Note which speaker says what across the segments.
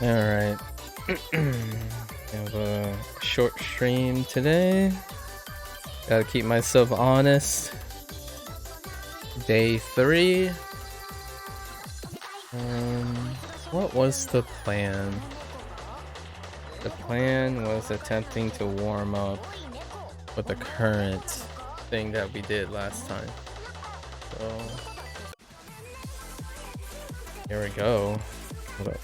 Speaker 1: Alright. Have a short stream today. Gotta keep myself honest. Day 3. What was the plan? The plan was attempting to warm up with the current thing that we did last time. So here we go. Hold up.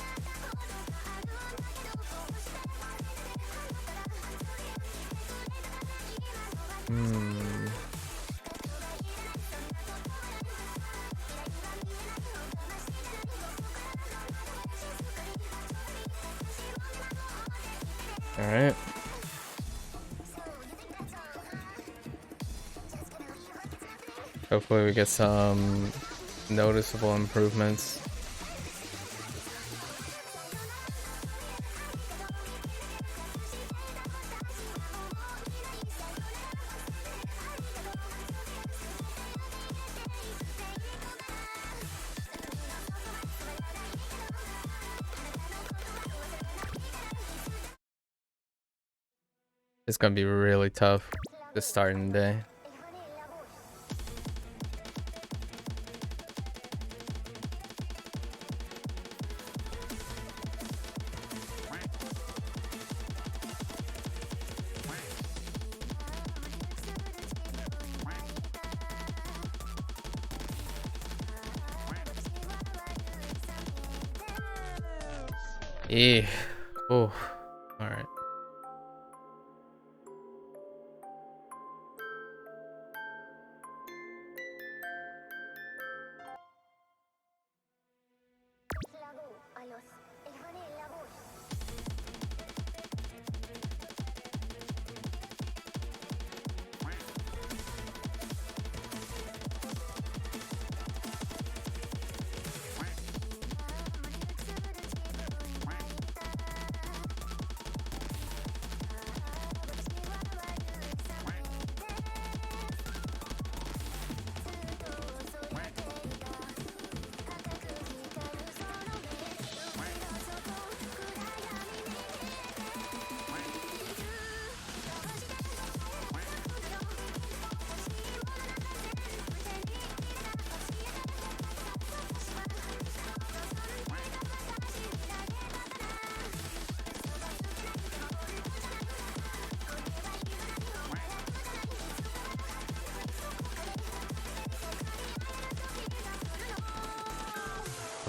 Speaker 1: All right. Hopefully we get some noticeable improvements. It's gonna be really tough to start in the day. Yeah. Oh. All right.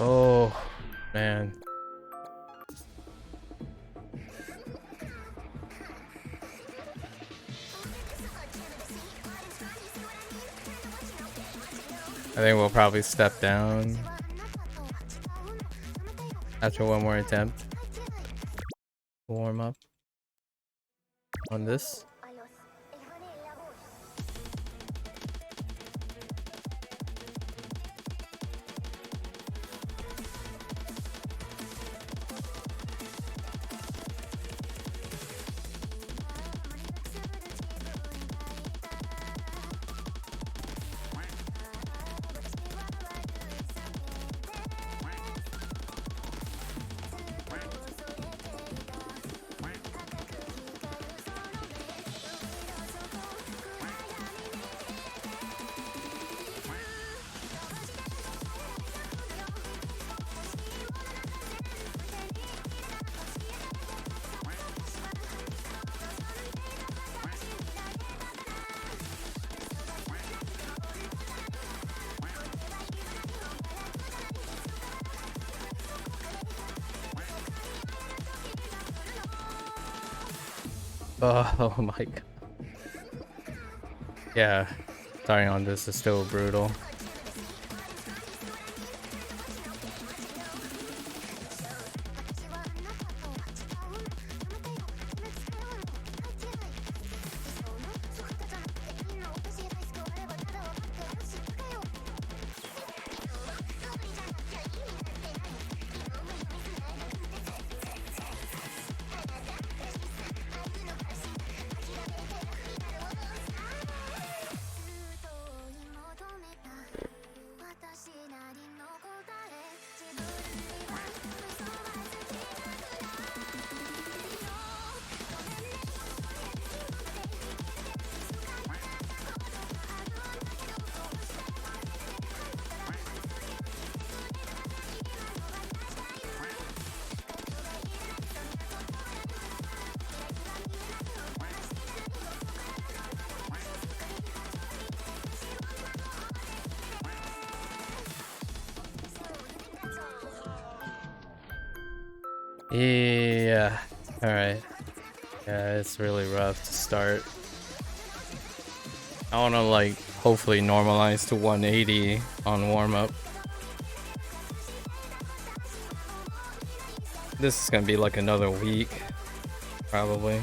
Speaker 1: Oh, man. I think we'll probably step down after one more attempt. Warm up on this. Oh my god. Yeah, starting on this is still brutal. Yeah. Alright. Yeah, it's really rough to start. I wanna like hopefully normalize to 180 on warm-up. This is gonna be like another week, probably.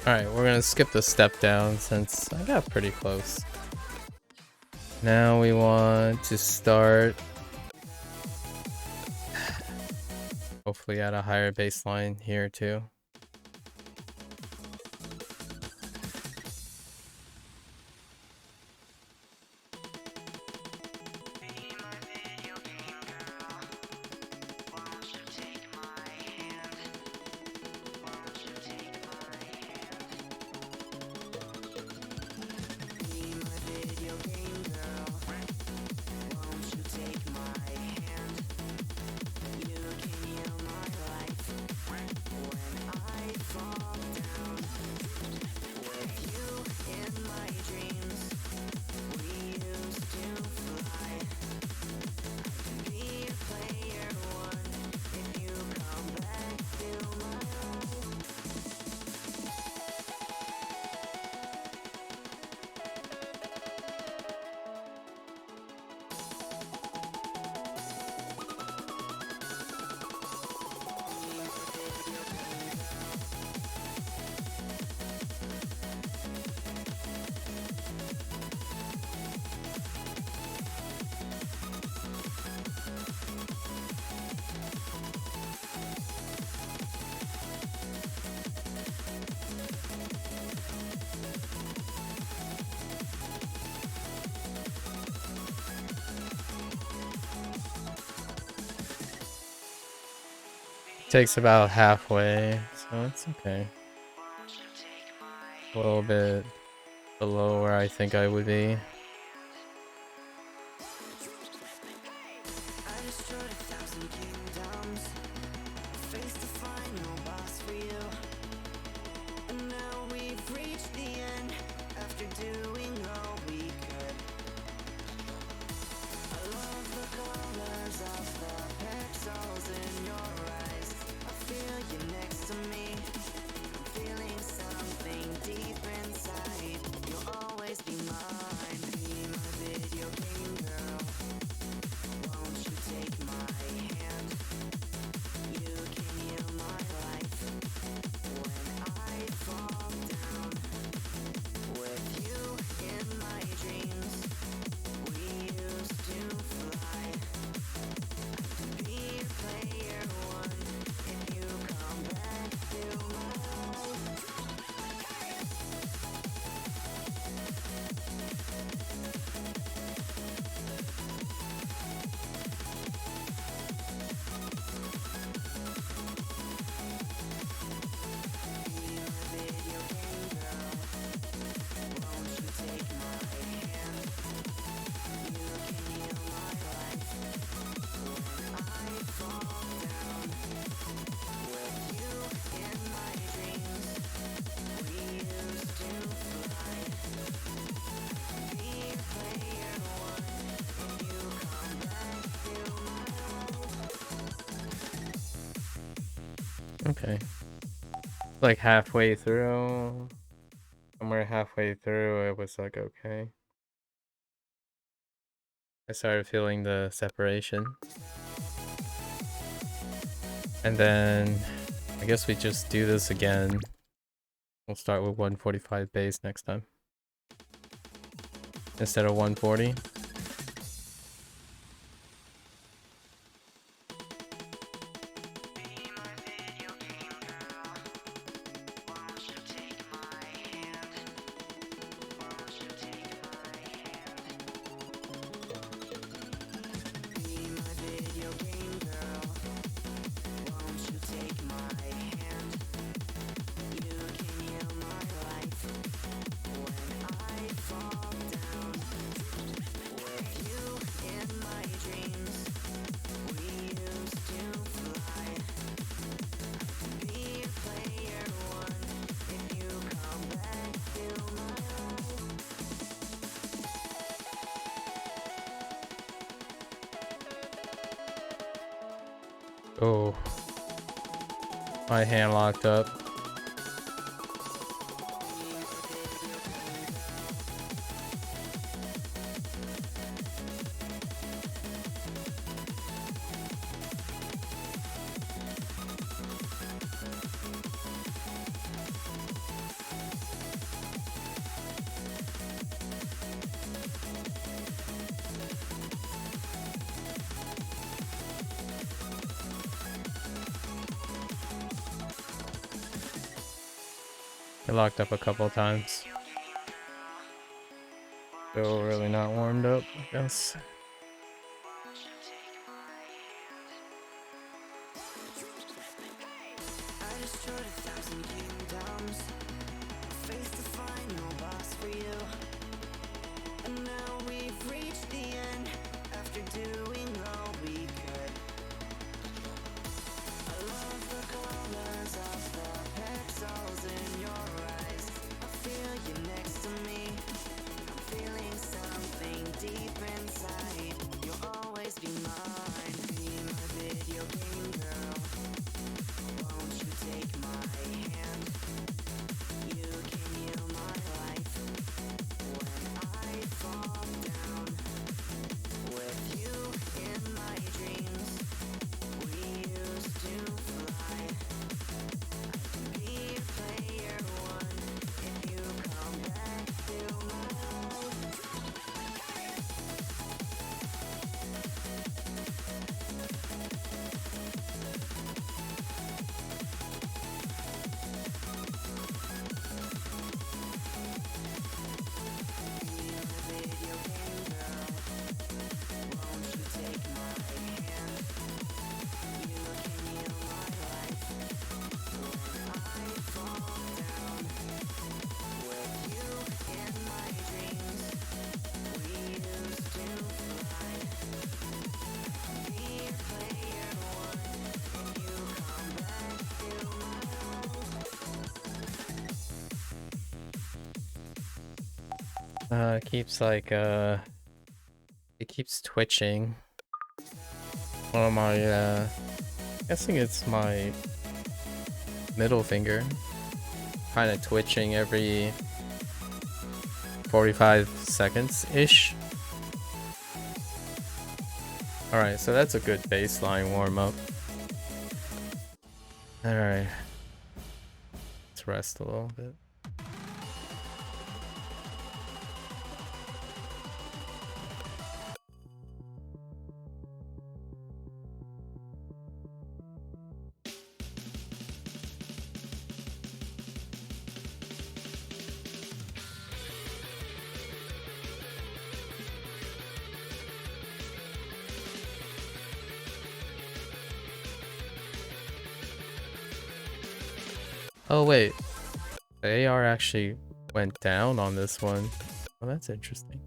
Speaker 1: Alright, we're gonna skip the step down since I got pretty close. Now we want to start hopefully at a higher baseline here too. Takes about halfway, so it's okay. A little bit below where I think I would be. Okay. Like halfway through, somewhere halfway through, it was like, okay. I started feeling the separation. And then I guess we just do this again. We'll start with 145 base next time instead of 140. Oh, my hand locked up. Get locked up a couple of times. Still really not warmed up, I guess. It keeps like it keeps twitching. One of my guessing it's my middle finger, kind of twitching every 45 seconds ish. All right, so that's a good baseline warm up. All right, let's rest a little bit. Oh wait, the AR actually went down on this one. Oh, that's interesting.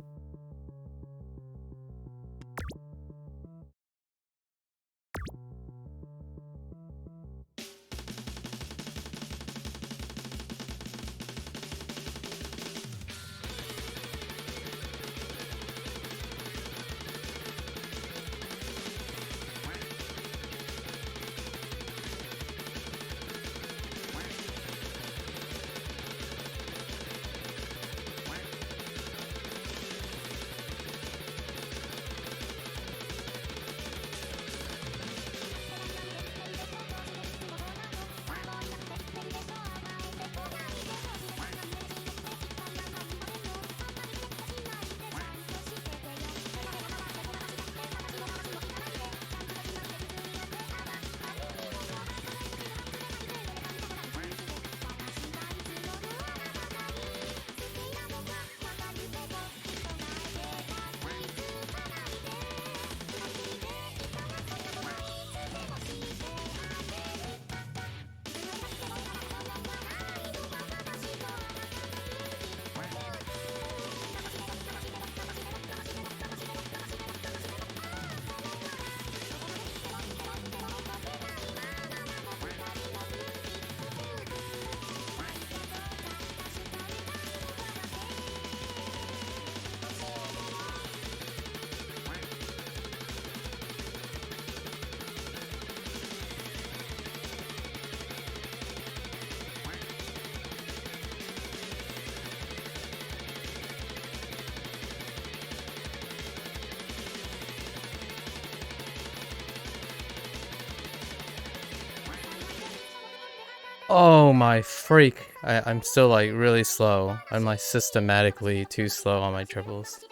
Speaker 1: Oh my freak. I'm still like really slow. I'm like systematically too slow on my triples.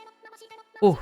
Speaker 1: Ooh.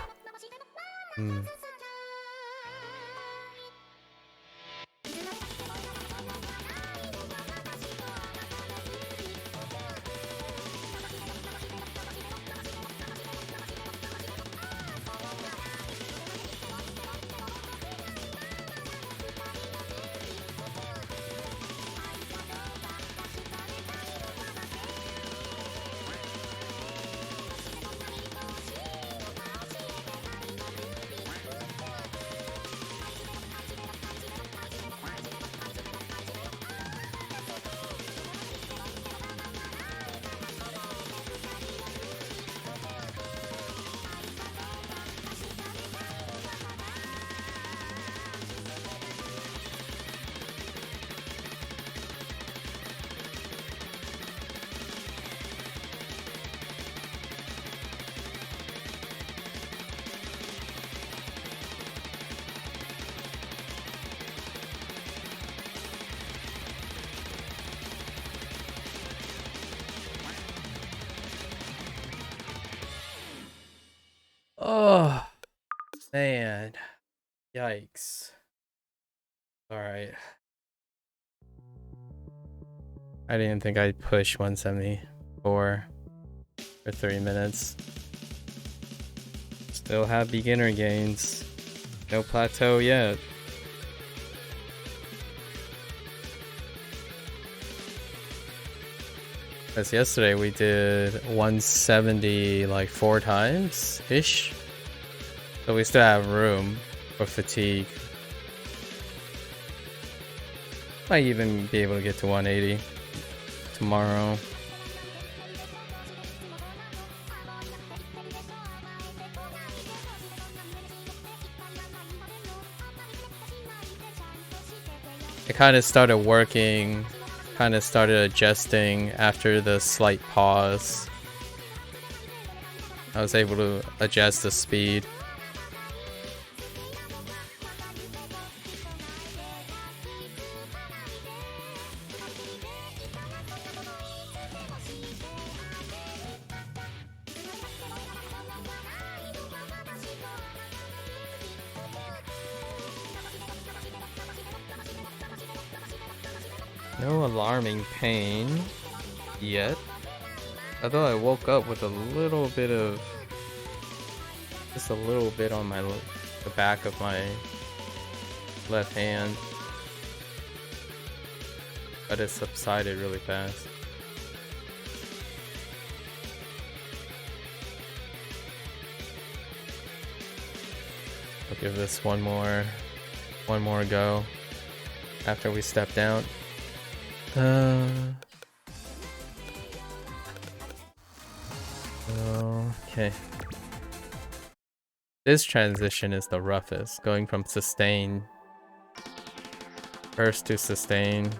Speaker 1: Oh man. Yikes. Alright. I didn't think I'd push 174 for 3 minutes. Still have beginner gains. No plateau yet. Because yesterday we did 170 like 4 times ish. So we still have room for fatigue. Might even be able to get to 180 tomorrow. It kind of started working, kind of started adjusting after the slight pause. I was able to adjust the speed. No alarming pain yet. Although I woke up with a little bit of, just a little bit on the back of my left hand. But it subsided really fast. I'll give this one more go after we step down. Okay. This transition is the roughest, going from sustain first to sustain.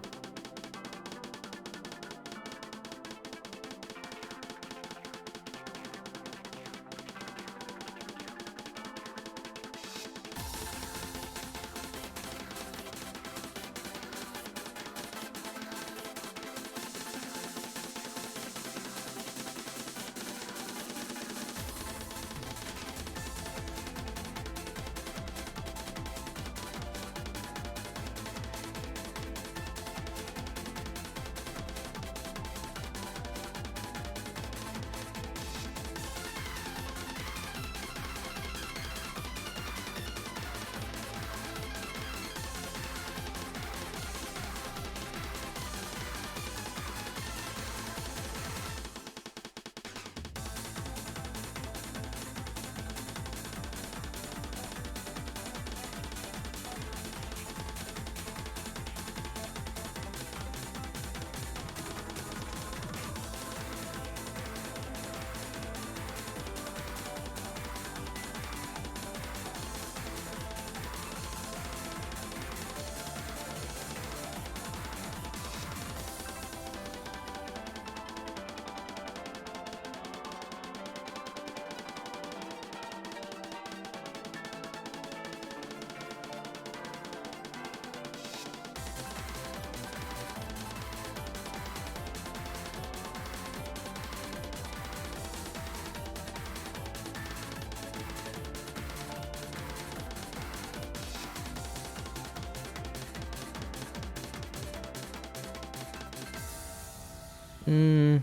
Speaker 1: We're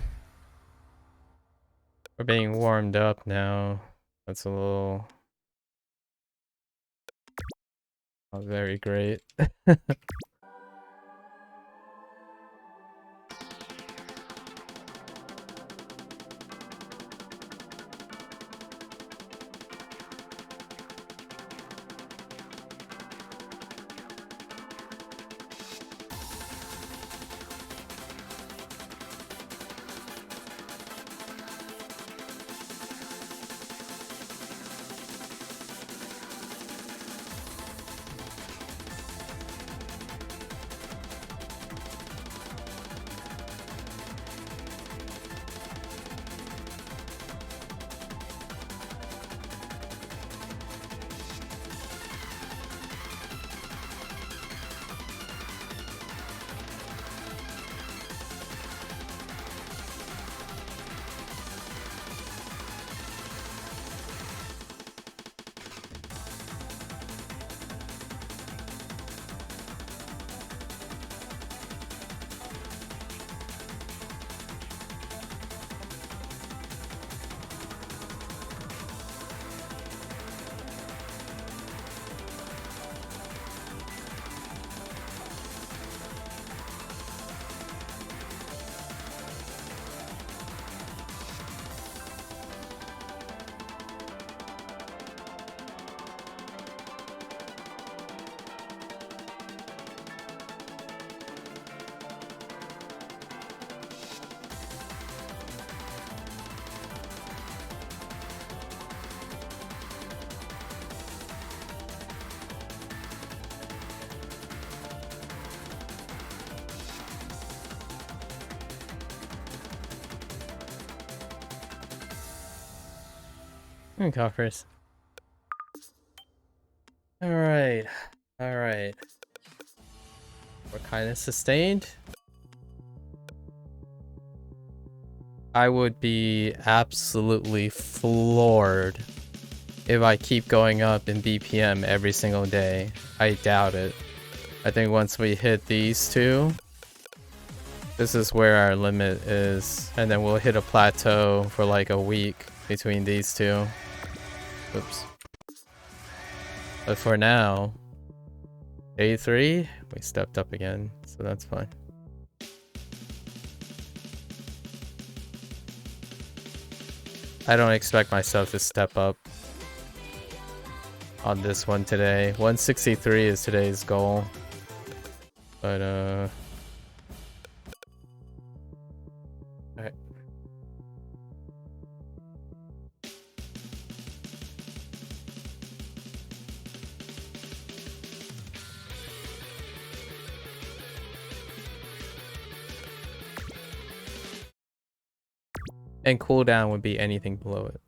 Speaker 1: being warmed up now. That's a little not very great. Coffers. Alright. Alright. We're kind of sustained. I would be absolutely floored if I keep going up in BPM every single day. I doubt it. I think once we hit these two, this is where our limit is. And then we'll hit a plateau for like a week between these two. Oops. But for now, day 3, we stepped up again, so that's fine. I don't expect myself to step up on this one today. 163 is today's goal. But, alright. And cooldown would be anything below it.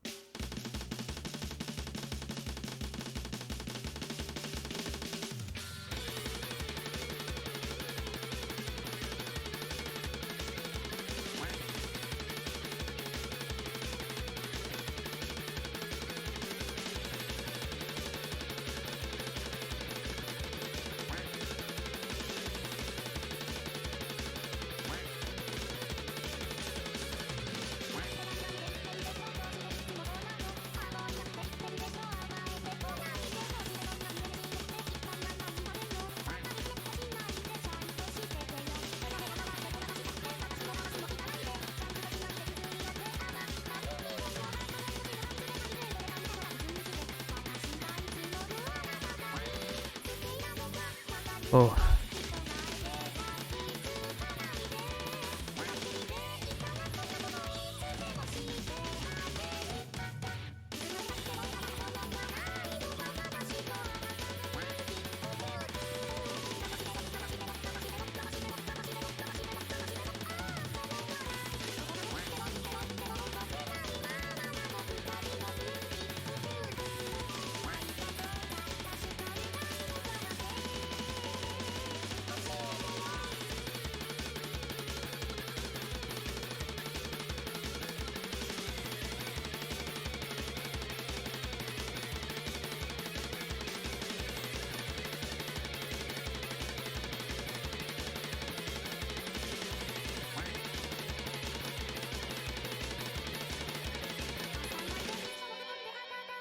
Speaker 1: Oh.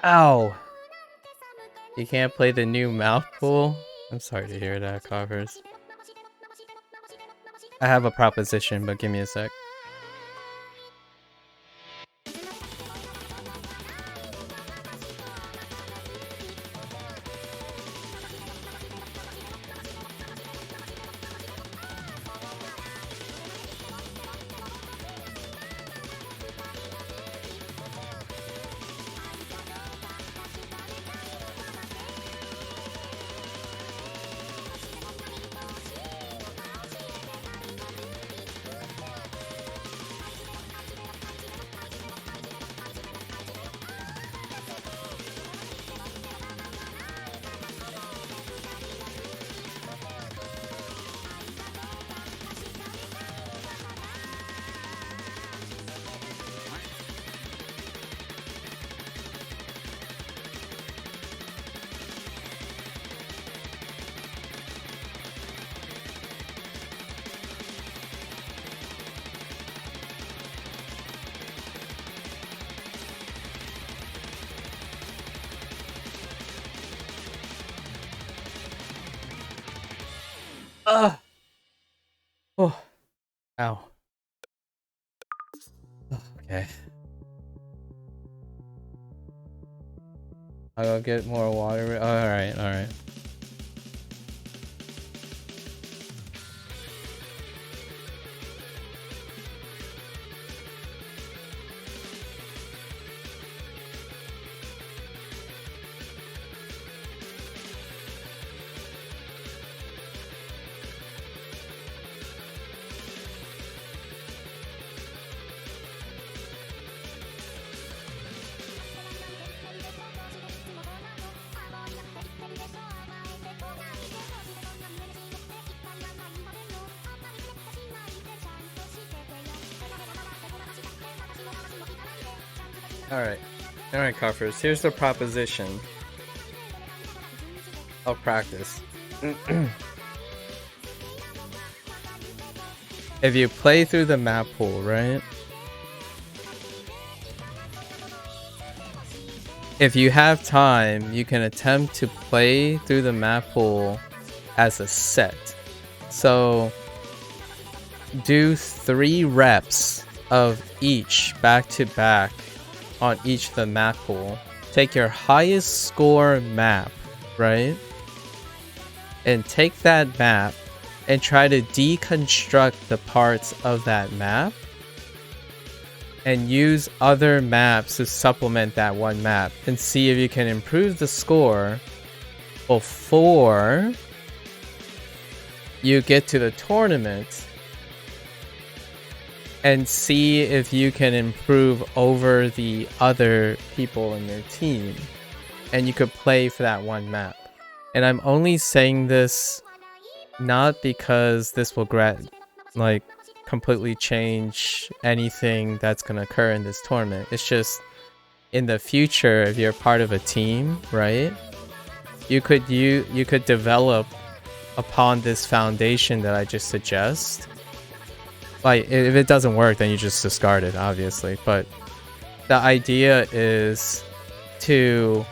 Speaker 1: Ow! You can't play the new mouth pool? I'm sorry to hear that, Coffers. I have a proposition, but give me a sec. Oh, ow. Okay. I'll go get more water. Alright, alright. Alright, Coffers. Here's the proposition of practice. If you play through the map pool, right? If you have time, you can attempt to play through the map pool as a set. So do 3 reps of each back to back on each of the map pool. Take your highest score map, right? And take that map and try to deconstruct the parts of that map and use other maps to supplement that one map and see if you can improve the score before you get to the tournament, and see if you can improve over the other people in your team, and you could play for that one map. And I'm only saying this not because this will completely change anything that's gonna occur in this tournament. It's just in the future, if you're part of a team, right? You could develop upon this foundation that I just suggest. Like, if it doesn't work, then you just discard it, obviously. But the idea is you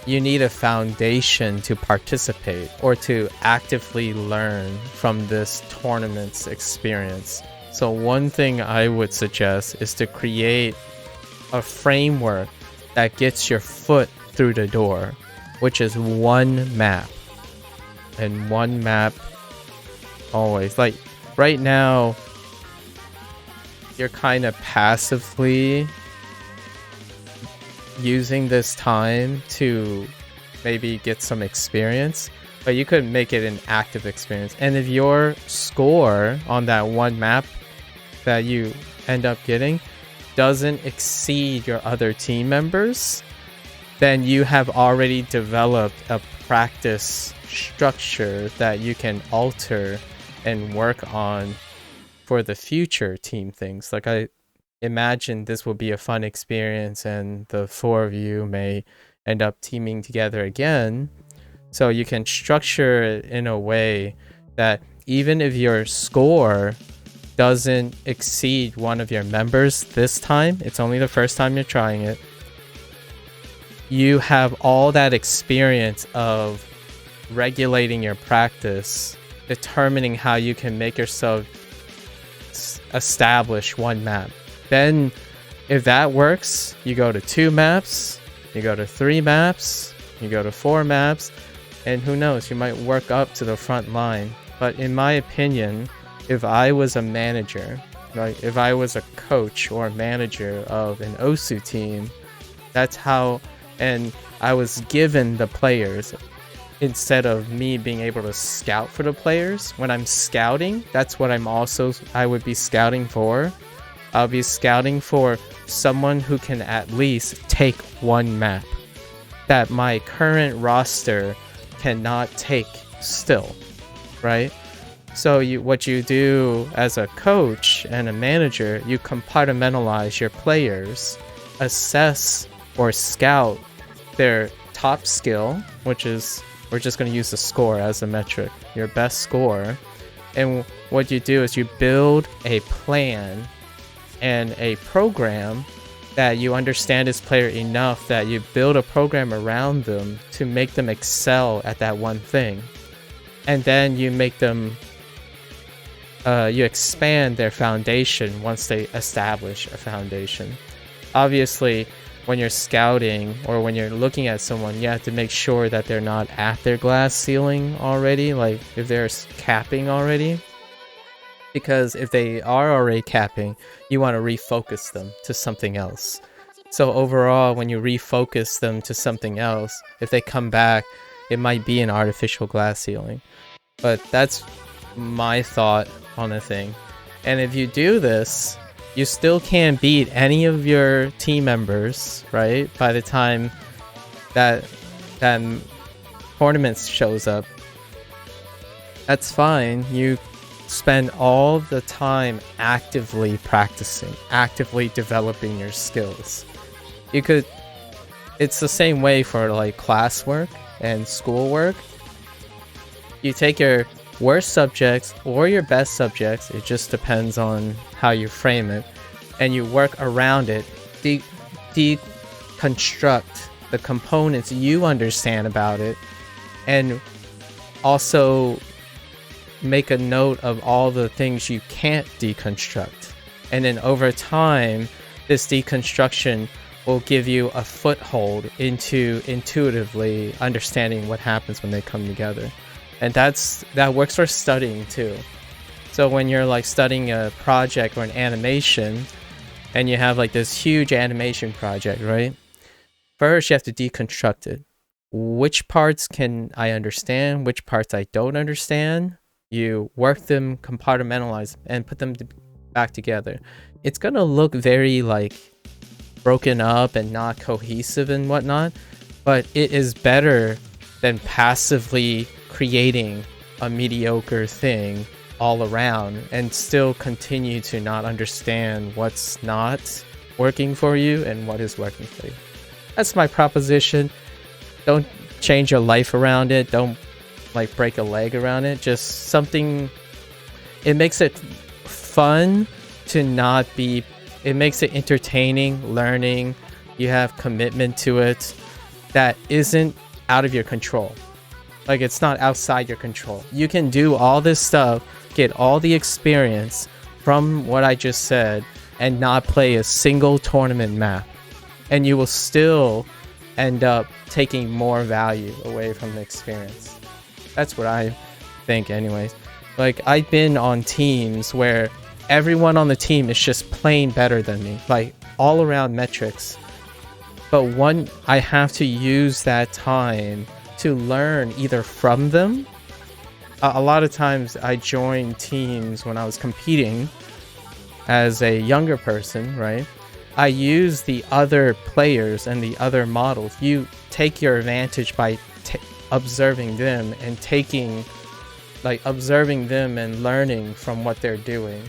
Speaker 1: need a foundation to participate or to actively learn from this tournament's experience. So one thing I would suggest is to create a framework that gets your foot through the door, which is one map. And one map always. Like, right now, you're kind of passively using this time to maybe get some experience, but you could make it an active experience. And if your score on that one map that you end up getting doesn't exceed your other team members, then you have already developed a practice structure that you can alter and work on for the future team things. Like, I imagine this will be a fun experience and the 4 of you may end up teaming together again. So you can structure it in a way that even if your score doesn't exceed one of your members this time, it's only the first time you're trying it, you have all that experience of regulating your practice, determining how you can make yourself establish one map. Then if that works, you go to 2 maps, you go to 3 maps, you go to 4 maps, and who knows, you might work up to the front line. But in my opinion, if I was a manager, like if I was a coach or a manager of an OSU team, that's how, and I was given the players instead of me being able to scout for the players. When I'm scouting, that's what I would be scouting for. I'll be scouting for someone who can at least take 1 map that my current roster cannot take still, right? So what you do as a coach and a manager, you compartmentalize your players, assess or scout their top skill, which is, we're just going to use the score as a metric, your best score. And what you do is you build a plan and a program that you understand this player enough that you build a program around them to make them excel at that one thing. And then you make them, you expand their foundation once they establish a foundation. Obviously, when you're scouting or when you're looking at someone, you have to make sure that they're not at their glass ceiling already, like if they're capping already. Because if they are already capping, you want to refocus them to something else. So overall, when you refocus them to something else, if they come back, it might be an artificial glass ceiling. But that's my thought on the thing. And if you do this, you still can't beat any of your team members, right? By the time that tournament shows up, that's fine. You spend all the time actively practicing, actively developing your skills. It's the same way for like classwork and schoolwork. You take your worst subjects or your best subjects, it just depends on how you frame it, and you work around it, deconstruct the components you understand about it, and also make a note of all the things you can't deconstruct. And then over time, this deconstruction will give you a foothold into intuitively understanding what happens when they come together. And that works for studying too. So when you're like studying a project or an animation and you have like this huge animation project, right? First you have to deconstruct it. Which parts can I understand? Which parts I don't understand? You work them, compartmentalize, and put them back together. It's gonna look very like broken up and not cohesive and whatnot, but it is better than passively creating a mediocre thing all around and still continue to not understand what's not working for you and what is working for you. That's my proposition. Don't change your life around it. Don't like break a leg around it. Just something, it makes it fun to not be, it makes it entertaining, learning. You have commitment to it that isn't out of your control. Like it's not outside your control. You can do all this stuff, get all the experience from what I just said, and not play a single tournament map. And you will still end up taking more value away from the experience. That's what I think anyways. Like I've been on teams where everyone on the team is just playing better than me, like all around metrics. But I have to use that time to learn either from them. A lot of times I joined teams when I was competing as a younger person, right? I use the other players and the other models. You take your advantage by observing them and observing them and learning from what they're doing.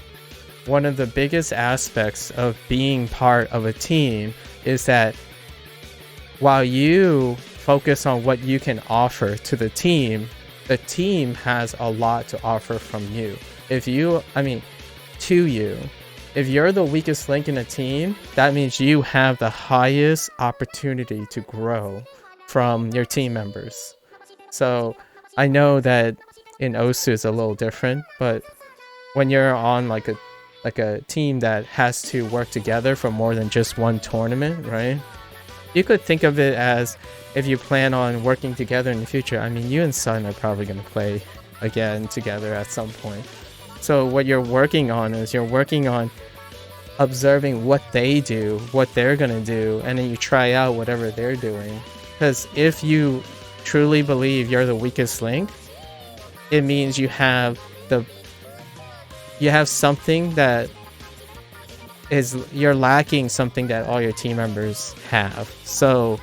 Speaker 1: One of the biggest aspects of being part of a team is that while you focus on what you can offer to the team has a lot to offer from you. To you. if you're the weakest link in a team, that means you have the highest opportunity to grow from your team members. So I know that in Osu it's a little different, but when you're on like a team that has to work together for more than just one tournament, right? You could think of it as, if you plan on working together in the future, I mean, you and Sun are probably going to play again together at some point. So what you're working on is you're working on observing what they do, what they're going to do, and then you try out whatever they're doing. Because if you truly believe you're the weakest link, it means you have something that you're lacking something that all your team members have. So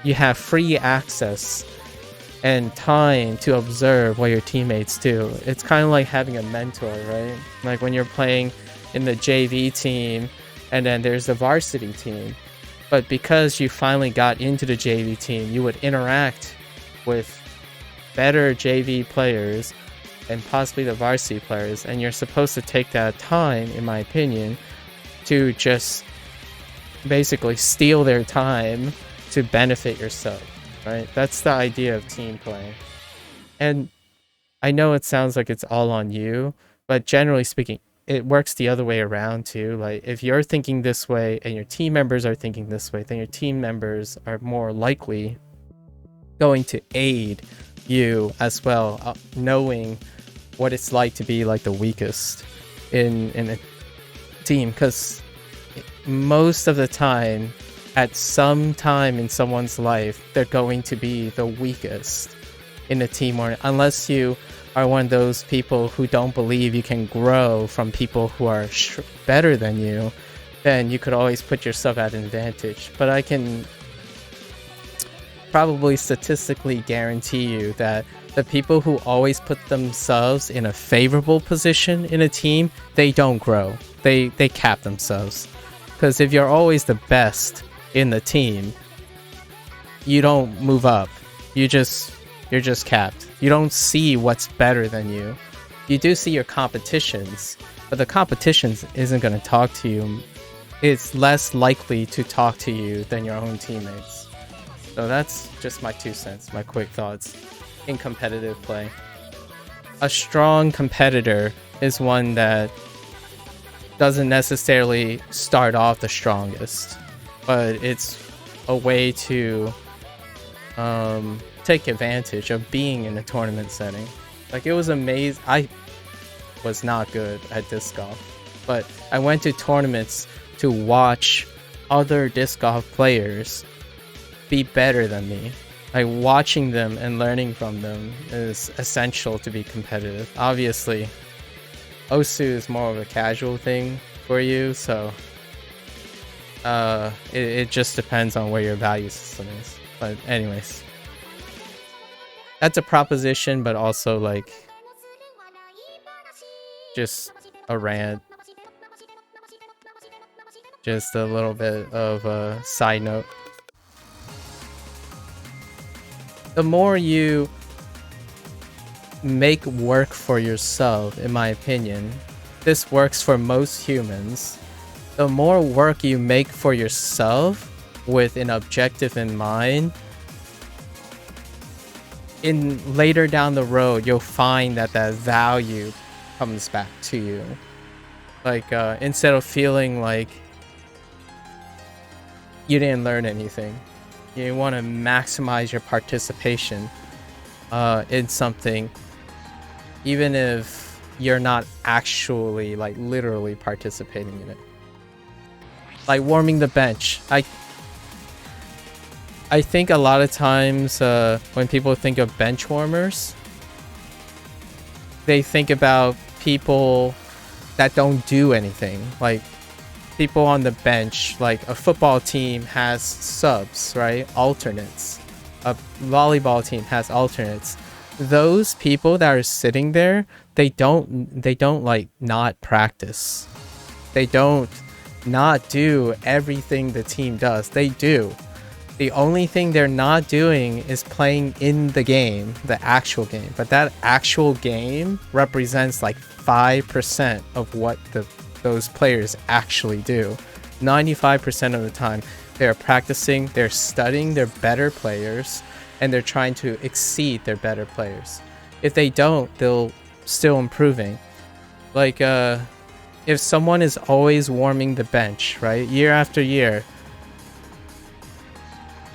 Speaker 1: you have free access and time to observe what your teammates do. It's kind of like having a mentor, right? Like when you're playing in the JV team and then there's the varsity team. But because you finally got into the JV team, you would interact with better JV players and possibly the varsity players, and you're supposed to take that time, in my opinion, to just basically steal their time to benefit yourself, right? That's the idea of team play. And I know it sounds like it's all on you, but generally speaking, it works the other way around too. Like if you're thinking this way and your team members are thinking this way, then your team members are more likely going to aid you as well, knowing what it's like to be like the weakest in a team. Because most of the time, at some time in someone's life, they're going to be the weakest in a team, or unless you are one of those people who don't believe you can grow from people who are better than you, then you could always put yourself at an advantage. But I can probably statistically guarantee you that the people who always put themselves in a favorable position in a team, they don't grow. They cap themselves. Because if you're always the best in the team, you don't move up. You're just capped. You don't see what's better than you. You do see your competitions, but the competitions isn't going to talk to you. It's less likely to talk to you than your own teammates. So that's just my 2 cents, my quick thoughts in competitive play. A strong competitor is one that doesn't necessarily start off the strongest, but it's a way to take advantage of being in a tournament setting. Like, it was amazing. I was not good at disc golf, but I went to tournaments to watch other disc golf players be better than me. Like, watching them and learning from them is essential to be competitive. Obviously, Osu is more of a casual thing for you, so it just depends on where your value system is. But anyways, that's a proposition, but also like just a rant, just a little bit of a side note. The more you make work for yourself, in my opinion, this works for most humans, the more work you make for yourself with an objective in mind, in later down the road, you'll find that that value comes back to you. Like, instead of feeling like you didn't learn anything, you want to maximize your participation in something, even if you're not actually, like, literally participating in it. Like warming the bench. I think a lot of times when people think of bench warmers, they think about people that don't do anything. Like, people on the bench, like a football team has subs, right? Alternates. A volleyball team has alternates. Those people that are sitting there, they don't like not practice. They don't not do everything the team does. They do. The only thing they're not doing is playing in the game, the actual game. But that actual game represents like 5% of what the those players actually do. 95% of the time, they're practicing, they're studying their better players, and they're trying to exceed their better players. If they don't, they'll still improving. Like, if someone is always warming the bench, right, year after year,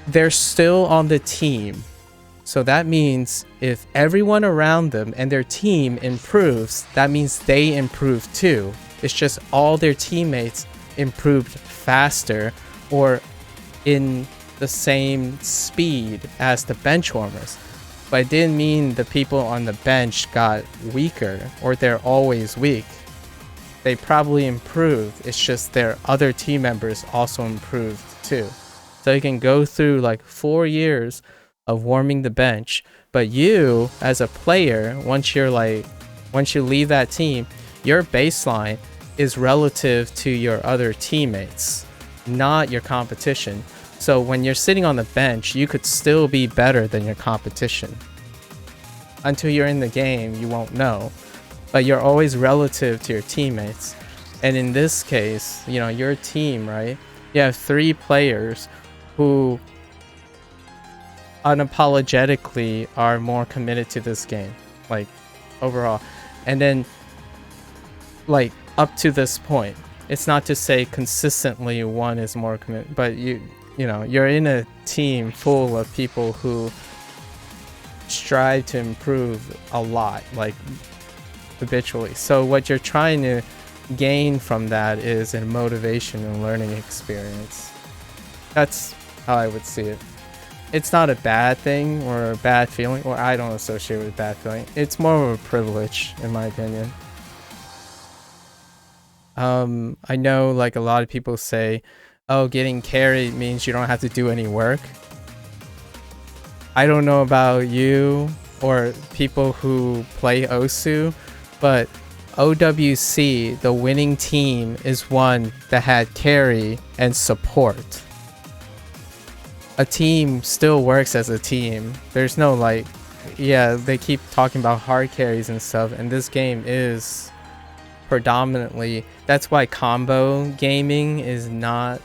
Speaker 1: they're still on the team. So that means if everyone around them and their team improves, that means they improve too. It's just all their teammates improved faster or in the same speed as the bench warmers. But it didn't mean the people on the bench got weaker or they're always weak. They probably improved. It's just their other team members also improved too. So you can go through like 4 years of warming the bench, but you as a player, once you leave that team, your baseline is relative to your other teammates, not your competition. So when you're sitting on the bench, you could still be better than your competition. Until you're in the game, you won't know, but you're always relative to your teammates. And in this case, you know, your team, right? You have 3 players who unapologetically are more committed to this game, like overall. And then like up to this point, it's not to say consistently one is more committed, but you know, you're in a team full of people who strive to improve a lot, like habitually. So what you're trying to gain from that is a motivation and learning experience. That's how I would see it. It's not a bad thing or a bad feeling, or I don't associate with a bad feeling. It's more of a privilege, in my opinion. I know like a lot of people say, oh, getting carried means you don't have to do any work. I don't know about you or people who play Osu, but OWC, the winning team, is one that had carry and support. A team still works as a team. There's no like, yeah, they keep talking about hard carries and stuff, and this game is predominantly, that's why combo gaming is not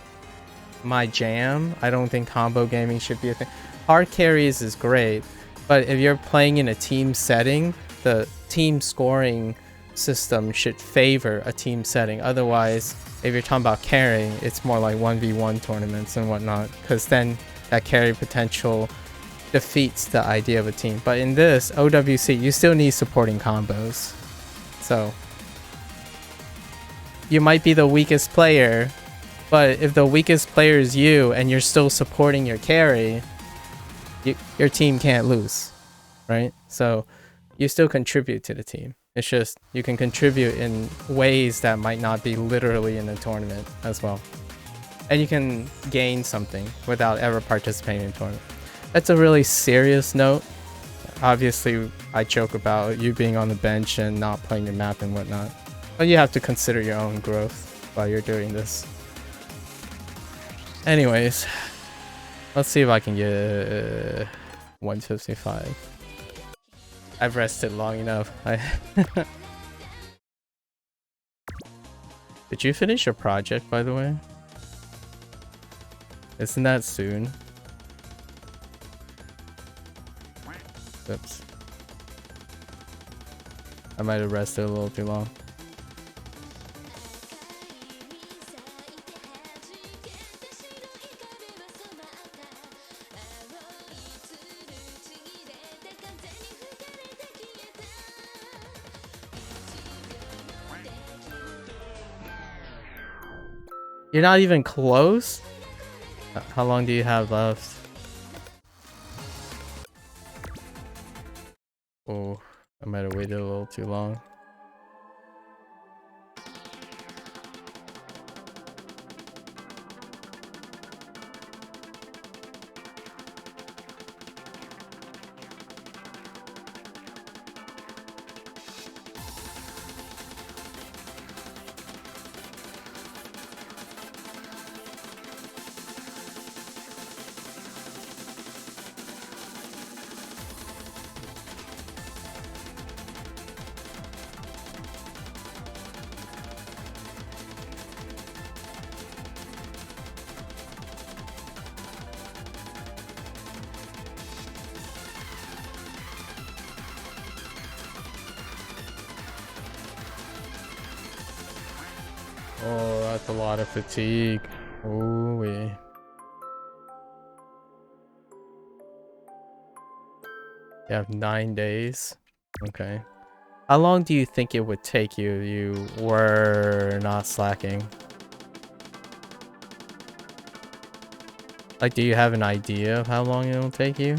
Speaker 1: my jam. I don't think combo gaming should be a thing. Hard carries is great, but if you're playing in a team setting, the team scoring system should favor a team setting. Otherwise, if you're talking about carrying, it's more like 1v1 tournaments and whatnot, because then that carry potential defeats the idea of a team. But in this OWC, you still need supporting combos. So you might be the weakest player, but if the weakest player is you and you're still supporting your carry, your team can't lose, right? So you still contribute to the team. It's just you can contribute in ways that might not be literally in a tournament as well. And you can gain something without ever participating in a tournament. That's a really serious note. Obviously, I joke about you being on the bench and not playing your map and whatnot. But you have to consider your own growth while you're doing this. Anyways, let's see if I can get 155. I've rested long enough. Did you finish your project, by the way? Isn't that soon? Oops. I might have rested a little too long. You're not even close? How long do you have left? Oh, I might have waited a little too long. Oh, that's a lot of fatigue. Ooh wee. You have 9 days. Okay. How long do you think it would take you if you were not slacking? Like, do you have an idea of how long it'll take you?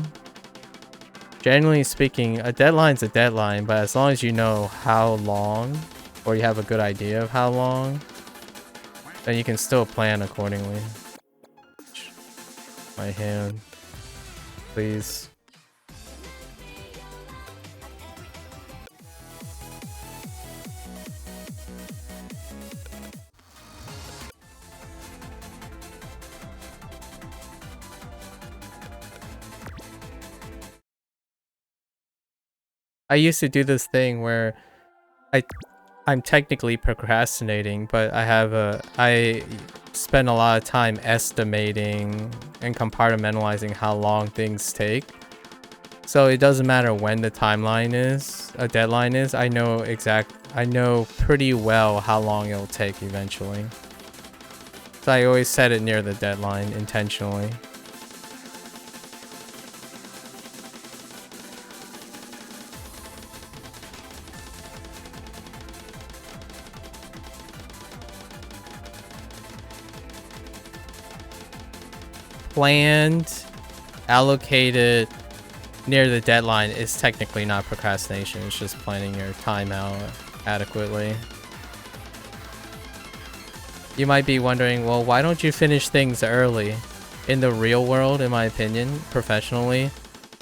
Speaker 1: Generally speaking, a deadline's a deadline, but as long as you know how long, or you have a good idea of how long, then you can still plan accordingly. My hand. Please. I used to do this thing where I'm technically procrastinating, but I spend a lot of time estimating and compartmentalizing how long things take. So it doesn't matter when the timeline is, a deadline is, I know pretty well how long it'll take eventually. So I always set it near the deadline intentionally. Planned, allocated near the deadline is technically not procrastination. It's just planning your time out adequately. You might be wondering, well, why don't you finish things early? In the real world, in my opinion, professionally,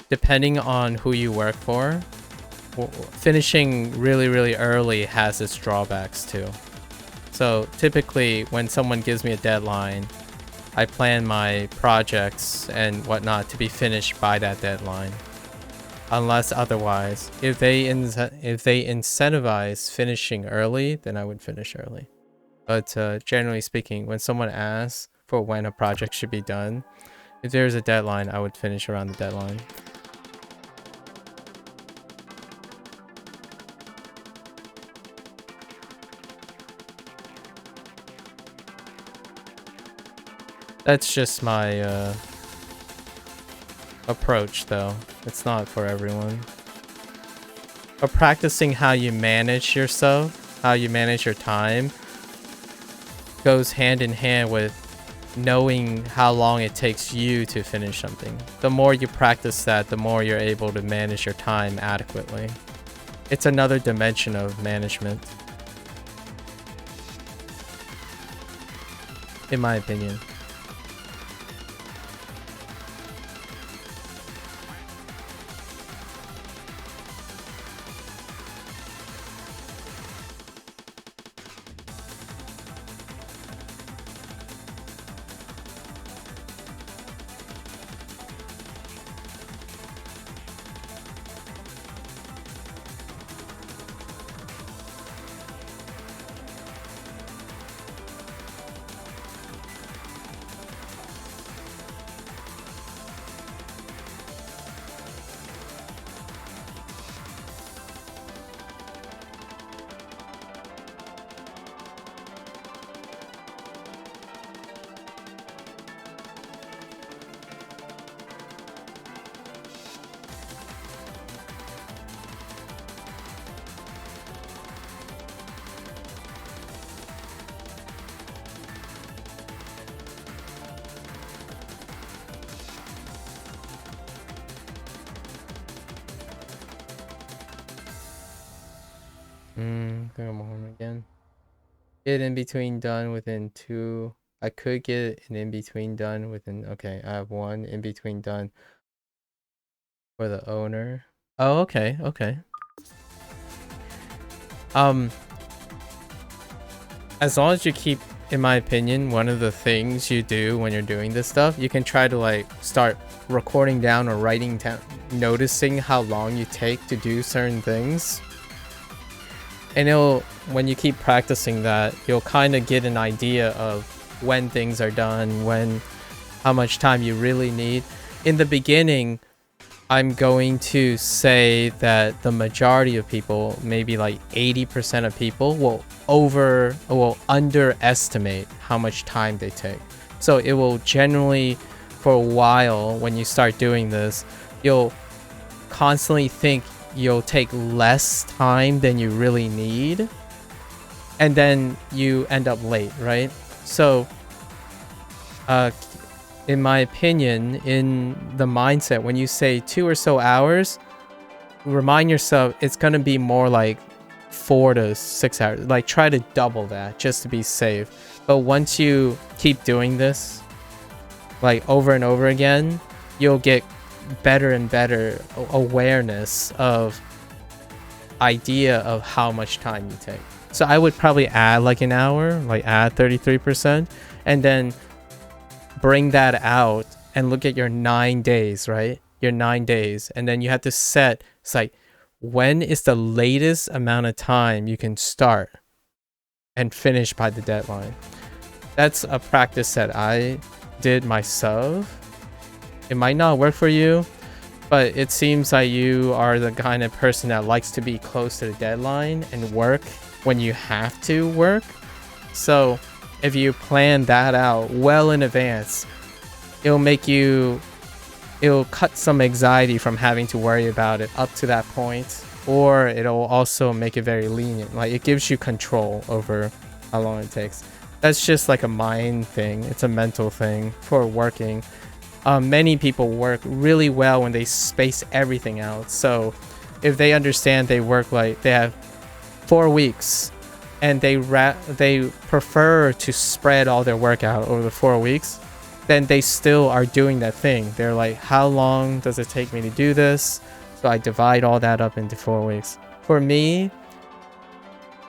Speaker 1: depending on who you work for, finishing really early has its drawbacks too. So typically when someone gives me a deadline, I plan my projects and whatnot to be finished by that deadline. Unless otherwise, if they incentivize finishing early, then I would finish early. But generally speaking, when someone asks for when a project should be done, if there's a deadline, I would finish around the deadline. That's just my approach though. It's not for everyone. But practicing how you manage yourself, how you manage your time, goes hand in hand with knowing how long it takes you to finish something. The more you practice that, the more you're able to manage your time adequately. It's another dimension of management, in my opinion. Think I'm home again. Get in between done within 2. I could get an in between done within. Okay, I have 1 in between done for the owner. Oh, okay, okay. As long as you keep, in my opinion, one of the things you do when you're doing this stuff, you can try to like start recording down or writing down, noticing how long you take to do certain things. And when you keep practicing that, you'll kind of get an idea of when things are done, how much time you really need. In the beginning, I'm going to say that the majority of people, maybe like 80% of people, will underestimate how much time they take. So it will generally, for a while, when you start doing this, you'll constantly think you'll take less time than you really need, and then you end up late, right? So in my opinion, in the mindset, when you say 2 or so hours, remind yourself it's going to be more like 4 to 6 hours. Like, try to double that just to be safe. But once you keep doing this, like over and over again, you'll get better and better awareness of idea of how much time you take. So I would probably add like an hour, like add 33%, and then bring that out and look at your 9 days, right? Your 9 days. And then you have to set, it's like, when is the latest amount of time you can start and finish by the deadline? That's a practice that I did myself. It might not work for you, but it seems like you are the kind of person that likes to be close to the deadline and work when you have to work. So if you plan that out well in advance, it'll cut some anxiety from having to worry about it up to that point, or it'll also make it very lenient. Like, it gives you control over how long it takes. That's just like a mind thing. It's a mental thing for working. Many people work really well when they space everything out. So if they understand they work, like they have 4 weeks, and they prefer to spread all their work out over the 4 weeks, then they still are doing that thing. They're like, how long does it take me to do this? So I divide all that up into 4 weeks. For me,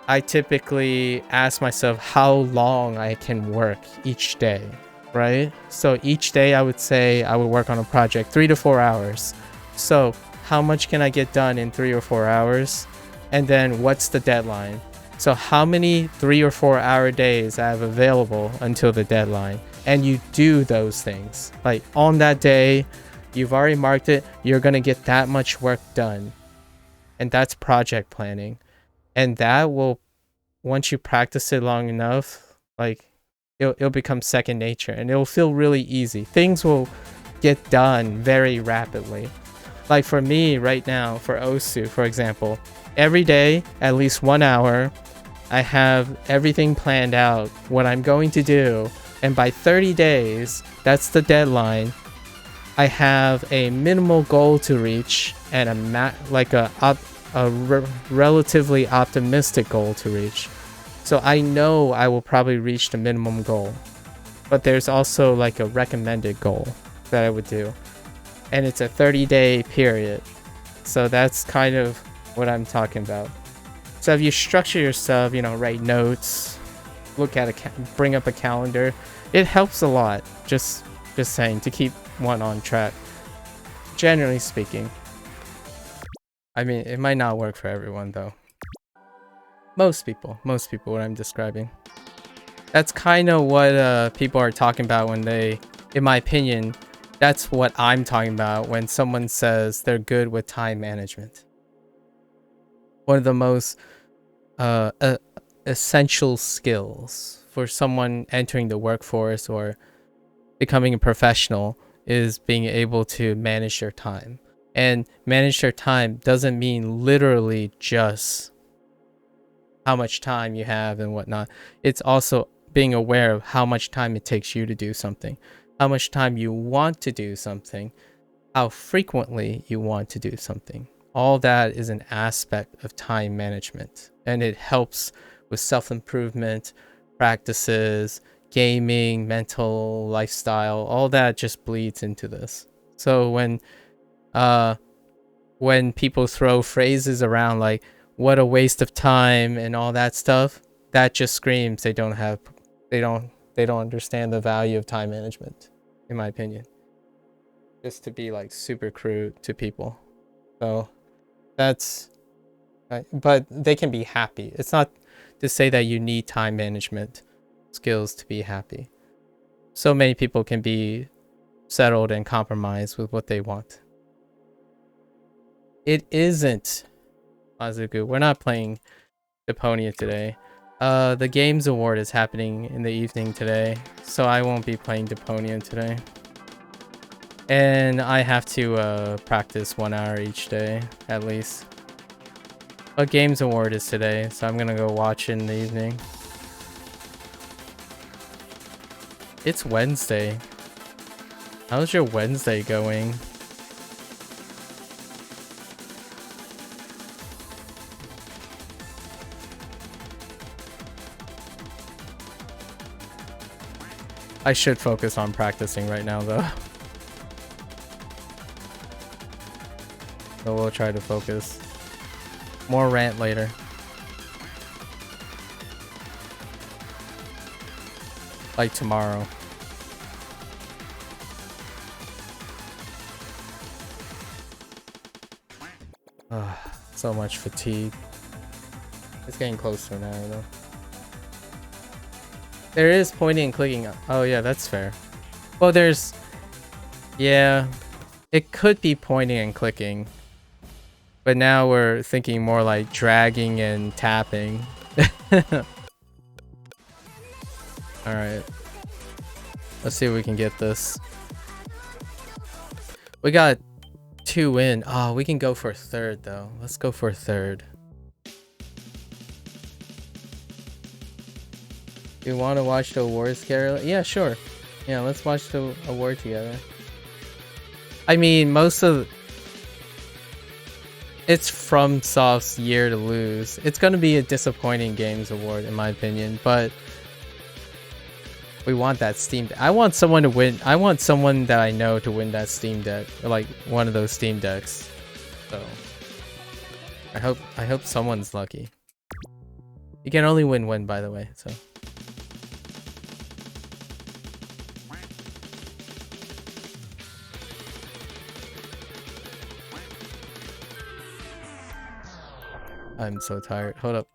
Speaker 1: I typically ask myself how long I can work each day, right? So each day I would say I would work on a project 3 to 4 hours. So how much can I get done in 3 or 4 hours? And then what's the deadline? So how many 3 or 4 hour days I have available until the deadline? And you do those things. Like, on that day, you've already marked it, you're going to get that much work done. And that's project planning. And that will, once you practice it long enough, like, it'll become second nature, and it'll feel really easy. Things will get done very rapidly. Like for me right now, for Osu, for example, every day, at least 1 hour, I have everything planned out, what I'm going to do, and by 30 days, that's the deadline, I have a minimal goal to reach and a relatively optimistic goal to reach. So I know I will probably reach the minimum goal, but there's also like a recommended goal that I would do, and it's a 30-day period. So that's kind of what I'm talking about. So if you structure yourself, write notes, look at bring up a calendar, it helps a lot. Just saying, to keep one on track. Generally speaking. I mean, it might not work for everyone though. Most people, what I'm describing. That's kind of what people are talking about when they, in my opinion, that's what I'm talking about when someone says they're good with time management. One of the most essential skills for someone entering the workforce or becoming a professional is being able to manage their time. And manage their time doesn't mean literally just how much time you have and whatnot. It's also being aware of how much time it takes you to do something, how much time you want to do something, how frequently you want to do something. All that is an aspect of time management, and it helps with self-improvement practices, gaming, mental lifestyle. All that just bleeds into this. So when people throw phrases around like what a waste of time and all that stuff, that just screams they don't understand the value of time management, in my opinion. Just to be like super crude to people. So that's, but they can be happy. It's not to say that you need time management skills to be happy. So many people can be settled and compromised with what they want. It isn't, Mazuku. We're not playing Deponia today. The Games Award is happening in the evening today, so I won't be playing Deponia today. And I have to practice 1 hour each day, at least. But Games Award is today, so I'm gonna go watch it in the evening. It's Wednesday. How's your Wednesday going? I should focus on practicing right now, though. So we'll try to focus. More rant later. Like tomorrow. So much fatigue. It's getting close to an hour though. There is pointing and clicking. Oh yeah, that's fair. Well, there's... Yeah. It could be pointing and clicking. But now we're thinking more like dragging and tapping. Alright. Let's see if we can get this. We got 2 in. Oh, we can go for a third though. Let's go for a third. You want to watch the awards together? Yeah, sure. Yeah, let's watch the award together. I mean, most of... It's FromSoft's year to lose. It's going to be a disappointing games award, in my opinion, but... We want that Steam Deck. I want someone to win. I want someone that I know to win that Steam Deck. Or like, one of those Steam Decks. So... I hope someone's lucky. You can only win one, by the way, so... I'm so tired. Hold up.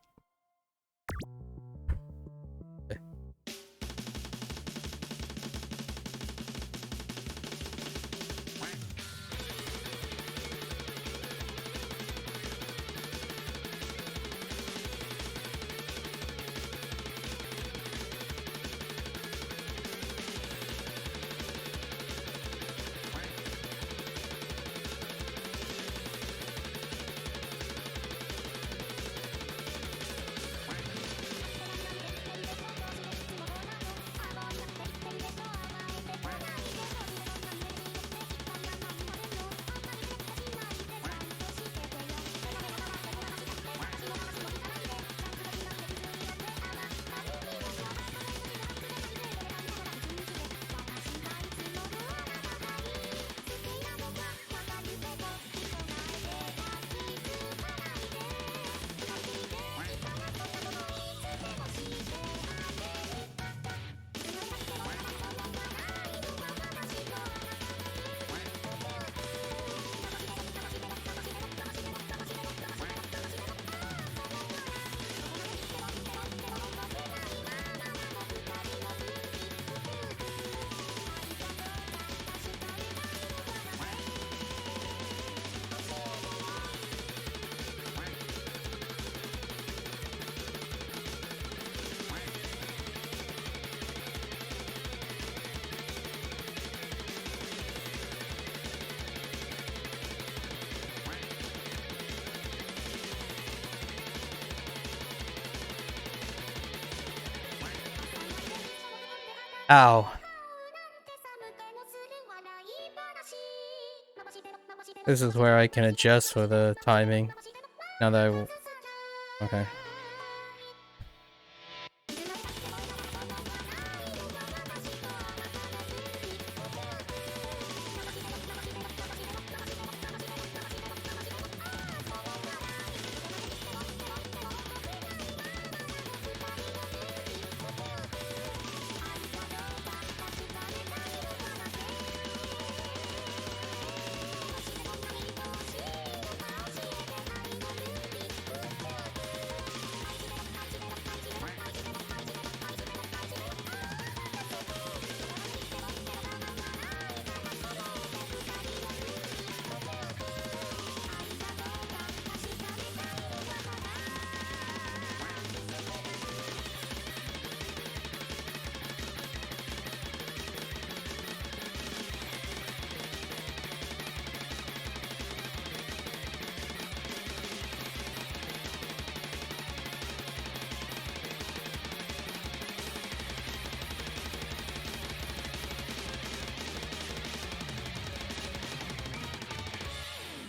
Speaker 1: Ow. This is where I can adjust for the timing. Now that I... Okay.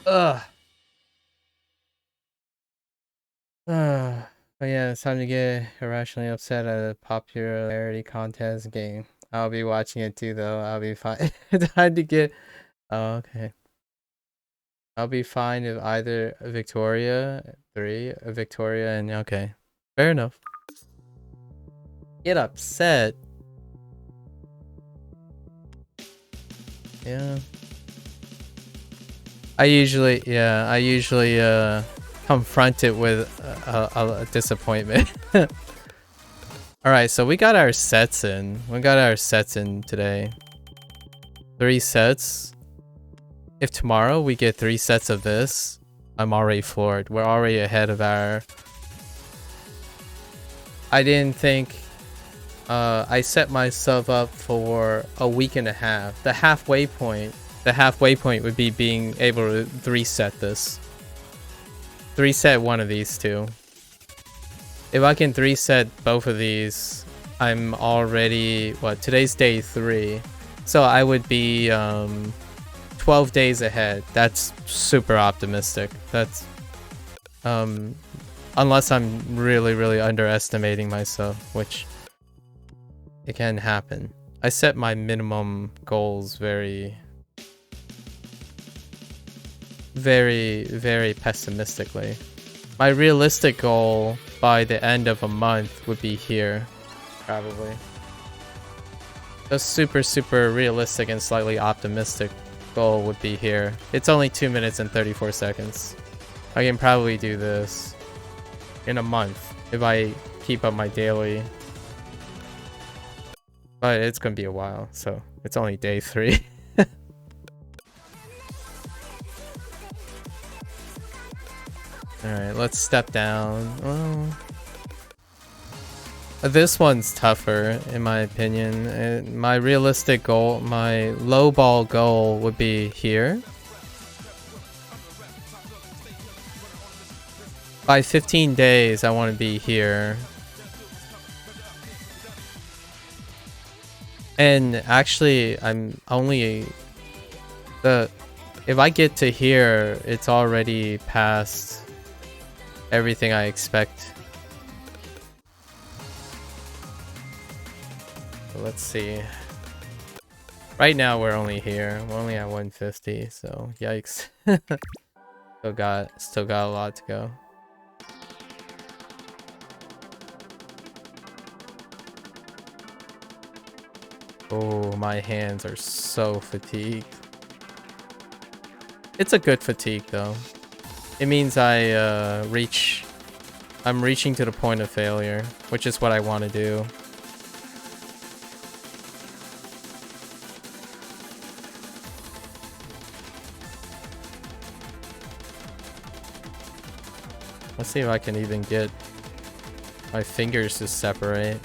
Speaker 1: Ugh. But yeah, it's time to get irrationally upset at a popularity contest game. I'll be watching it too, though. I'll be fine. Time to get. Oh, okay. I'll be fine if either Victoria 3, Victoria, and okay. Fair enough. Get upset. Yeah. I usually confront it with a disappointment. Alright, so we got our sets in. We got our sets in today. 3 sets. If tomorrow we get 3 sets of this, I'm already floored. We're already ahead of our... I didn't think... I set myself up for a week and a half. The halfway point would be being able to 3-set this. 3-set one of these two. If I can 3-set both of these, I'm already... What? Today's day 3. So I would be 12 days ahead. That's super optimistic. That's... unless I'm really, really underestimating myself, which... It can happen. I set my minimum goals very, very pessimistically. My realistic goal by the end of a month would be here, probably. Just super realistic and slightly optimistic goal would be here. It's only 2 minutes and 34 seconds. I can probably do this in a month if I keep up my daily. But it's gonna be a while, so it's only day 3. Alright, let's step down. Oh. This one's tougher, in my opinion. My realistic goal, my low ball goal would be here. By 15 days, I want to be here. And actually, I'm only... If I get to here, it's already past everything I expect. So let's see. Right now, we're only here. We're only at 150, so yikes. Still got a lot to go. Oh, my hands are so fatigued. It's a good fatigue though. It means I'm reaching to the point of failure, which is what I want to do. Let's see if I can even get my fingers to separate.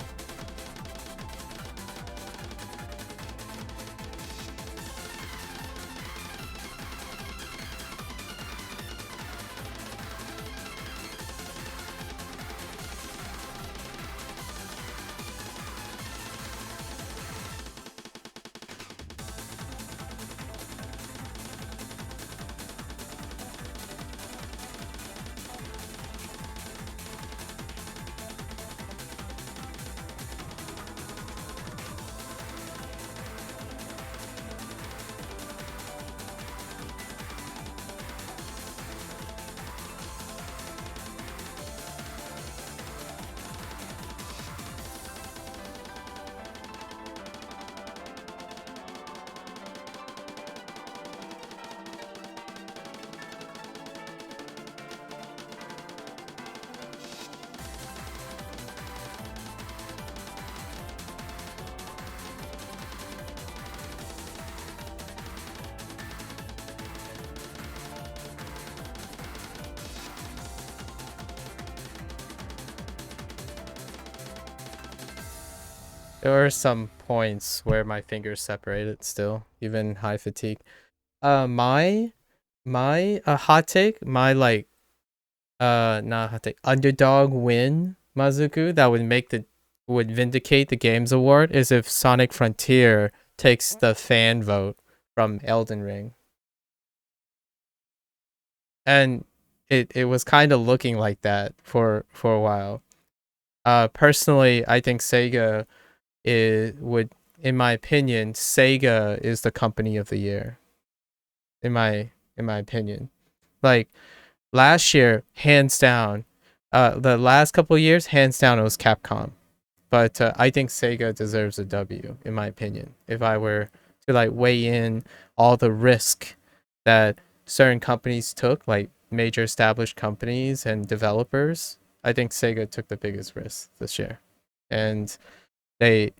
Speaker 1: There are some points where my fingers separated still, even high fatigue. My hot take, my like not hot take, underdog win Mazuku that would vindicate the Games Award is if Sonic Frontier takes the fan vote from Elden Ring. and it was kind of looking like that for a while. Personally, I think Sega would, in my opinion, Sega is the company of the year. In my opinion, like last year, hands down. The last couple of years, hands down, it was Capcom. But I think Sega deserves a W, in my opinion. If I were to like weigh in all the risk that certain companies took, like major established companies and developers, I think Sega took the biggest risk this year. And they,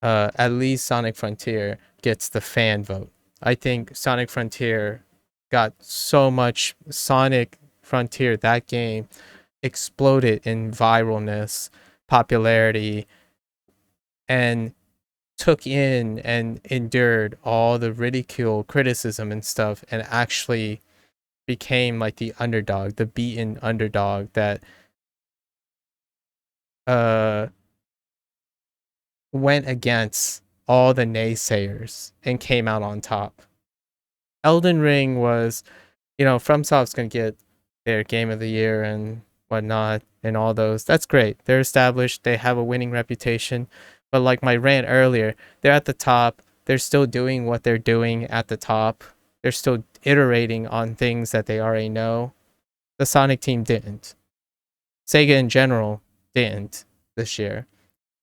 Speaker 1: at least Sonic Frontier gets the fan vote. I think Sonic Frontier got so much. Sonic Frontier, that game exploded in viralness, popularity, and took in and endured all the ridicule, criticism, and stuff, and actually became like the underdog, the beaten underdog that uh went against all the naysayers and came out on top. Elden Ring was, FromSoft's gonna get their game of the year and whatnot and all those. That's great. They're established. They have a winning reputation. But like my rant earlier, they're at the top. They're still doing what they're doing at the top. They're still iterating on things that they already know. The Sonic team didn't. Sega in general didn't this year.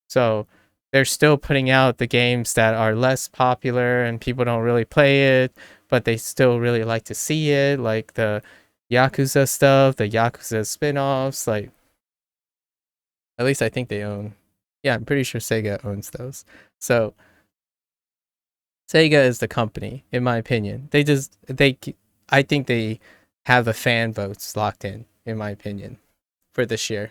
Speaker 1: So they're still putting out the games that are less popular and people don't really play it, but they still really like to see it, like the Yakuza stuff, the Yakuza spin-offs, like at least I think they own. Yeah, I'm pretty sure Sega owns those. So Sega is the company, in my opinion. I think they have the fan votes locked in my opinion, for this year.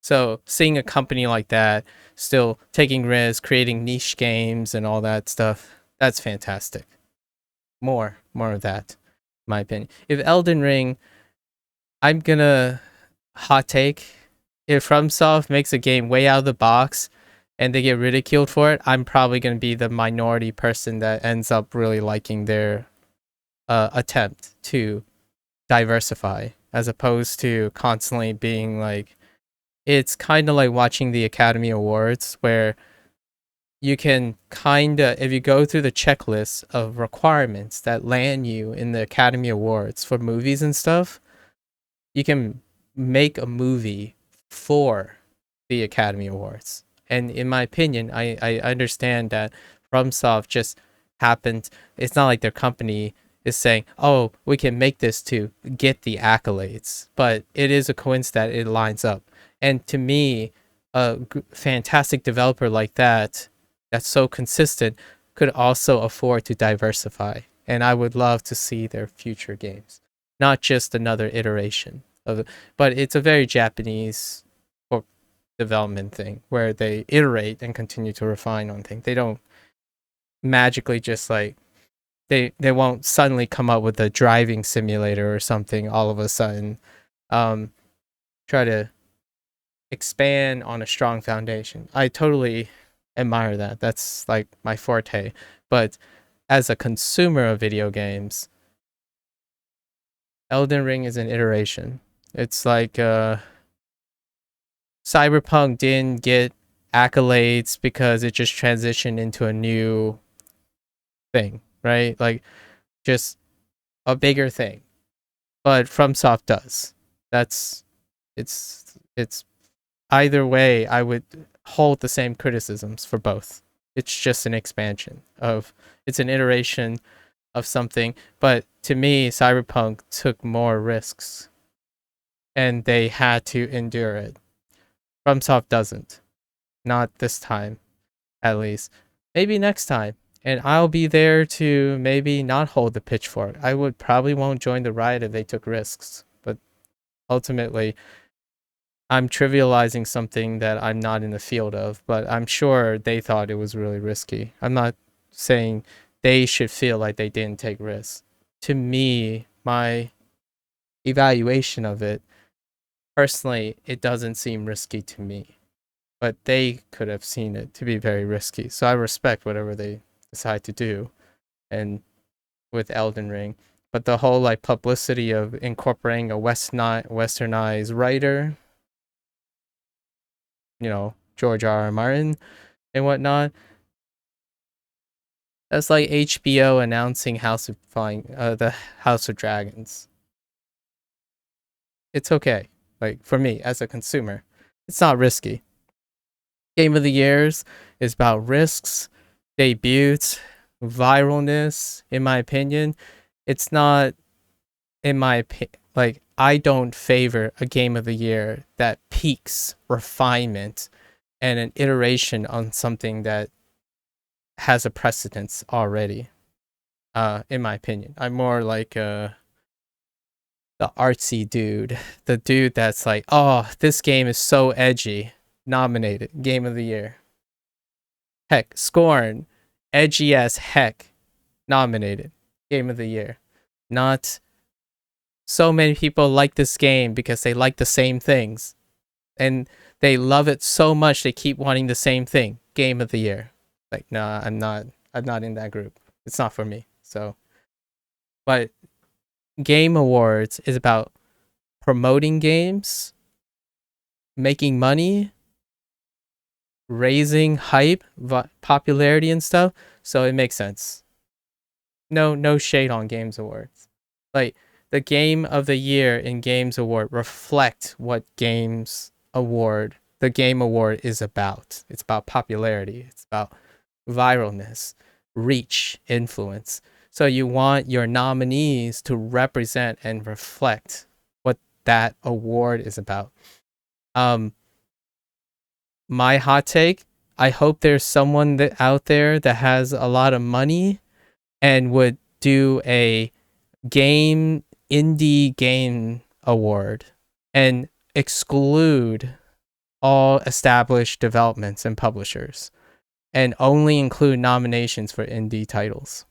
Speaker 1: So seeing a company like that still taking risks, creating niche games and all that stuff, that's fantastic. More of that, in my opinion. If Elden Ring, I'm gonna hot take, if FromSoft makes a game way out of the box and they get ridiculed for it, I'm probably gonna be the minority person that ends up really liking their attempt to diversify, as opposed to constantly being like, it's kind of like watching the Academy Awards where you can kind of, if you go through the checklist of requirements that land you in the Academy Awards for movies and stuff, you can make a movie for the Academy Awards. And in my opinion, I understand that FromSoft just happened. It's not like their company is saying, oh, we can make this to get the accolades, but it is a coincidence that it lines up. And to me, a fantastic developer like that, that's so consistent, could also afford to diversify. And I would love to see their future games, not just another iteration of it. But it's a very Japanese development thing where they iterate and continue to refine on things. They don't magically just like, they won't suddenly come up with a driving simulator or something all of a sudden. Um, Try to expand on a strong foundation. I totally admire that. That's like my forte. But as a consumer of video games, Elden Ring is an iteration. It's like Cyberpunk didn't get accolades because it just transitioned into a new thing, right? Like just a bigger thing. But FromSoft does. That's it's either way, I would hold the same criticisms for both. It's just an expansion of, it's an iteration of something. But to me, Cyberpunk took more risks and they had to endure it. FromSoft doesn't. Not this time, at least. Maybe next time. And I'll be there to maybe not hold the pitchfork. I would probably won't join the riot if they took risks. But ultimately, I'm trivializing something that I'm not in the field of, but I'm sure they thought it was really risky. I'm not saying they should feel like they didn't take risks. To me, my evaluation of it, personally, it doesn't seem risky to me. But they could have seen it to be very risky. So I respect whatever they decide to do. And with Elden Ring, But the whole like publicity of incorporating a westernized writer, George R. R. Martin and whatnot, that's like HBO announcing the House of Dragons. It's okay. Like for me as a consumer, it's not risky. Game of the Years is about risks, debuts, viralness. In my opinion, it's not. Like I don't favor a Game of the Year that peaks refinement and an iteration on something that has a precedence already. In my opinion, I'm more like the artsy dude, the dude that's like, oh, this game is so edgy, nominated Game of the Year. Heck, Scorn, edgy as heck, nominated Game of the Year. Not so many people like this game because they like the same things, and they love it so much they keep wanting the same thing. Game of the Year. Like, nah, I'm not in that group. It's not for me. So, but Game Awards is about promoting games, making money, raising hype, popularity and stuff. So it makes sense. No shade on Games Awards. Like the Game of the Year in Games Award reflect what the Game Award is about. It's about popularity. It's about viralness, reach, influence. So you want your nominees to represent and reflect what that award is about. My hot take, I hope there's someone out there that has a lot of money and would do a indie game award and exclude all established developments and publishers and only include nominations for indie titles.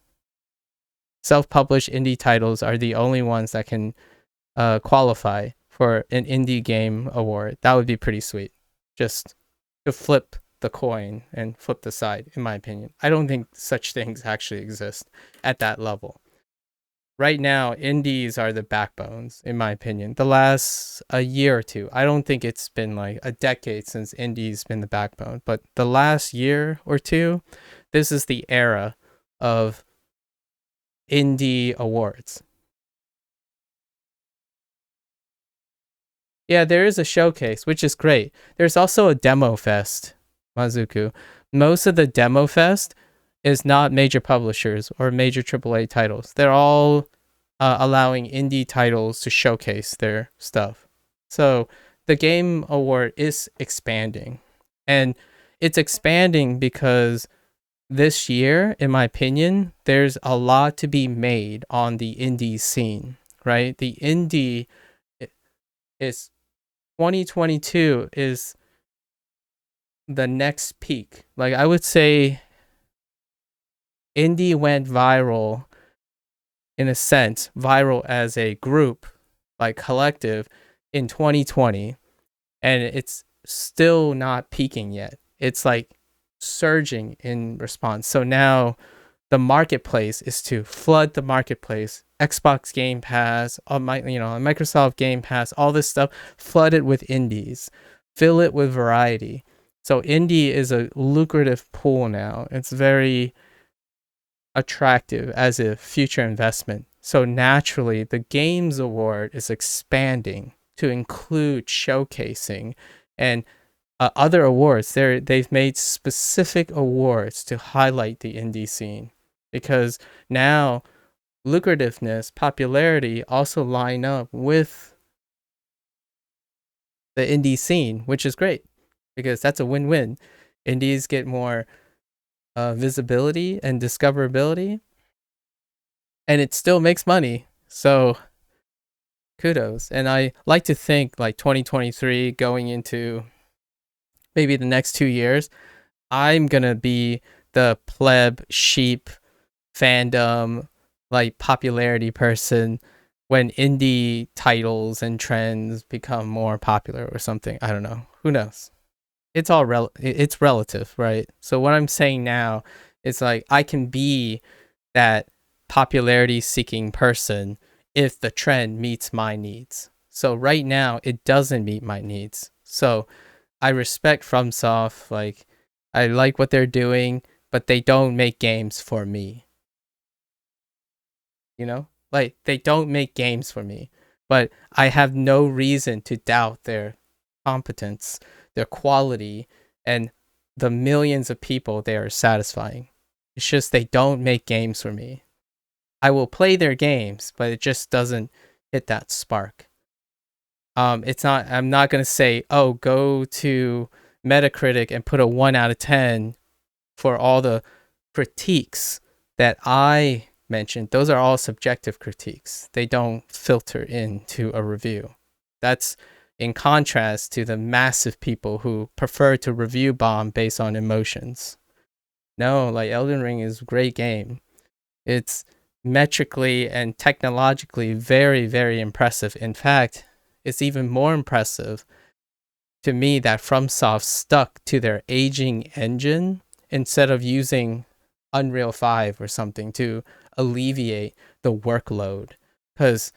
Speaker 1: Self-published indie titles are the only ones that can qualify for an indie game award. That would be pretty sweet. Just to flip the coin and flip the side, in my opinion. I don't think such things actually exist at that level. Right now, indies are the backbones, in my opinion. The last a year or two, I don't think it's been like a decade since indies been the backbone, but the last year or two, this is the era of indie awards. Yeah, there is a showcase, which is great. There's also a demo fest, Mazuku. Most of the demo fest is not major publishers or major AAA titles. They're all allowing indie titles to showcase their stuff. So the Game Award is expanding. And it's expanding because this year, in my opinion, there's a lot to be made on the indie scene, right? The indie is 2022 is the next peak. Like I would say indie went viral in a sense, viral as a group, like collective in 2020, and it's still not peaking yet. It's like surging in response. So now the marketplace is to flood the marketplace. Xbox Game Pass, Microsoft Game Pass, all this stuff, flood it with indies, fill it with variety. So indie is a lucrative pool now. It's very attractive as a future investment. So naturally, the Games Award is expanding to include showcasing and other awards. They've made specific awards to highlight the indie scene because now lucrativeness, popularity also line up with the indie scene, which is great because that's a win-win. Indies get more visibility and discoverability, and it still makes money. So kudos. And I like to think like 2023 going into maybe the next 2 years, I'm gonna be the pleb sheep fandom, like popularity person when indie titles and trends become more popular or something. I don't know. Who knows? It's all it's relative, right? So what I'm saying now is like I can be that popularity seeking person if the trend meets my needs. So right now it doesn't meet my needs. So I respect FromSoft, like I like what they're doing, but they don't make games for me. You know? Like they don't make games for me. But I have no reason to doubt their competence, their quality, and the millions of people they are satisfying. It's just they don't make games for me. I will play their games, but it just doesn't hit that spark. It's not. I'm not gonna say, oh, go to Metacritic and put a 1 out of 10 for all the critiques that I mentioned. Those are all subjective critiques. They don't filter into a review. That's in contrast to the massive people who prefer to review bomb based on emotions. No, like Elden Ring is a great game. It's metrically and technologically very, very impressive. In fact, it's even more impressive to me that FromSoft stuck to their aging engine instead of using Unreal 5 or something to alleviate the workload, because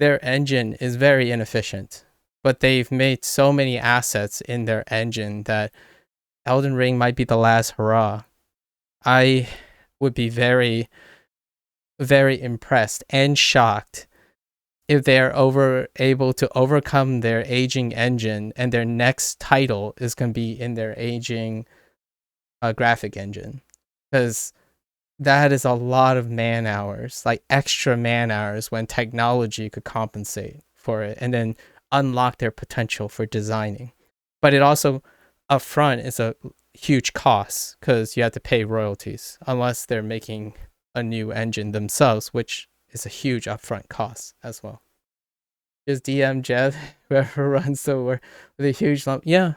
Speaker 1: their engine is very inefficient. But they've made so many assets in their engine that Elden Ring might be the last hurrah. I would be very, very impressed and shocked if they're able to overcome their aging engine and their next title is going to be in their aging graphic engine, because that is a lot of man hours, like extra man hours when technology could compensate for it and then unlock their potential for designing. But it also upfront is a huge cost because you have to pay royalties unless they're making a new engine themselves, which is a huge upfront cost as well. Just DM Jeff, whoever runs the war with a huge lump. Yeah.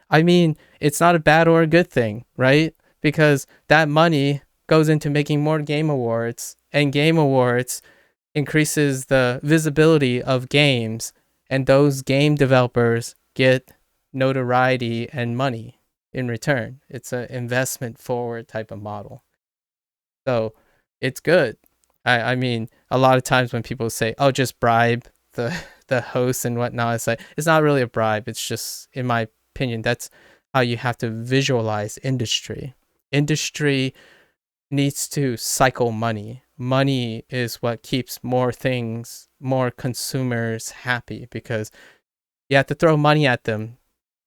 Speaker 1: I mean, it's not a bad or a good thing, right? Because that money goes into making more game awards, and game awards increases the visibility of games, and those game developers get notoriety and money in return. It's an investment forward type of model. So it's good. I mean, a lot of times when people say, oh, just bribe the hosts and whatnot, it's like, it's not really a bribe. It's just, in my opinion, that's how you have to visualize industry. Industry needs to cycle money. Money is what keeps more things, more consumers happy, because you have to throw money at them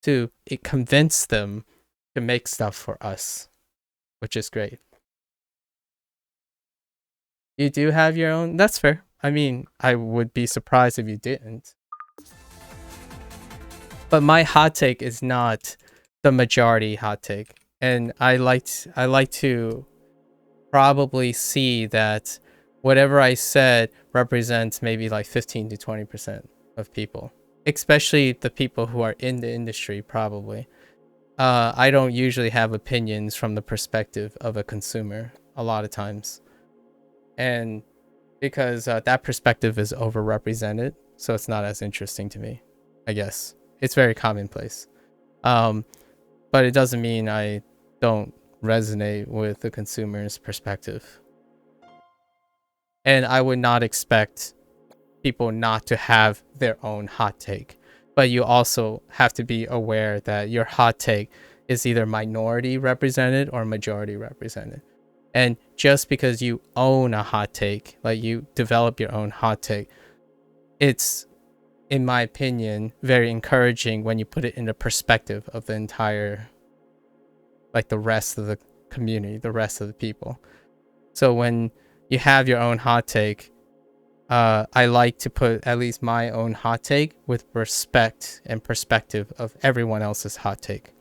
Speaker 1: to convince them to make stuff for us, which is great. You do have your own? That's fair. I mean, I would be surprised if you didn't. But my hot take is not the majority hot take. And I like to probably see that whatever I said represents maybe like 15 to 20% of people, especially the people who are in the industry probably. I don't usually have opinions from the perspective of a consumer a lot of times. And because that perspective is overrepresented, so it's not as interesting to me, I guess. It's very commonplace. But it doesn't mean I don't resonate with the consumer's perspective. And I would not expect people not to have their own hot take. But you also have to be aware that your hot take is either minority represented or majority represented. And just because you own a hot take, like you develop your own hot take, it's, in my opinion, very encouraging when you put it in the perspective of the entire, like the rest of the community, the rest of the people. So when you have your own hot take, I like to put at least my own hot take with respect and perspective of everyone else's hot take.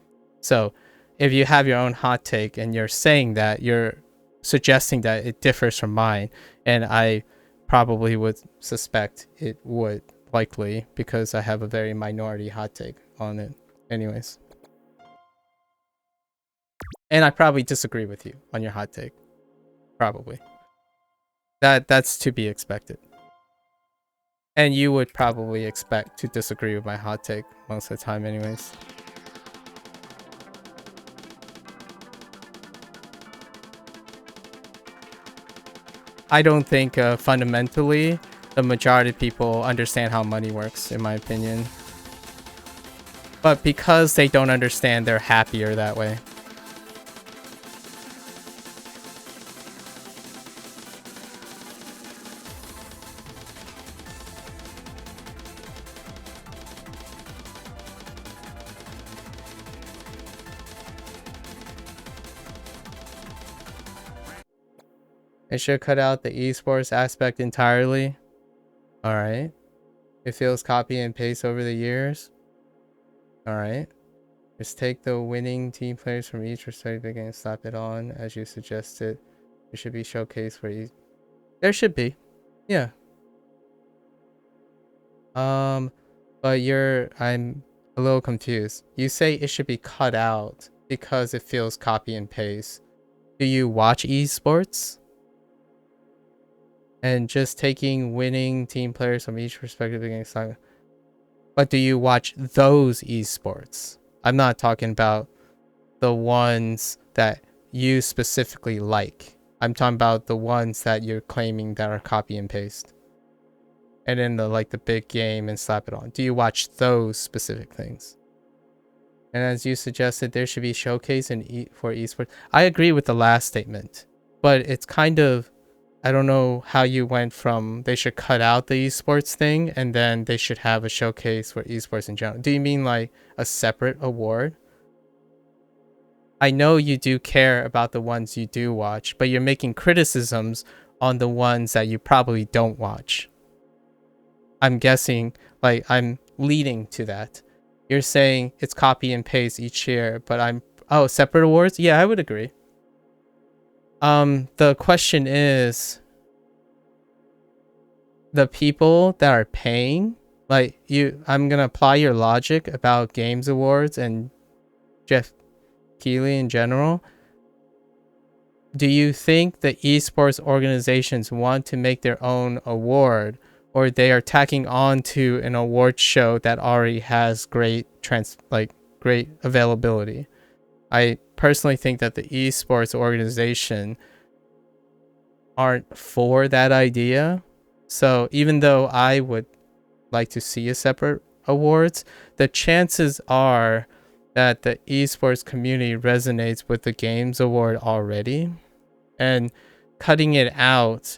Speaker 1: So if you have your own hot take and you're saying that, you're suggesting that it differs from mine, and I probably would suspect it would, likely, because I have a very minority hot take on it anyways. And I probably disagree with you on your hot take. Probably. That's to be expected. And you would probably expect to disagree with my hot take most of the time anyways. I don't think fundamentally the majority of people understand how money works, in my opinion. But because they don't understand, they're happier that way. It should cut out the esports aspect entirely. Alright. It feels copy and paste over the years. Alright. Just take the winning team players from each respective game and slap it on as you suggested. It should be showcased for each. There should be. Yeah. But I'm a little confused. You say it should be cut out because it feels copy and paste. Do you watch esports? And just taking winning team players from each respective game. But do you watch those esports? I'm not talking about the ones that you specifically like. I'm talking about the ones that you're claiming that are copy and paste. And then the big game and slap it on. Do you watch those specific things? And as you suggested, there should be showcase for esports. I agree with the last statement, but it's kind of, I don't know how you went from they should cut out the esports thing and then they should have a showcase for esports in general. Do you mean like a separate award? I know you do care about the ones you do watch, but you're making criticisms on the ones that you probably don't watch. I'm guessing, like, I'm leading to that. You're saying it's copy and paste each year, but separate awards? Yeah, I would agree. The question is, the people that are paying, I'm gonna apply your logic about Games Awards and Jeff Keighley in general. Do you think the esports organizations want to make their own award, or they are tacking on to an award show that already has great availability? I personally think that the esports organization aren't for that idea. So even though I would like to see a separate awards, the chances are that the esports community resonates with the games award already, and cutting it out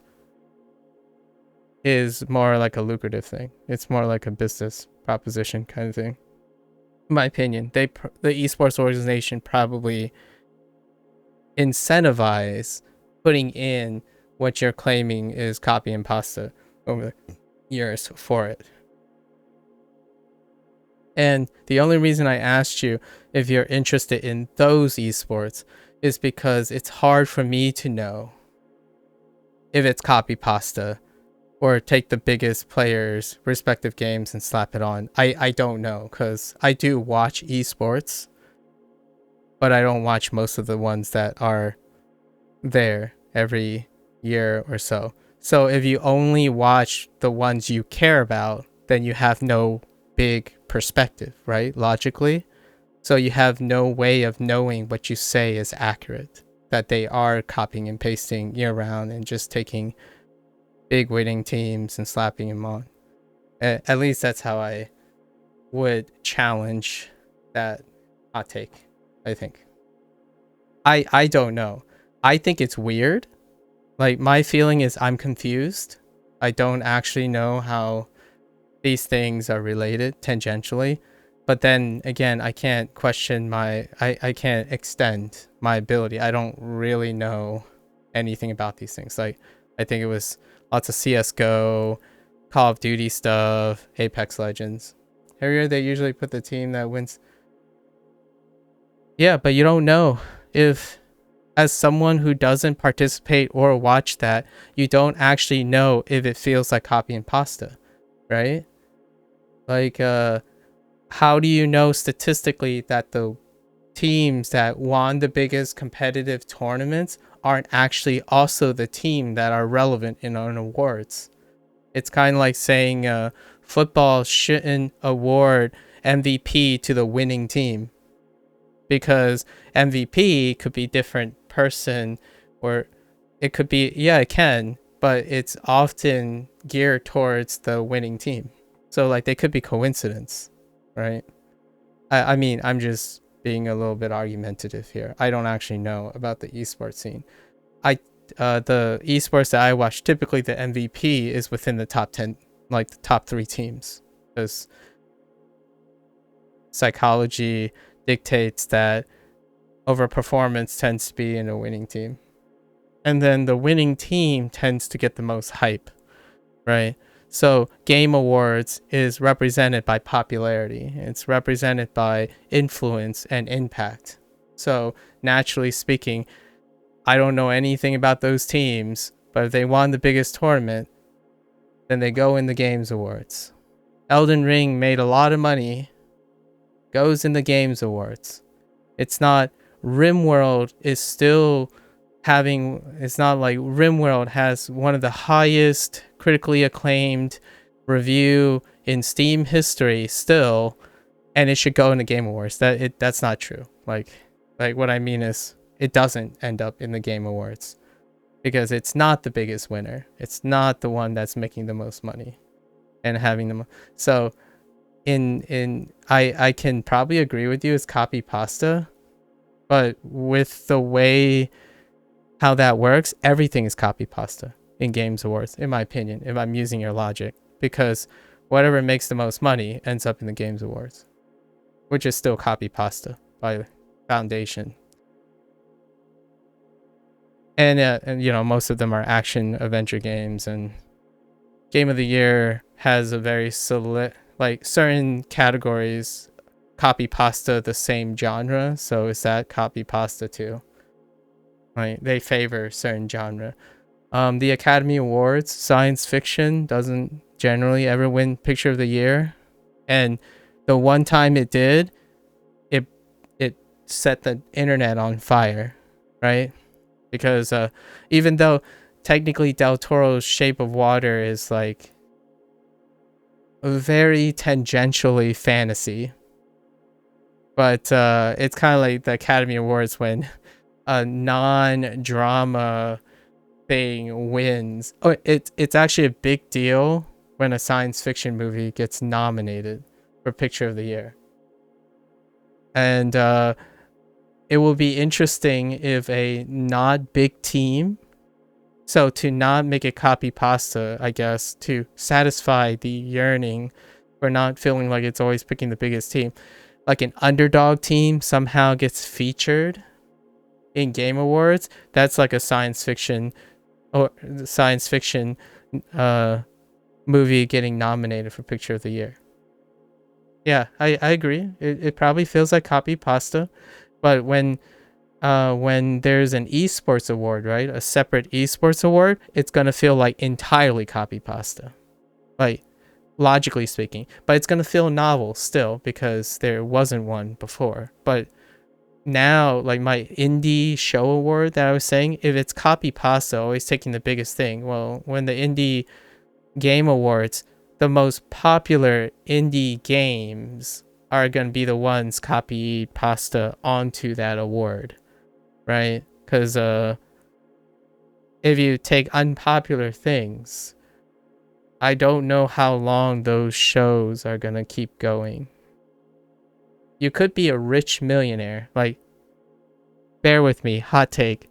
Speaker 1: is more like a lucrative thing. It's more like a business proposition kind of thing. In my opinion, the esports organization probably incentivize putting in what you're claiming is copy and pasta over the years for it. And the only reason I asked you if you're interested in those esports is because it's hard for me to know if it's copy pasta or take the biggest players' respective games and slap it on. I don't know, because I do watch esports, but I don't watch most of the ones that are there every year or so. So if you only watch the ones you care about, then you have no big perspective, right? Logically. So you have no way of knowing what you say is accurate, that they are copying and pasting year round and just taking big winning teams and slapping them on. At least that's how I would challenge that hot take, I think. I don't know. I think it's weird. Like, my feeling is I'm confused. I don't actually know how these things are related tangentially. But then again, I can't question I can't extend my ability. I don't really know anything about these things. Like, I think it was lots of CSGO, Call of Duty stuff, Apex Legends. Here they usually put the team that wins. Yeah, but you don't know if, as someone who doesn't participate or watch that, you don't actually know if it feels like copy and pasta, right? Like, how do you know statistically that the teams that won the biggest competitive tournaments aren't actually also the team that are relevant in an awards? It's kind of like saying football shouldn't award MVP to the winning team, because MVP could be different person, or it could be, yeah, it can, but it's often geared towards the winning team. So like they could be coincidence, right? I mean, I'm just being a little bit argumentative here. I don't actually know about the esports scene. The esports that I watch, typically the MVP is within the top 10, like the top 3 teams, because psychology dictates that overperformance tends to be in a winning team. And then the winning team tends to get the most hype, right? So Game Awards is represented by popularity. It's represented by influence and impact. So naturally speaking, I don't know anything about those teams, but if they won the biggest tournament, then they go in the Games Awards. Elden Ring made a lot of money, goes in the Games Awards. It's not RimWorld is still having, it's not like RimWorld has one of the highest critically acclaimed review in Steam history still, and it should go in the Game Awards. That's not true. Like what I mean is it doesn't end up in the Game Awards because it's not the biggest winner. It's not the one that's making the most money and having them. So I can probably agree with you, it's copy pasta, but with the way how that works, everything is copy pasta in Games Awards, in my opinion, if I'm using your logic, because whatever makes the most money ends up in the Games Awards, which is still copy pasta by foundation. And you know, most of them are action adventure games, and Game of the Year has a very like certain categories copy pasta the same genre, so is that copy pasta too? Right, they favor certain genre. The Academy Awards, science fiction doesn't generally ever win Picture of the Year, and the one time it did, it set the internet on fire, right? Because even though technically Del Toro's Shape of Water is like very tangentially fantasy, but it's kind of like the Academy Awards when a non-drama thing wins. Oh, it's actually a big deal when a science fiction movie gets nominated for Picture of the Year. And it will be interesting if a not big team, so to not make it copy pasta, I guess, to satisfy the yearning for not feeling like it's always picking the biggest team, like an underdog team somehow gets featured in Game Awards. That's like a science fiction movie getting nominated for Picture of the Year. Yeah, I agree. It probably feels like copy pasta, but when there's an esports award, right, a separate esports award, it's gonna feel like entirely copy pasta, like logically speaking. But it's gonna feel novel still because there wasn't one before. But now, like my indie show award that I was saying, if it's copy pasta, always taking the biggest thing, well, when the indie game awards, the most popular indie games are going to be the ones copy pasta onto that award, right? Because if you take unpopular things, I don't know how long those shows are going to keep going. You could be a rich millionaire. Like, bear with me, hot take.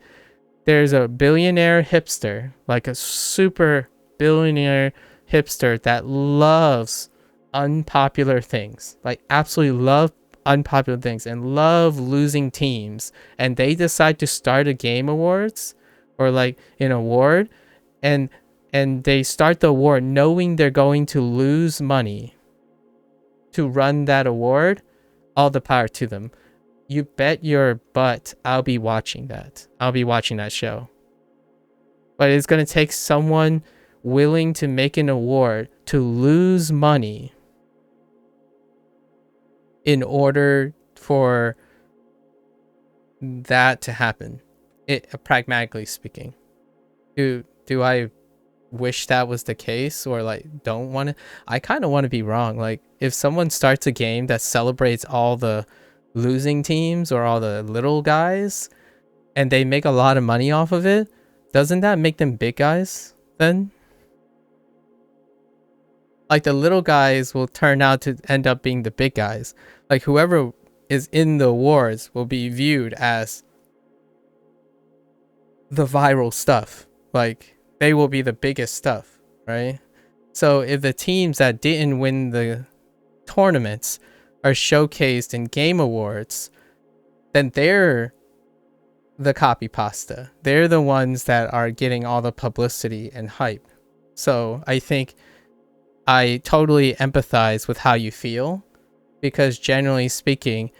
Speaker 1: There's a billionaire hipster, like a super billionaire hipster that loves unpopular things, like absolutely love unpopular things and love losing teams, and they decide to start a Game Awards or like an award, and they start the award knowing they're going to lose money to run that award. All the power to them. You bet your butt I'll be watching that. I'll be watching that show. But it's going to take someone willing to make an award to lose money in order for that to happen. Pragmatically speaking. Do I wish that was the case, or like don't want to? I kind of want to be wrong. Like if someone starts a game that celebrates all the losing teams or all the little guys and they make a lot of money off of it, doesn't that make them big guys? then? Like the little guys will turn out to end up being the big guys. Like whoever is in the awards will be viewed as the viral stuff. Like they will be the biggest stuff, right? So if the teams that didn't win the tournaments are showcased in game awards, then they're the copy pasta. They're the ones that are getting all the publicity and hype. So I think I totally empathize with how you feel, because generally speaking,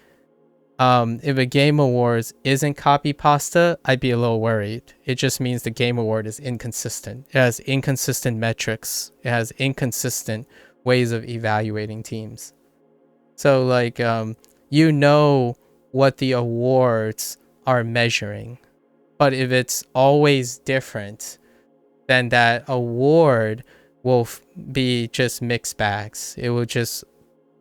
Speaker 1: if a game awards isn't copy pasta, I'd be a little worried. It just means the game award is inconsistent. It has inconsistent metrics. It has inconsistent ways of evaluating teams. So like, you know what the awards are measuring, but if it's always different, then that award will be just mixed bags. It will just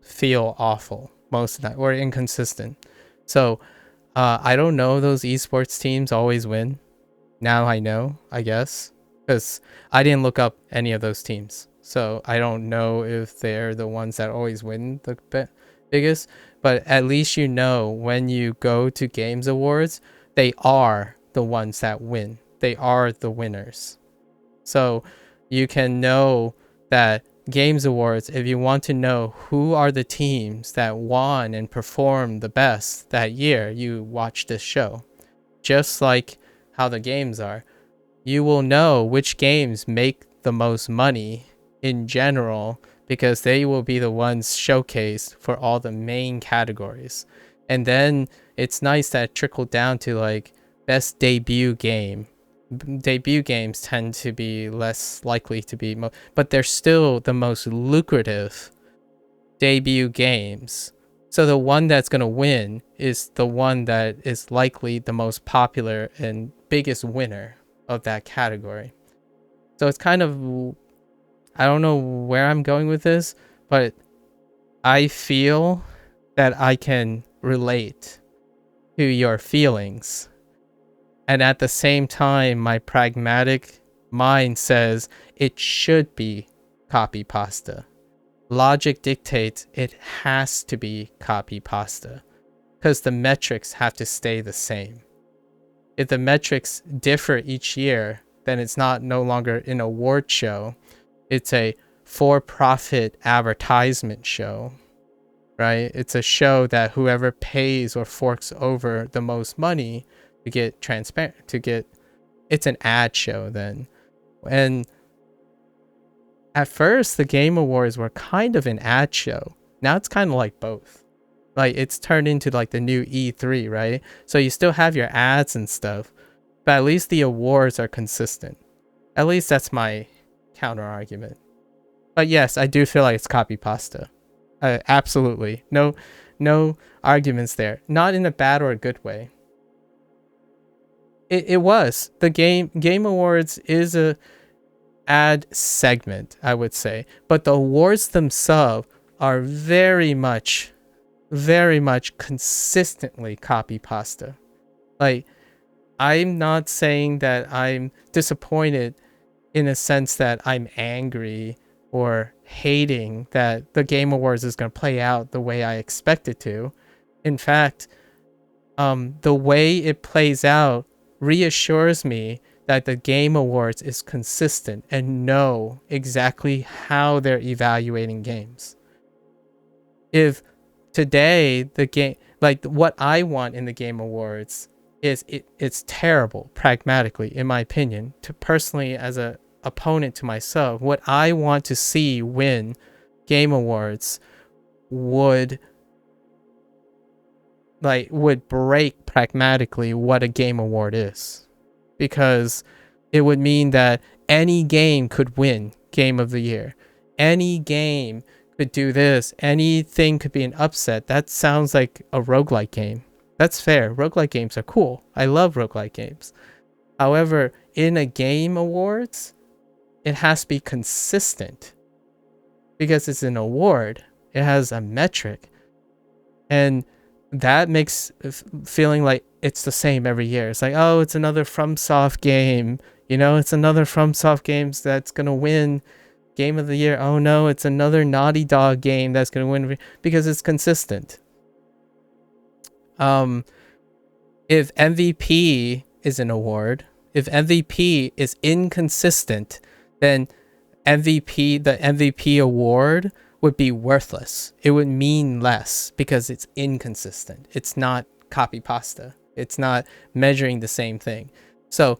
Speaker 1: feel awful most of the time, or inconsistent. So I don't know those esports teams always win. Now I know, I guess, because I didn't look up any of those teams. So I don't know if they're the ones that always win the biggest. But at least you know when you go to games awards, they are the ones that win. They are the winners. So you can know that games awards, if you want to know who are the teams that won and performed the best that year, you watch this show. Just like how the games are, you will know which games make the most money in general, because they will be the ones showcased for all the main categories. And then it's nice that trickled down to like best debut game. Debut games tend to be less likely to be, but they're still the most lucrative debut games. So the one that's going to win is the one that is likely the most popular and biggest winner of that category. So it's kind of, I don't know where I'm going with this, but I feel that I can relate to your feelings. And at the same time, my pragmatic mind says it should be copy pasta. Logic dictates it has to be copy pasta, because the metrics have to stay the same. If the metrics differ each year, then it's no longer an award show. It's a for-profit advertisement show, right? It's a show that whoever pays or forks over the most money to get transparent, it's an ad show then. And at first the Game Awards were kind of an ad show. Now it's kind of like both. Like it's turned into like the new E3, right? So you still have your ads and stuff, but at least the awards are consistent. At least that's my counter argument. But yes, I do feel like it's copy pasta. Absolutely. No arguments there. Not in a bad or a good way. It was. The Game Awards is a ad segment, I would say. But the awards themselves are very much consistently copy pasta. Like, I'm not saying that I'm disappointed in a sense that I'm angry or hating that the Game Awards is going to play out the way I expect it to. In fact, the way it plays out reassures me that the Game Awards is consistent and know exactly how they're evaluating games. If today the game, like what I want in the Game Awards is it's terrible pragmatically, in my opinion, to personally as a opponent to myself, what I want to see win Game Awards would break pragmatically what a Game Award is, because it would mean that any game could win Game of the Year. Any game could do this. Anything could be an upset. That sounds like a roguelike game. That's fair. Roguelike games are cool. I love roguelike games. However, in a Game Awards, it has to be consistent because it's an award. It has a metric. And that makes feeling like it's the same every year. It's like, oh, it's another FromSoft game. You know, it's another FromSoft games that's gonna win Game of the Year. Oh no, it's another Naughty Dog game that's gonna win because it's consistent. If MVP is an award, if MVP is inconsistent, then the MVP award would be worthless. It would mean less because it's inconsistent. It's not copy pasta. It's not measuring the same thing. So,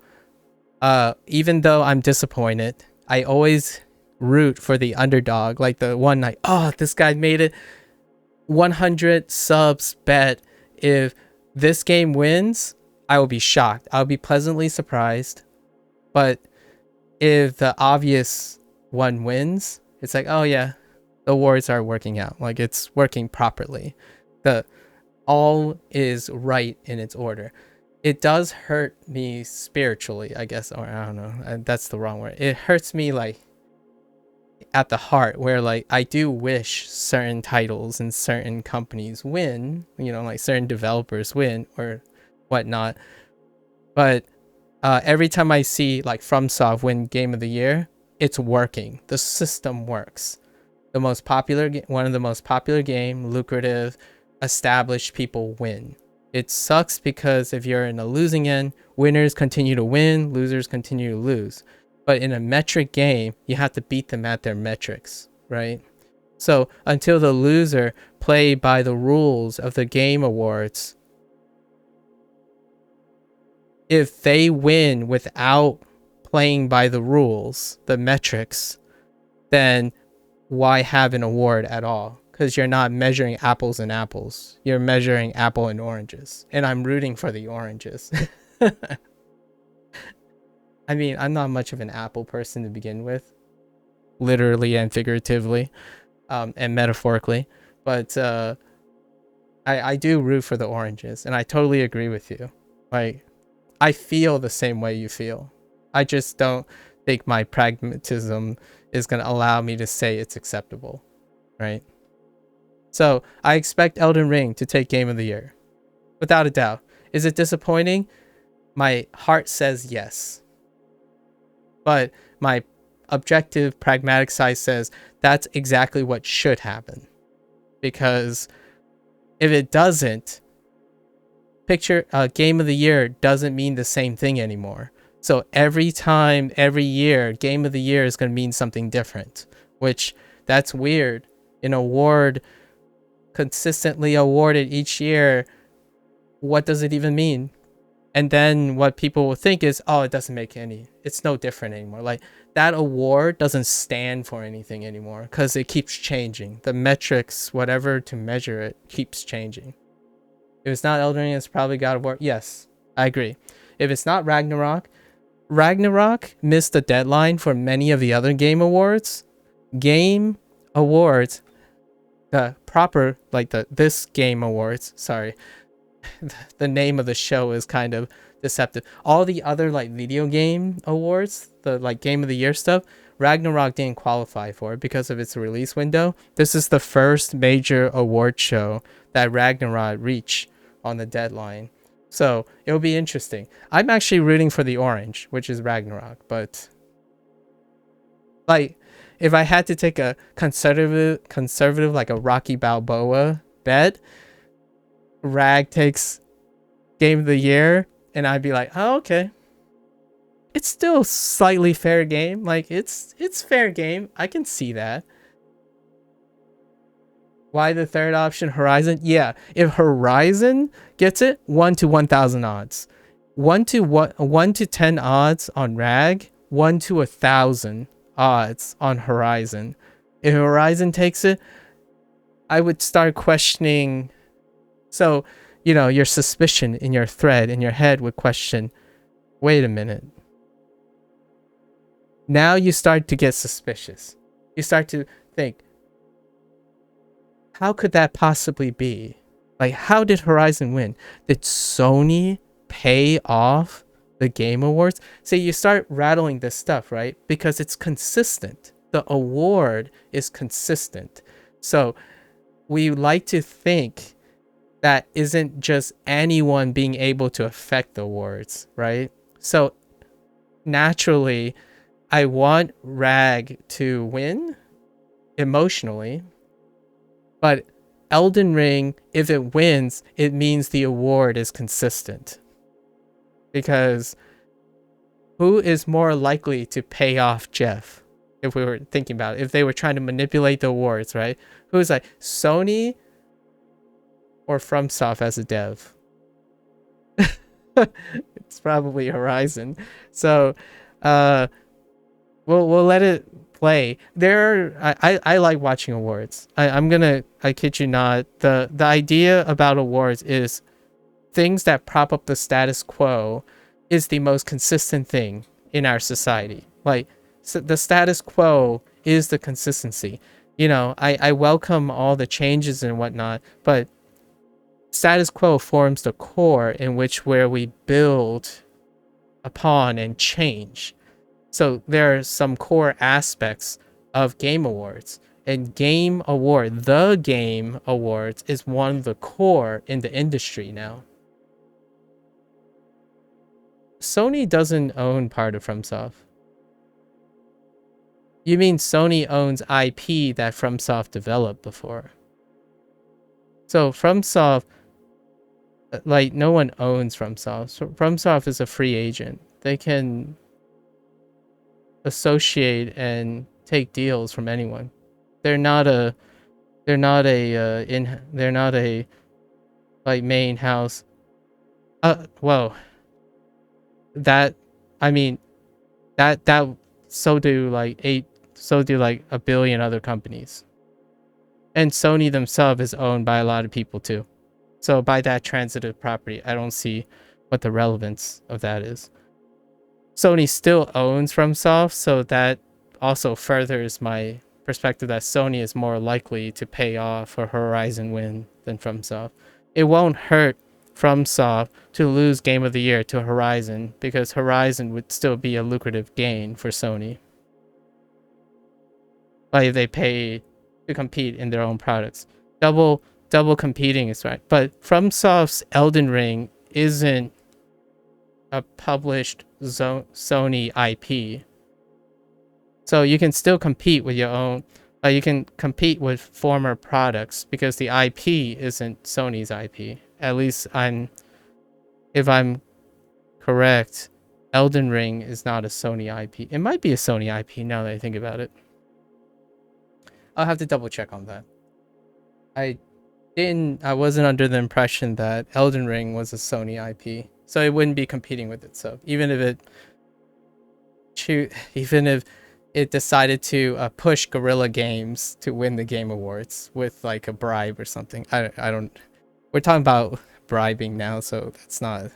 Speaker 1: even though I'm disappointed, I always root for the underdog. Like the one night, oh, this guy made it 100 subs bet. If this game wins, I will be shocked. I'll be pleasantly surprised. But if the obvious one wins, it's like, oh yeah, the awards are working out. Like it's working properly. The all is right in its order. It does hurt me spiritually, I guess, or I don't know. That's the wrong word. It hurts me like at the heart, where like I do wish certain titles and certain companies win, you know, like certain developers win or whatnot. But every time I see like FromSoft win Game of the Year, it's working. The system works. The most popular, one of the most popular game, lucrative, established people win. It sucks because if you're in a losing end, winners continue to win, losers continue to lose. But in a metric game, you have to beat them at their metrics, right? So until the loser play by the rules of the game awards, if they win without playing by the rules, the metrics, then why have an award at all? Because you're not measuring apples and apples. You're measuring apple and oranges. And I'm rooting for the oranges. I mean, I'm not much of an apple person to begin with, literally and figuratively, and metaphorically. But I do root for the oranges, and I totally agree with you. Like, I feel the same way you feel. I just don't think my pragmatism is going to allow me to say it's acceptable, right? So I expect Elden Ring to take Game of the Year, without a doubt. Is it disappointing? My heart says yes. But my objective, pragmatic side says that's exactly what should happen. Because if it doesn't, Game of the Year doesn't mean the same thing anymore. So every time, every year, Game of the Year is going to mean something different, which that's weird. An award consistently awarded each year, what does it even mean? And then what people will think is, oh, it doesn't make it's no different anymore. Like that award doesn't stand for anything anymore because it keeps changing. The metrics, whatever to measure it, keeps changing. If it's not Elden Ring, it's probably God of War. Yes, I agree. If it's not Ragnarok missed the deadline for many of the other game awards. Game awards, the proper, like this game awards, sorry. The name of the show is kind of deceptive. All the other like video game awards, the like Game of the Year stuff, Ragnarok didn't qualify for it because of its release window. This is the first major award show that Ragnarok reached on the deadline. So it'll be interesting. I'm actually rooting for the orange, which is Ragnarok, but like if I had to take a conservative like a Rocky Balboa bet, Rag takes Game of the Year, and I'd be like, oh, okay. It's still slightly fair game. Like it's fair game. I can see that. Why the third option, Horizon? Yeah, if Horizon gets it, 1 to 1,000 odds. 1 to 10 odds on Rag, 1 to 1,000 odds on Horizon. If Horizon takes it, I would start questioning. So, you know, your suspicion in your thread in your head would question, wait a minute. Now you start to get suspicious. You start to think, how could that possibly be? Like, how did Horizon win? Did Sony pay off the Game Awards? See, you start rattling this stuff, right? Because it's consistent. The award is consistent. So we like to think that isn't just anyone being able to affect the awards, right? So naturally, I want Rag to win emotionally, but Elden Ring, if it wins, it means the award is consistent. Because who is more likely to pay off Jeff? If we were thinking about it, if they were trying to manipulate the awards, right? Who's like Sony or FromSoft as a dev? It's probably Horizon. So, uh, we'll let it play. I like watching awards. I kid you not. The idea about awards is things that prop up the status quo is the most consistent thing in our society. Like, so the status quo is the consistency. I welcome all the changes and whatnot, but status quo forms the core in which where we build upon and change. So there are some core aspects of Game Awards. And the Game Awards is one of the core in the industry now. Sony doesn't own part of FromSoft. You mean Sony owns IP that FromSoft developed before? So FromSoft, like, no one owns FromSoft. So FromSoft is a free agent. They can associate and take deals from anyone. They're not a like main house. Whoa. That I mean that so do like a billion other companies. And Sony themselves is owned by a lot of people too. So by that transitive property, I don't see what the relevance of that is. Sony still owns FromSoft, so that also furthers my perspective that Sony is more likely to pay off a Horizon win than FromSoft. It won't hurt FromSoft to lose Game of the Year to Horizon, because Horizon would still be a lucrative gain for Sony. Like, if they pay to compete in their own products. Double competing is right. But FromSoft's Elden Ring isn't a published Sony IP. So you can still compete with your own, you can compete with former products because the IP isn't Sony's IP. At least if I'm correct, Elden Ring is not a Sony IP. It might be a Sony IP now that I think about it. I'll have to double check on that. I wasn't under the impression that Elden Ring was a Sony IP, so it wouldn't be competing with it. So even if it decided to push Guerrilla Games to win the Game Awards with like a bribe or something, I don't. We're talking about bribing now, so that's not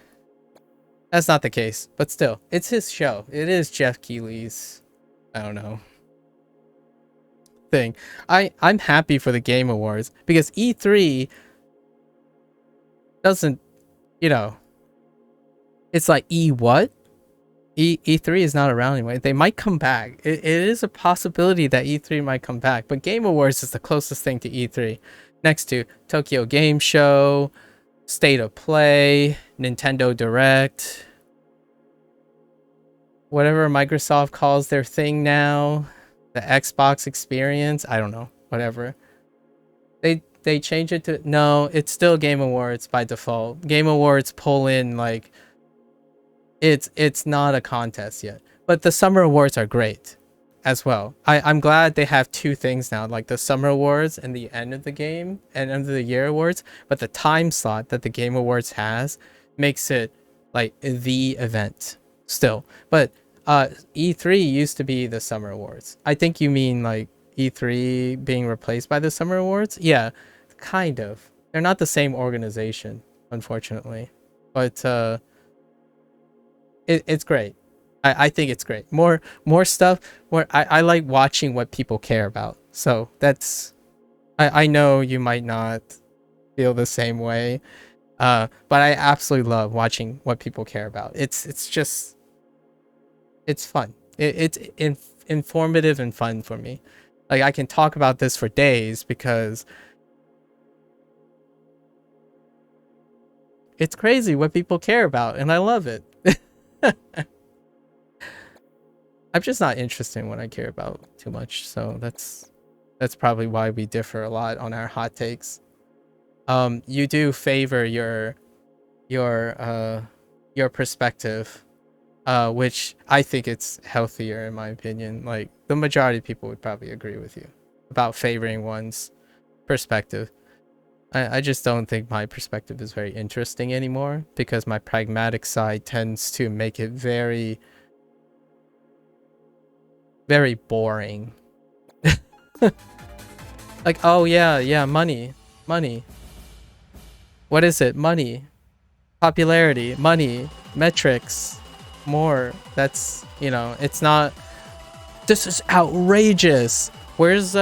Speaker 1: the case. But still, it's his show. It is Jeff Keighley's, I don't know, thing. I'm happy for the Game Awards because E3 doesn't, it's like what? E3 is not around anymore. They might come back. It is a possibility that E3 might come back, but Game Awards is the closest thing to E3, next to Tokyo Game Show, State of Play, Nintendo Direct, whatever Microsoft calls their thing now, the Xbox Experience. I don't know, whatever. They change it to, no, it's still Game Awards by default. Game Awards pull in like, it's not a contest yet, but the Summer Awards are great as well. I'm glad they have two things now, like the Summer Awards and the end of the game and end of the year awards. But the time slot that the Game Awards has makes it like the event still. But E3 used to be the Summer Awards. I think you mean like E3 being replaced by the Summer Awards. Yeah, kind of. They're not the same organization, unfortunately, but it's great. I think it's great. More stuff. I like watching what people care about. So that's, I know you might not feel the same way, but I absolutely love watching what people care about. It's just, it's fun. It's informative and fun for me. Like, I can talk about this for days because it's crazy what people care about, and I love it. I'm just not interested in what I care about too much. So that's probably why we differ a lot on our hot takes. You do favor your perspective, which I think it's healthier in my opinion. Like the majority of people would probably agree with you about favoring one's perspective. I just don't think my perspective is very interesting anymore because my pragmatic side tends to make it very, very boring. Like, oh yeah, money. What is it? Money. Popularity. Money. Metrics. More. That's, you know, it's not... This is outrageous. Where's,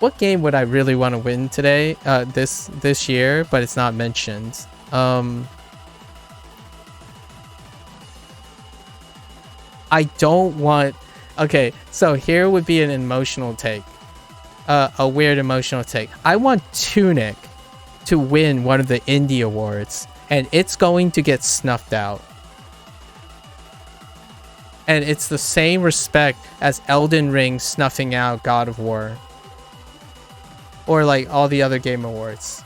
Speaker 1: what game would I really want to win today? This year, but it's not mentioned. I don't want... Okay, so here would be an emotional take. A weird emotional take. I want Tunic to win one of the indie awards, and it's going to get snuffed out. And it's the same respect as Elden Ring snuffing out God of War. Or like all the other game awards.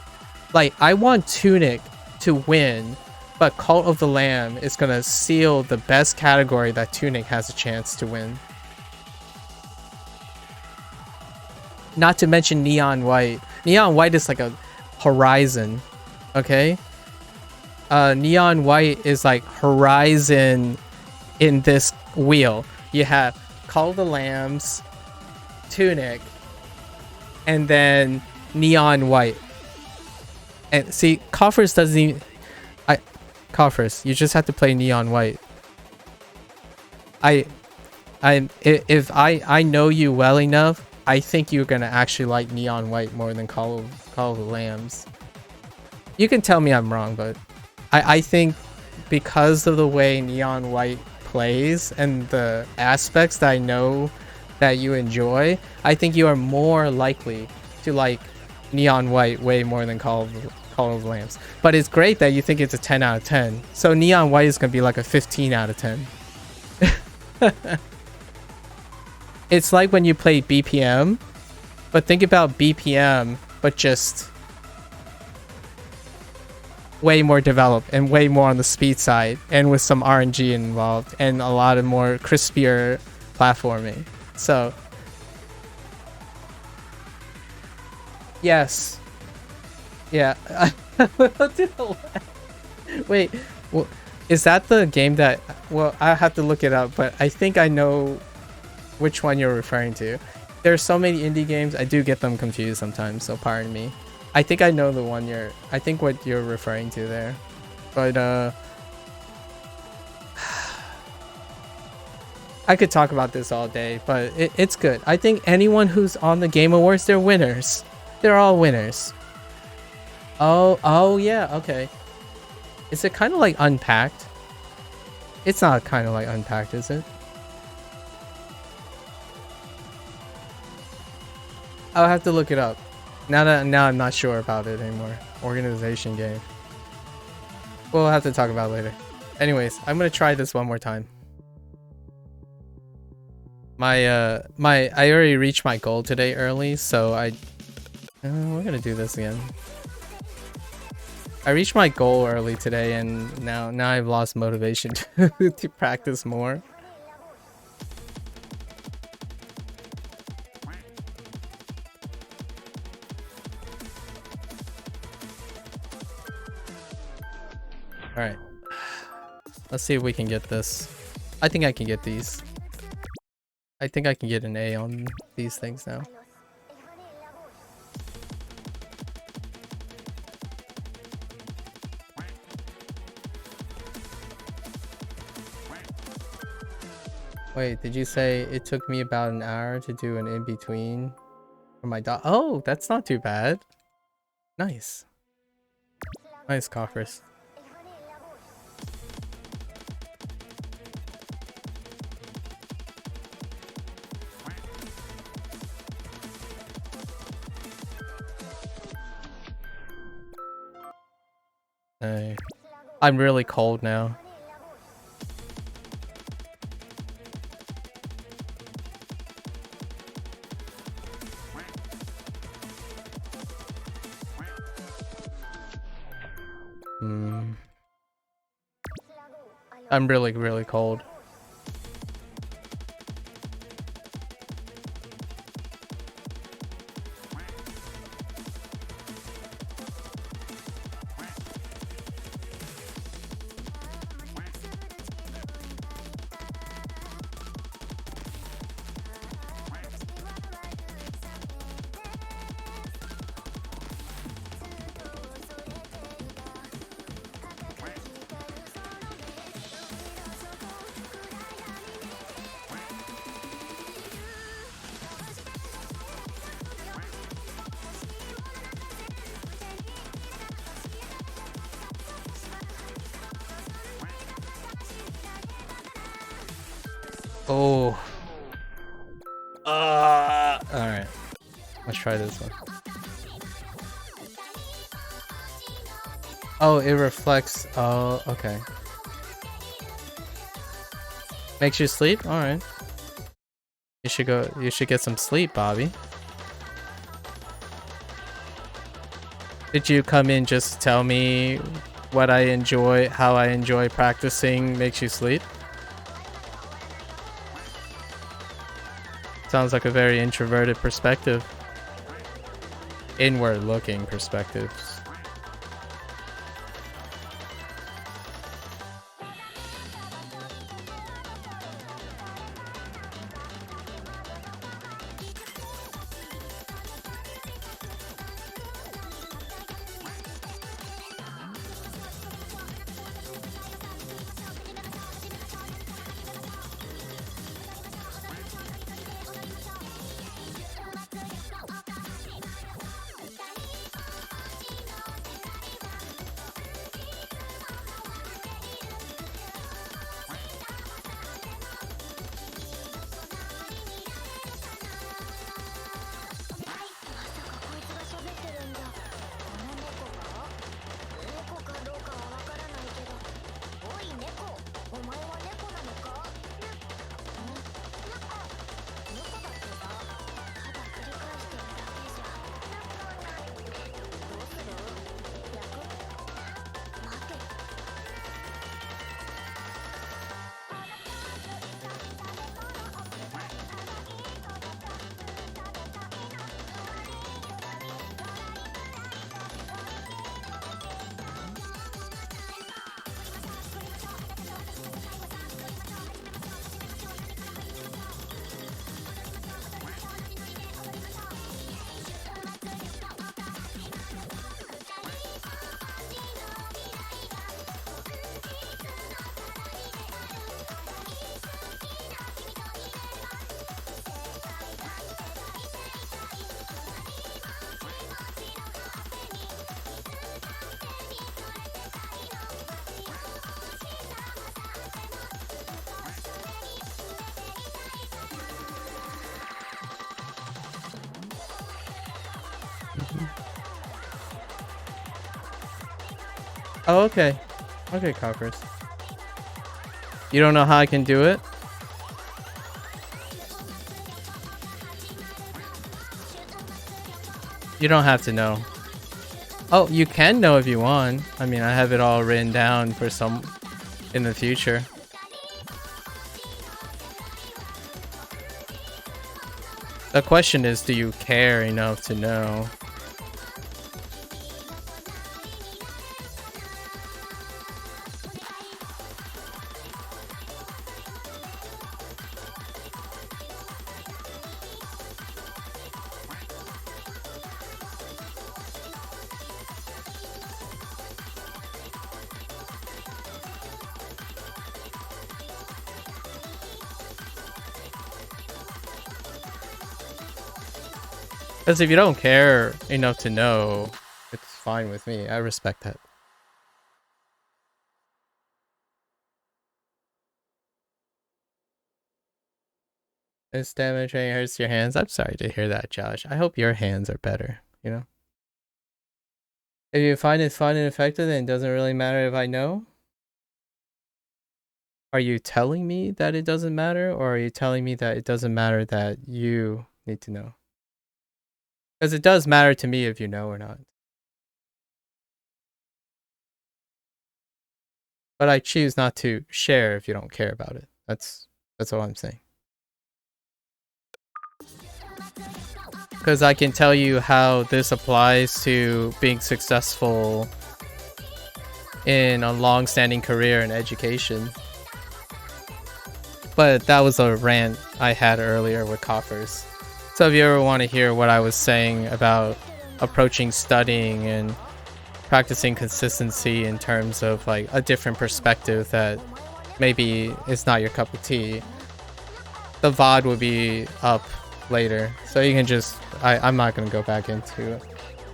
Speaker 1: Like, I want Tunic to win, but Cult of the Lamb is gonna seal the best category that Tunic has a chance to win. Not to mention Neon White. Neon White is like a Horizon, okay? Neon White is like Horizon in this wheel. You have Call of the Lambs, Tunic, and then Neon White. And see, Coffers doesn't even... Coffers, you just have to play Neon White. If I know you well enough, I think you're gonna actually like Neon White more than Call of the Lambs. You can tell me I'm wrong, but I think because of the way Neon White plays and the aspects that I know that you enjoy, I think you are more likely to like Neon White way more than Call of the Lambs. But it's great that you think it's a 10 out of 10. So Neon White is gonna be like a 15 out of 10. It's like when you play BPM, but think about BPM, but just way more developed and way more on the speed side, and with some RNG involved and a lot of more crispier platforming. So yes, yeah. Wait, well, is that the game that... Well, I have to look it up, but I think I know which one you're referring to. There's so many indie games, I do get them confused sometimes, so pardon me. I think I know the one I think what you're referring to there. But I could talk about this all day, but it's good. I think anyone who's on the Game Awards, they're winners. They're all winners. Oh yeah, okay. Is it kind of like Unpacked? It's not kind of like Unpacked, is it? I'll have to look it up. Now I'm not sure about it anymore. Organization game. We'll have to talk about it later. Anyways, I'm gonna try this one more time. I already reached my goal today early, so we're gonna do this again. I reached my goal early today, and now I've lost motivation to practice more. Alright. Let's see if we can get this. I think I can get these. I think I can get an A on these things now. Wait, did you say it took me about an hour to do an in-between for my dog? Oh, that's not too bad. Nice. Nice, Coffers. Hey. I'm really cold now. I'm really, really cold. Oh. Alright. Let's try this one. Oh, it reflects. Oh, okay. Makes you sleep? Alright. You should get some sleep, Bobby. Did you come in just to tell me what I enjoy, how I enjoy practicing makes you sleep? Sounds like a very introverted perspective. Inward looking perspectives. Oh, okay. Okay, Cockers. You don't know how I can do it? You don't have to know. Oh, you can know if you want. I mean, I have it all written down for some in the future. The question is, do you care enough to know? Because if you don't care enough to know, it's fine with me. I respect that. This damage training hurts your hands. I'm sorry to hear that, Josh. I hope your hands are better, you know? If you find it fun and effective, then it doesn't really matter if I know? Are you telling me that it doesn't matter, or are you telling me that it doesn't matter that you need to know? Because it does matter to me if you know or not. but I choose not to share if you don't care about it. That's all I'm saying. Because I can tell you how this applies to being successful in a long-standing career in education. But that was a rant I had earlier with coffers. So if you ever want to hear what I was saying about approaching studying and practicing consistency in terms of like a different perspective that maybe is not your cup of tea, the VOD will be up later, so you can just I'm not going to go back into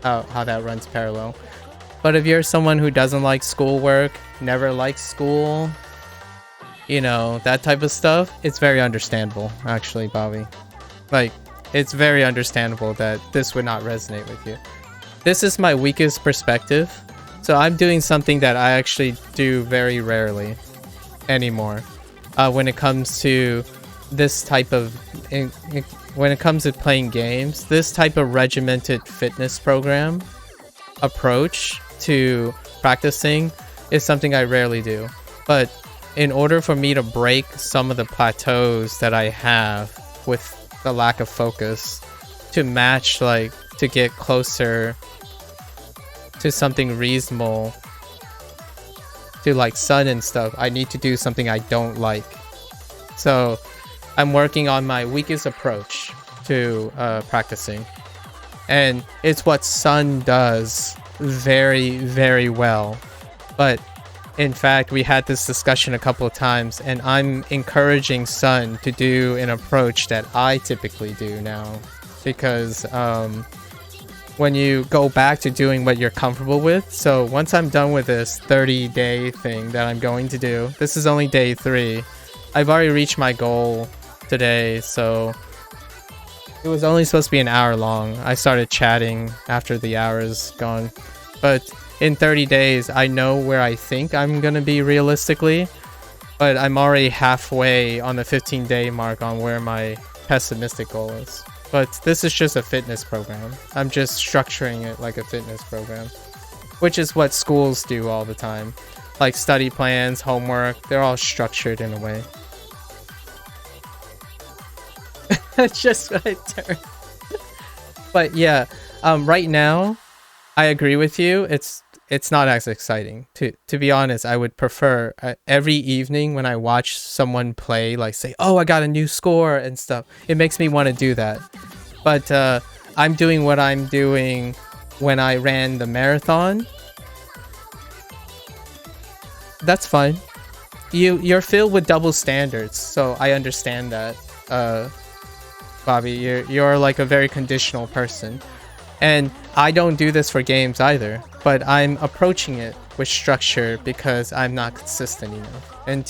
Speaker 1: how that runs parallel. But if you're someone who doesn't like schoolwork, never liked school, you know, that type of stuff, it's very understandable, actually, Bobby. Like, it's very understandable that this would not resonate with you. This is my weakest perspective, so I'm doing something that I actually do very rarely anymore when it comes to this type of when it comes to playing games. This type of regimented fitness program approach to practicing is something I rarely do. But in order for me to break some of the plateaus that I have with the lack of focus, to match, like, to get closer to something reasonable, to like sun and stuff, I need to do something I don't like. So I'm working on my weakest approach to practicing, and it's what Sun does very, very well. But in fact, we had this discussion a couple of times, and I'm encouraging Sun to do an approach that I typically do now, because when you go back to doing what you're comfortable with, so once I'm done with this 30-day thing that I'm going to do, this is only day 3. I've already reached my goal today, so it was only supposed to be an hour long. I started chatting after the hour is gone. But in 30 days, I know where I think I'm gonna be realistically, but I'm already halfway on the 15-day mark on where my pessimistic goal is. But this is just a fitness program. I'm just structuring it like a fitness program, which is what schools do all the time. Like study plans, homework, they're all structured in a way. Just my turn. But yeah, right now, I agree with you. It's not as exciting. To be honest, I would prefer every evening when I watch someone play, like say, oh, I got a new score and stuff. It makes me want to do that. But I'm doing what I'm doing when I ran the marathon. That's fine. You're filled with double standards, so I understand that. Bobby, you're like a very conditional person, and I don't do this for games either, but I'm approaching it with structure because I'm not consistent enough. And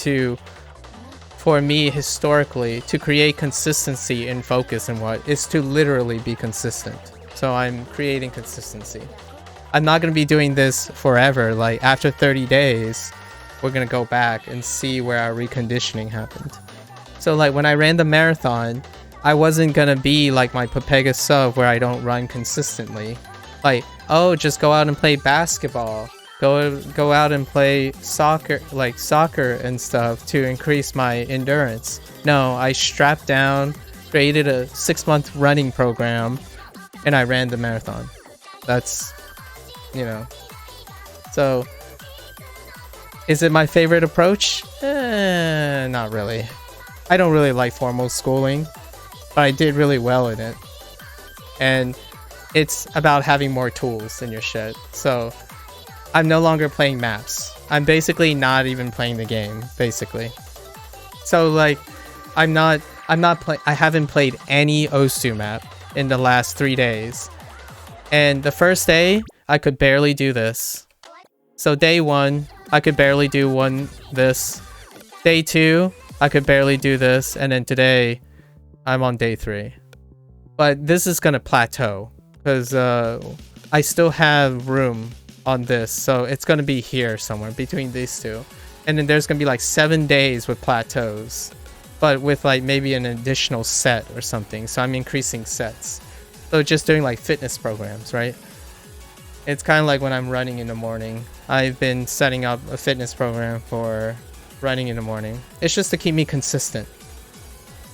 Speaker 1: for me, historically, to create consistency in focus and what is to literally be consistent. So I'm creating consistency. I'm not going to be doing this forever. Like after 30 days, we're going to go back and see where our reconditioning happened. So like when I ran the marathon, I wasn't gonna be like my Pepega sub where I don't run consistently. Like, oh, just go out and play basketball. Go out and play soccer and stuff to increase my endurance. No, I strapped down, created a 6-month running program, and I ran the marathon. That's, you know. So, is it my favorite approach? Not really. I don't really like formal schooling, but I did really well in it. And it's about having more tools in your shed. So I'm no longer playing maps. I'm basically not even playing the game, basically. So like I haven't played any Osu map in the last 3 days. And the first day I could barely do this. So day 1, I could barely do this. Day 2, I could barely do this, and then today I'm on day 3. But this is gonna plateau because I still have room on this, so it's gonna be here somewhere between these two, and then there's gonna be like 7 days with plateaus, but with like maybe an additional set or something. So I'm increasing sets, so just doing like fitness programs, right? It's kind of like when I'm running in the morning. I've been setting up a fitness program for running in the morning. It's just to keep me consistent.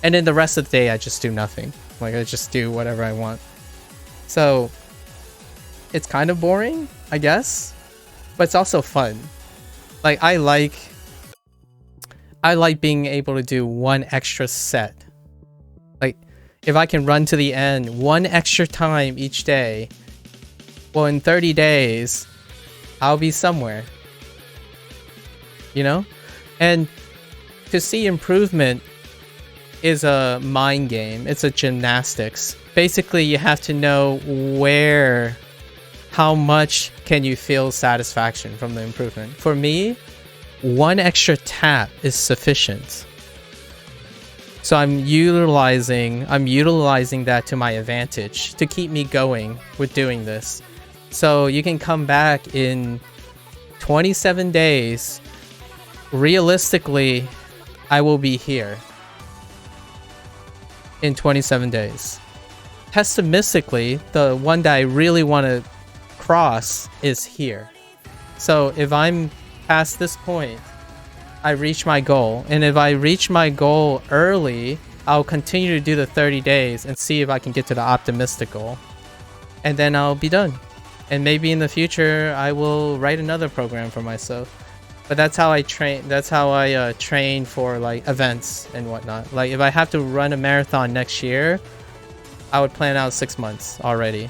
Speaker 1: And then the rest of the day, I just do nothing. Like, I just do whatever I want. So, it's kind of boring, I guess. But it's also fun. Like, I like being able to do one extra set. Like, if I can run to the end one extra time each day, well, in 30 days, I'll be somewhere. You know? And to see improvement is a mind game. It's a gymnastics. Basically, you have to know how much can you feel satisfaction from the improvement. For me, one extra tap is sufficient. So I'm utilizing that to my advantage to keep me going with doing this. So you can come back in 27 days. Realistically, I will be here in 27 days. Pessimistically, the one that I really want to cross is here. So if I'm past this point, I reach my goal. And if I reach my goal early, I'll continue to do the 30 days and see if I can get to the optimistic goal. And then I'll be done. And maybe in the future, I will write another program for myself. But that's how I train. That's how I train for like events and whatnot. Like if I have to run a marathon next year, I would plan out 6 months already.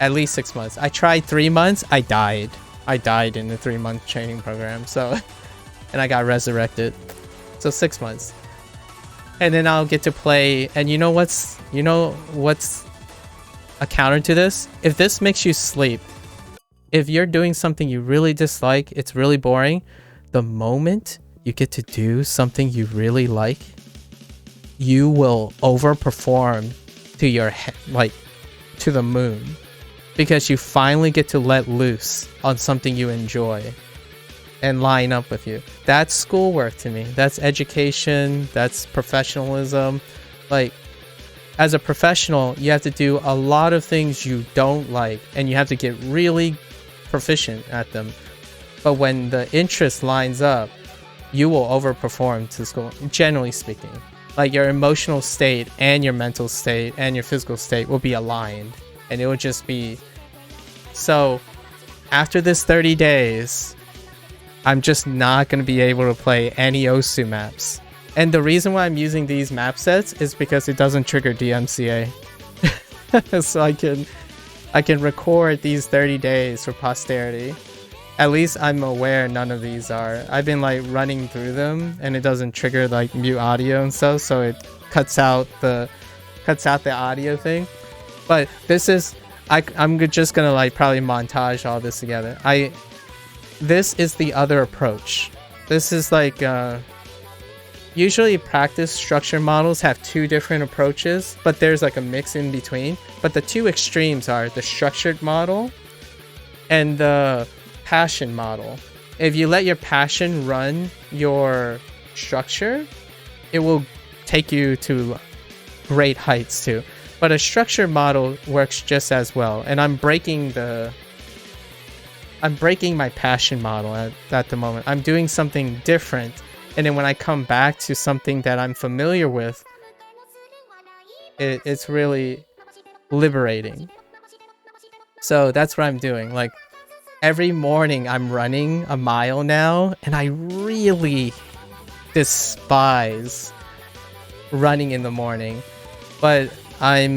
Speaker 1: At least 6 months. I tried 3 months. I died. I died in the 3-month training program. So, and I got resurrected. So 6 months. And then I'll get to play. And you know what's a counter to this? If this makes you sleep, if you're doing something you really dislike, it's really boring, the moment you get to do something you really like, you will overperform to your to the moon, because you finally get to let loose on something you enjoy and line up with you. That's schoolwork to me. That's education. That's professionalism. Like, as a professional, you have to do a lot of things you don't like, and you have to get really proficient at them. But when the interest lines up, you will overperform to school, generally speaking. Like, your emotional state and your mental state and your physical state will be aligned, and it will just be... So after this 30 days, I'm just not going to be able to play any OSU maps. And the reason why I'm using these map sets is because it doesn't trigger DMCA. So I can record these 30 days for posterity. At least I'm aware none of these are. I've been like running through them and it doesn't trigger like mute audio and stuff, so it cuts out the audio thing. But this is I'm just gonna like probably montage all this together. This is the other approach. This is like usually practice structure models have two different approaches, but there's like a mix in between. But the two extremes are the structured model and the passion model. If you let your passion run your structure, it will take you to great heights too. But a structured model works just as well. And I'm breaking my passion model at the moment. I'm doing something different. And then when I come back to something that I'm familiar with, it's really liberating. So that's what I'm doing. Like, every morning I'm running a mile now, and I really despise running in the morning. But I'm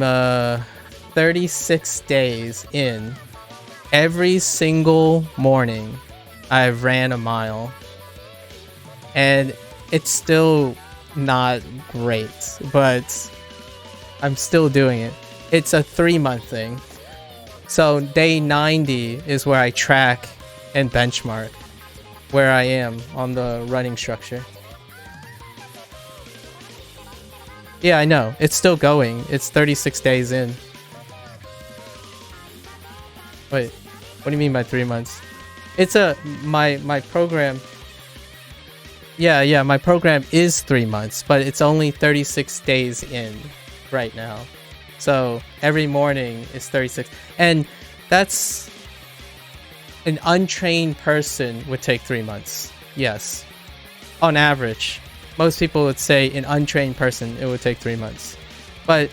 Speaker 1: 36 days in. Every single morning I've ran a mile. And it's still not great, but I'm still doing it. It's a 3-month thing. So day 90 is where I track and benchmark where I am on the running structure. Yeah, I know. It's still going. It's 36 days in. Wait, what do you mean by 3 months? It's my program. Yeah, my program is 3 months, but it's only 36 days in right now. So every morning is 36. And that's An untrained person would take 3 months. Yes. On average. Most people would say an untrained person, it would take 3 months. But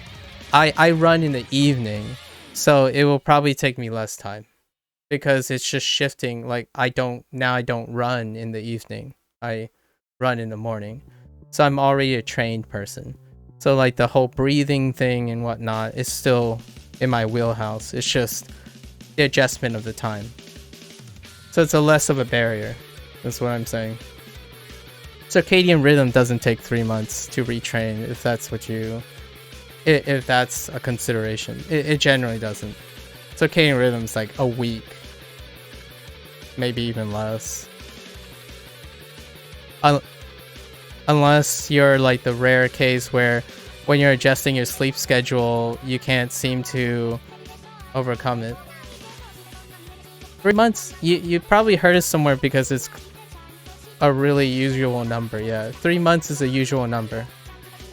Speaker 1: I run in the evening, so it will probably take me less time. Because it's just shifting, like I don't run in the evening. I run in the morning. So I'm already a trained person. So like the whole breathing thing and whatnot is still in my wheelhouse. It's just the adjustment of the time. So it's a less of a barrier. That's what I'm saying. Circadian rhythm doesn't take 3 months to retrain if that's what you... If that's a consideration. It generally doesn't. Circadian rhythm's like a week. Maybe even less. Unless you're like the rare case where when you're adjusting your sleep schedule, you can't seem to overcome it. 3 months, you probably heard it somewhere because it's a really usual number. Yeah, 3 months is a usual number.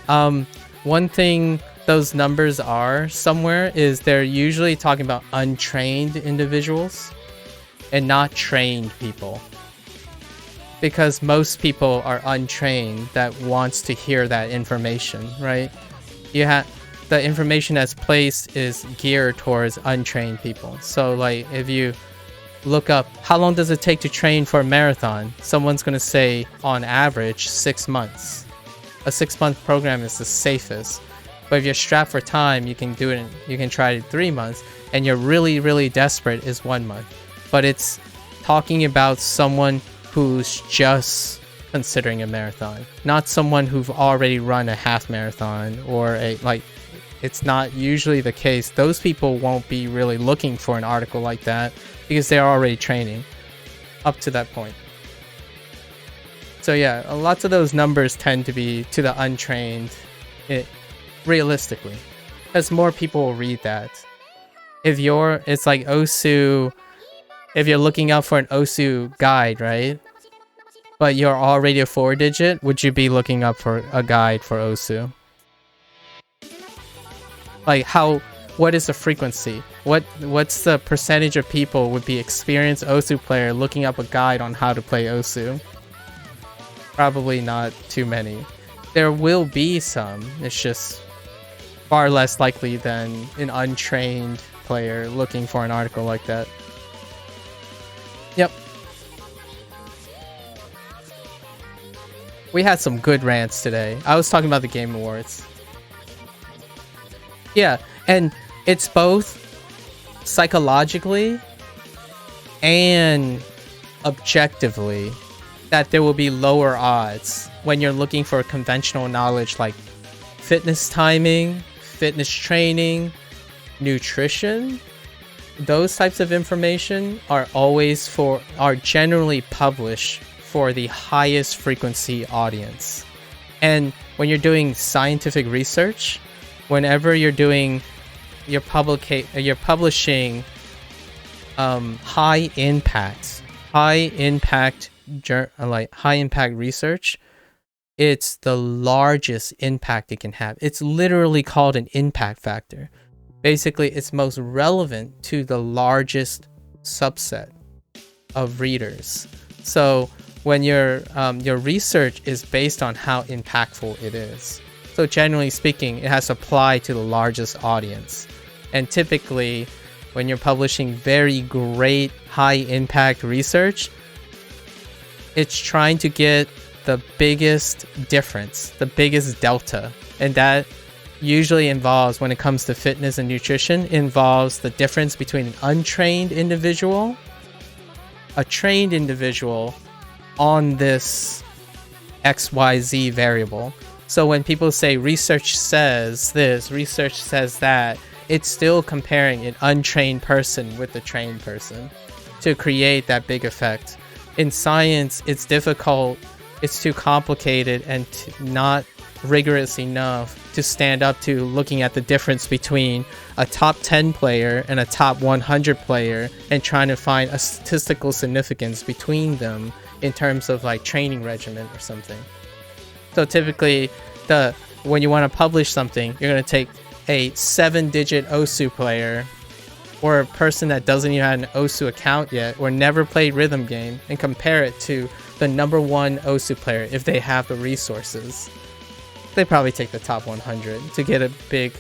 Speaker 1: One thing those numbers are somewhere is they're usually talking about untrained individuals and not trained people. Because most people are untrained that wants to hear that information, right? The information that's placed is geared towards untrained people. So like if you look up how long does it take to train for a marathon, someone's going to say on average 6 months. A 6-month program is the safest. But if you're strapped for time, you can do it. You can try it in 3 months, and you're really desperate is 1 month. But it's talking about someone who's just considering a marathon, not someone who've already run a half marathon or it's not usually the case. Those people won't be really looking for an article like that because they're already training up to that point. So yeah, lots of those numbers tend to be to the untrained, realistically, because more people will read that. It's like OSU, if you're looking out for an OSU guide, right? But you're already a 4-digit, would you be looking up for a guide for OSU? Like what is the frequency? What's the percentage of people would be experienced OSU player looking up a guide on how to play OSU? Probably not too many. There will be some, it's just far less likely than an untrained player looking for an article like that. Yep. We had some good rants today. I was talking about the Game Awards. Yeah, and it's both psychologically and objectively that there will be lower odds when you're looking for conventional knowledge like fitness timing, fitness training, nutrition. Those types of information are generally published for the highest frequency audience. And when you're doing scientific research, whenever you're publishing high impact research, it's the largest impact it can have. It's literally called an impact factor. Basically, it's most relevant to the largest subset of readers. So when your research is based on how impactful it is. So generally speaking, it has to apply to the largest audience. And typically, when you're publishing very great high impact research, it's trying to get the biggest difference, the biggest delta. And that usually involves, when it comes to fitness and nutrition, involves the difference between an untrained individual, a trained individual on this XYZ variable. So when people say research says this, research says that, it's still comparing an untrained person with a trained person to create that big effect. In science, it's difficult, it's too complicated, and not rigorous enough to stand up to looking at the difference between a top 10 player and a top 100 player and trying to find a statistical significance between them in terms of like training regimen or something. So typically, when you want to publish something, you're going to take a 7-digit OSU player or a person that doesn't even have an Osu account yet or never played rhythm game and compare it to the #1 Osu player if they have the resources, they probably take the top 100 to get a big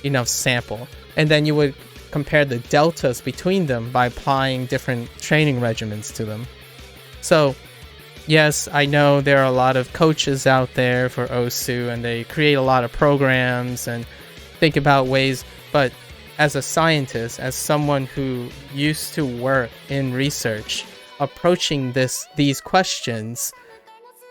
Speaker 1: enough sample. And then you would compare the deltas between them by applying different training regimens to them. So yes, I know there are a lot of coaches out there for Osu and they create a lot of programs and think about ways, but as a scientist, as someone who used to work in research, approaching these questions,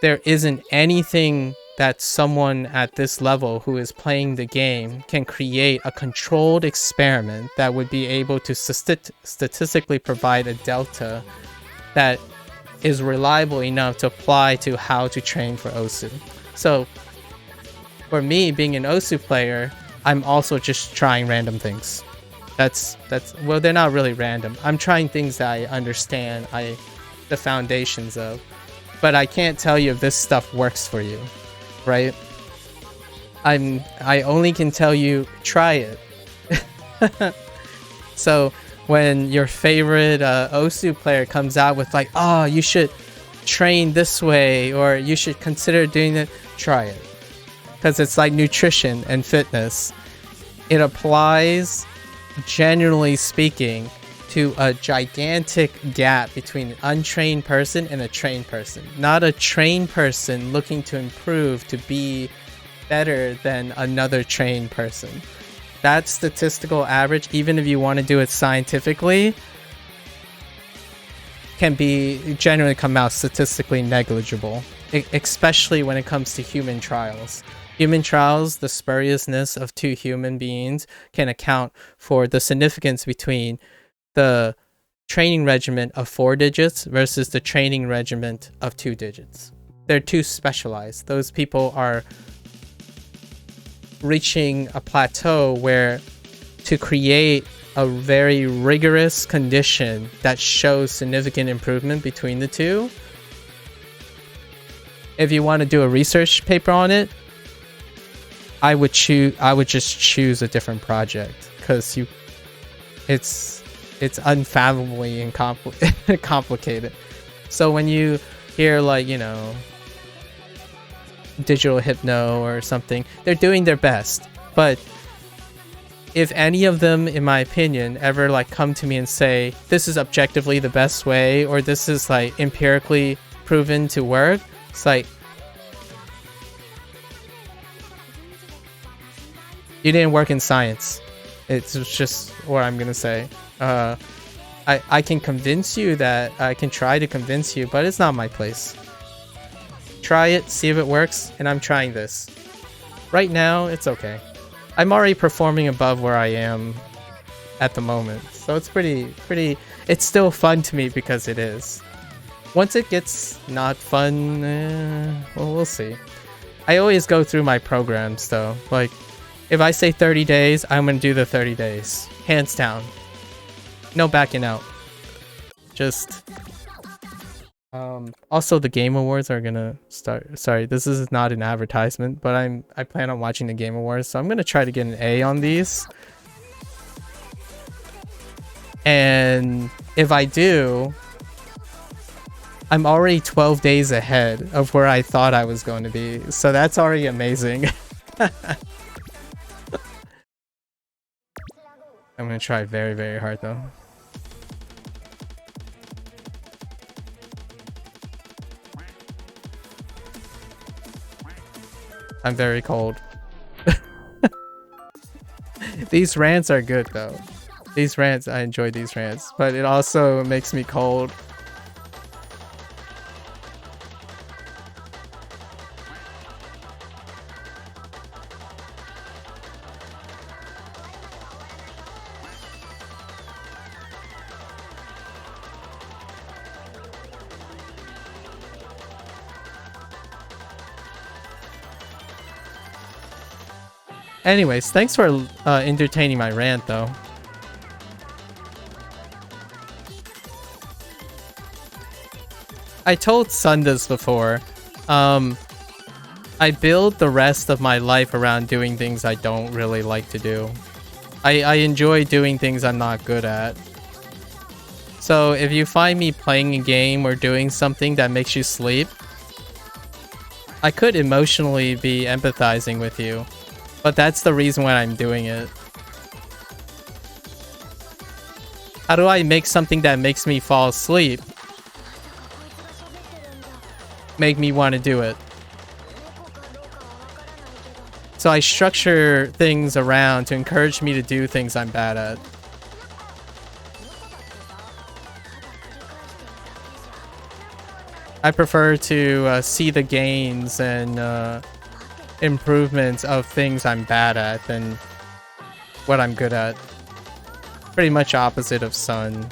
Speaker 1: there isn't anything that someone at this level who is playing the game can create a controlled experiment that would be able to statistically provide a delta that is reliable enough to apply to how to train for Osu. So for me, being an Osu player, I'm also just trying random things. That's well, they're not really random. I'm trying things that I understand, the foundations of, but I can't tell you if this stuff works for you, right? I only can tell you try it. So when your favorite Osu player comes out with like, oh, you should train this way or you should consider doing it, try it. Because it's like nutrition and fitness. It applies, generally speaking, to a gigantic gap between an untrained person and a trained person. Not a trained person looking to improve to be better than another trained person. That statistical average, even if you want to do it scientifically, can be generally come out statistically negligible, especially when it comes to human trials. Human trials, the spuriousness of two human beings can account for the significance between the training regimen of 4 digits versus the training regimen of 2 digits. They're too specialized. Those people are reaching a plateau where to create a very rigorous condition that shows significant improvement between the two, if you want to do a research paper on it, I would just choose a different project, because it's unfathomably and complicated. So when you hear, like, you know, digital hypno or something, they're doing their best, but if any of them, in my opinion, ever like come to me and say this is objectively the best way or this is like empirically proven to work, it's like, you didn't work in science. It's just what I'm gonna say. I can convince you that I can try to convince you, but it's not my place. Try it, see if it works, and I'm trying this. Right now, it's okay. I'm already performing above where I am at the moment, so it's pretty. It's still fun to me because it is. Once it gets not fun, well, we'll see. I always go through my programs though. Like, if I say 30 days, I'm gonna do the 30 days, hands down. No backing out. Just. Also, the Game Awards are gonna start. Sorry, this is not an advertisement, but I plan on watching the Game Awards, so I'm gonna try to get an A on these. And if I do, I'm already 12 days ahead of where I thought I was going to be, so that's already amazing. I'm gonna try very, very hard though. I'm very cold. These rants are good though. These rants, I enjoy these rants, but it also makes me cold. Anyways, thanks for entertaining my rant though. I told Sun this before. I build the rest of my life around doing things I don't really like to do. I enjoy doing things I'm not good at. So if you find me playing a game or doing something that makes you sleep, I could emotionally be empathizing with you, but that's the reason why I'm doing it. How do I make something that makes me fall asleep make me want to do it? So I structure things around to encourage me to do things I'm bad at. I prefer to see the gains and improvements of things I'm bad at than what I'm good at. Pretty much opposite of Sun.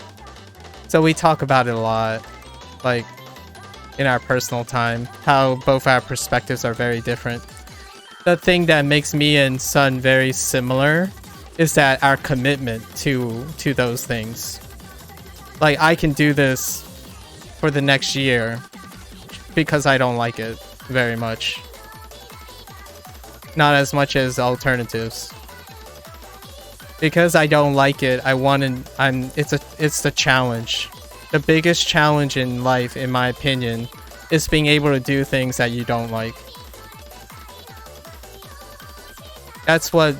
Speaker 1: So we talk about it a lot, like in our personal time, how both our perspectives are very different. The thing that makes me and Sun very similar is that our commitment to those things. Like, I can do this for the next year because I don't like it very much. Not as much as alternatives. Because I don't like it, it's the challenge. The biggest challenge in life, in my opinion, is being able to do things that you don't like. That's what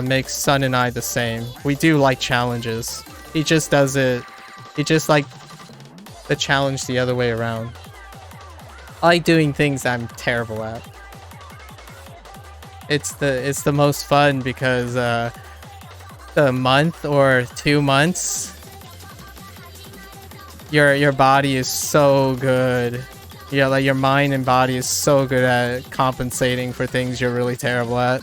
Speaker 1: makes Sun and I the same. We do like challenges. He just does it. He just like the challenge the other way around. I like doing things I'm terrible at. It's the most fun because the month or 2 months, your body is so good. Yeah, like your mind and body is so good at compensating for things you're really terrible at.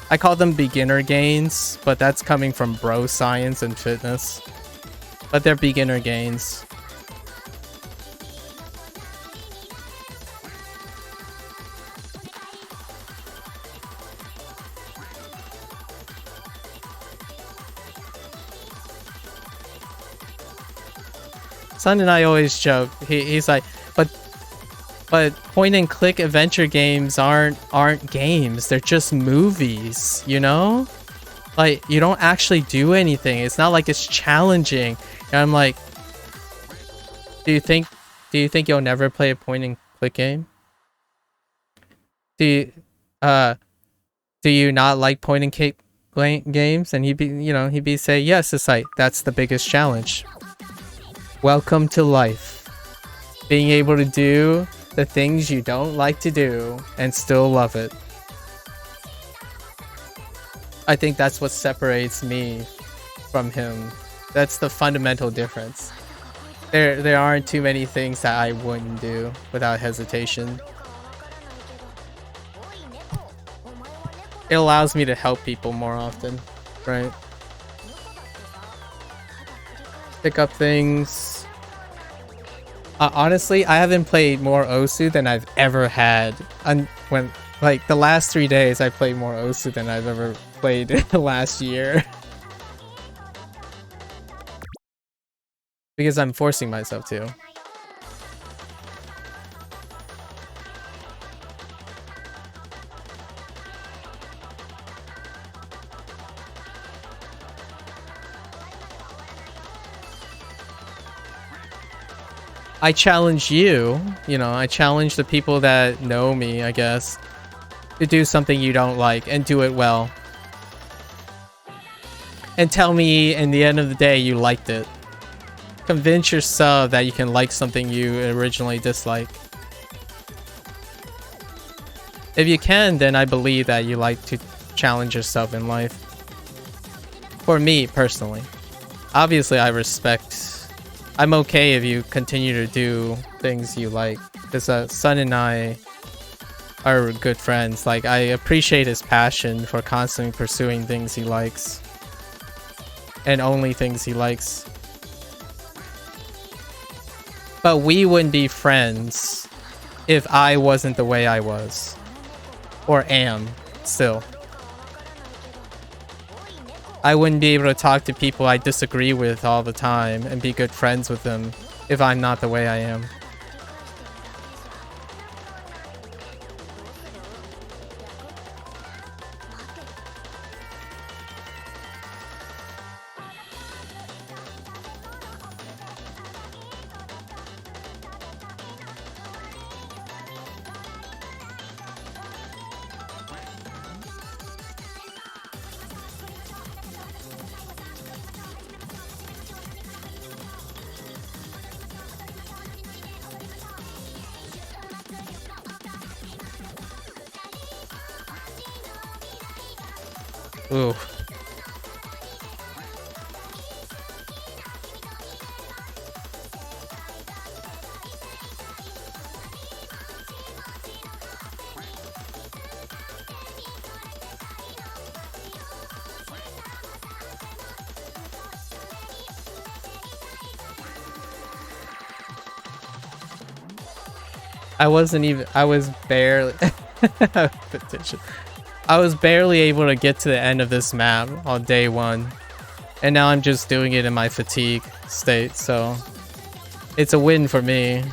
Speaker 1: I call them beginner gains, but that's coming from bro science and fitness. But they're beginner gains. Sun and I always joke. He's like, but point and click adventure games aren't games. They're just movies, you know? Like, you don't actually do anything. It's not like it's challenging. And I'm like, do you think you'll never play a point and click game? Do you not like point and click games? And he'd be say, yes, it's like, that's the biggest challenge. Welcome to life. Being able to do the things you don't like to do and still love it. I think that's what separates me from him. That's the fundamental difference. There aren't too many things that I wouldn't do without hesitation. It allows me to help people more often, right? Pick up things. Honestly, I haven't played more Osu than I've ever had. Like the last 3 days, I played more Osu than I've ever played last year. Because I'm forcing myself to. I challenge you, I challenge the people that know me, I guess, to do something you don't like and do it well. And tell me in the end of the day you liked it. Convince yourself that you can like something you originally disliked. If you can, then I believe that you like to challenge yourself in life. For me, personally. Obviously, I'm okay if you continue to do things you like. Because Sun and I are good friends. Like, I appreciate his passion for constantly pursuing things he likes. And only things he likes. But we wouldn't be friends if I wasn't the way I was. Or am, still. I wouldn't be able to talk to people I disagree with all the time and be good friends with them if I'm not the way I am. Ooh. I was barely petition. I was barely able to get to the end of this map on day 1. And now I'm just doing it in my fatigue state, so it's a win for me.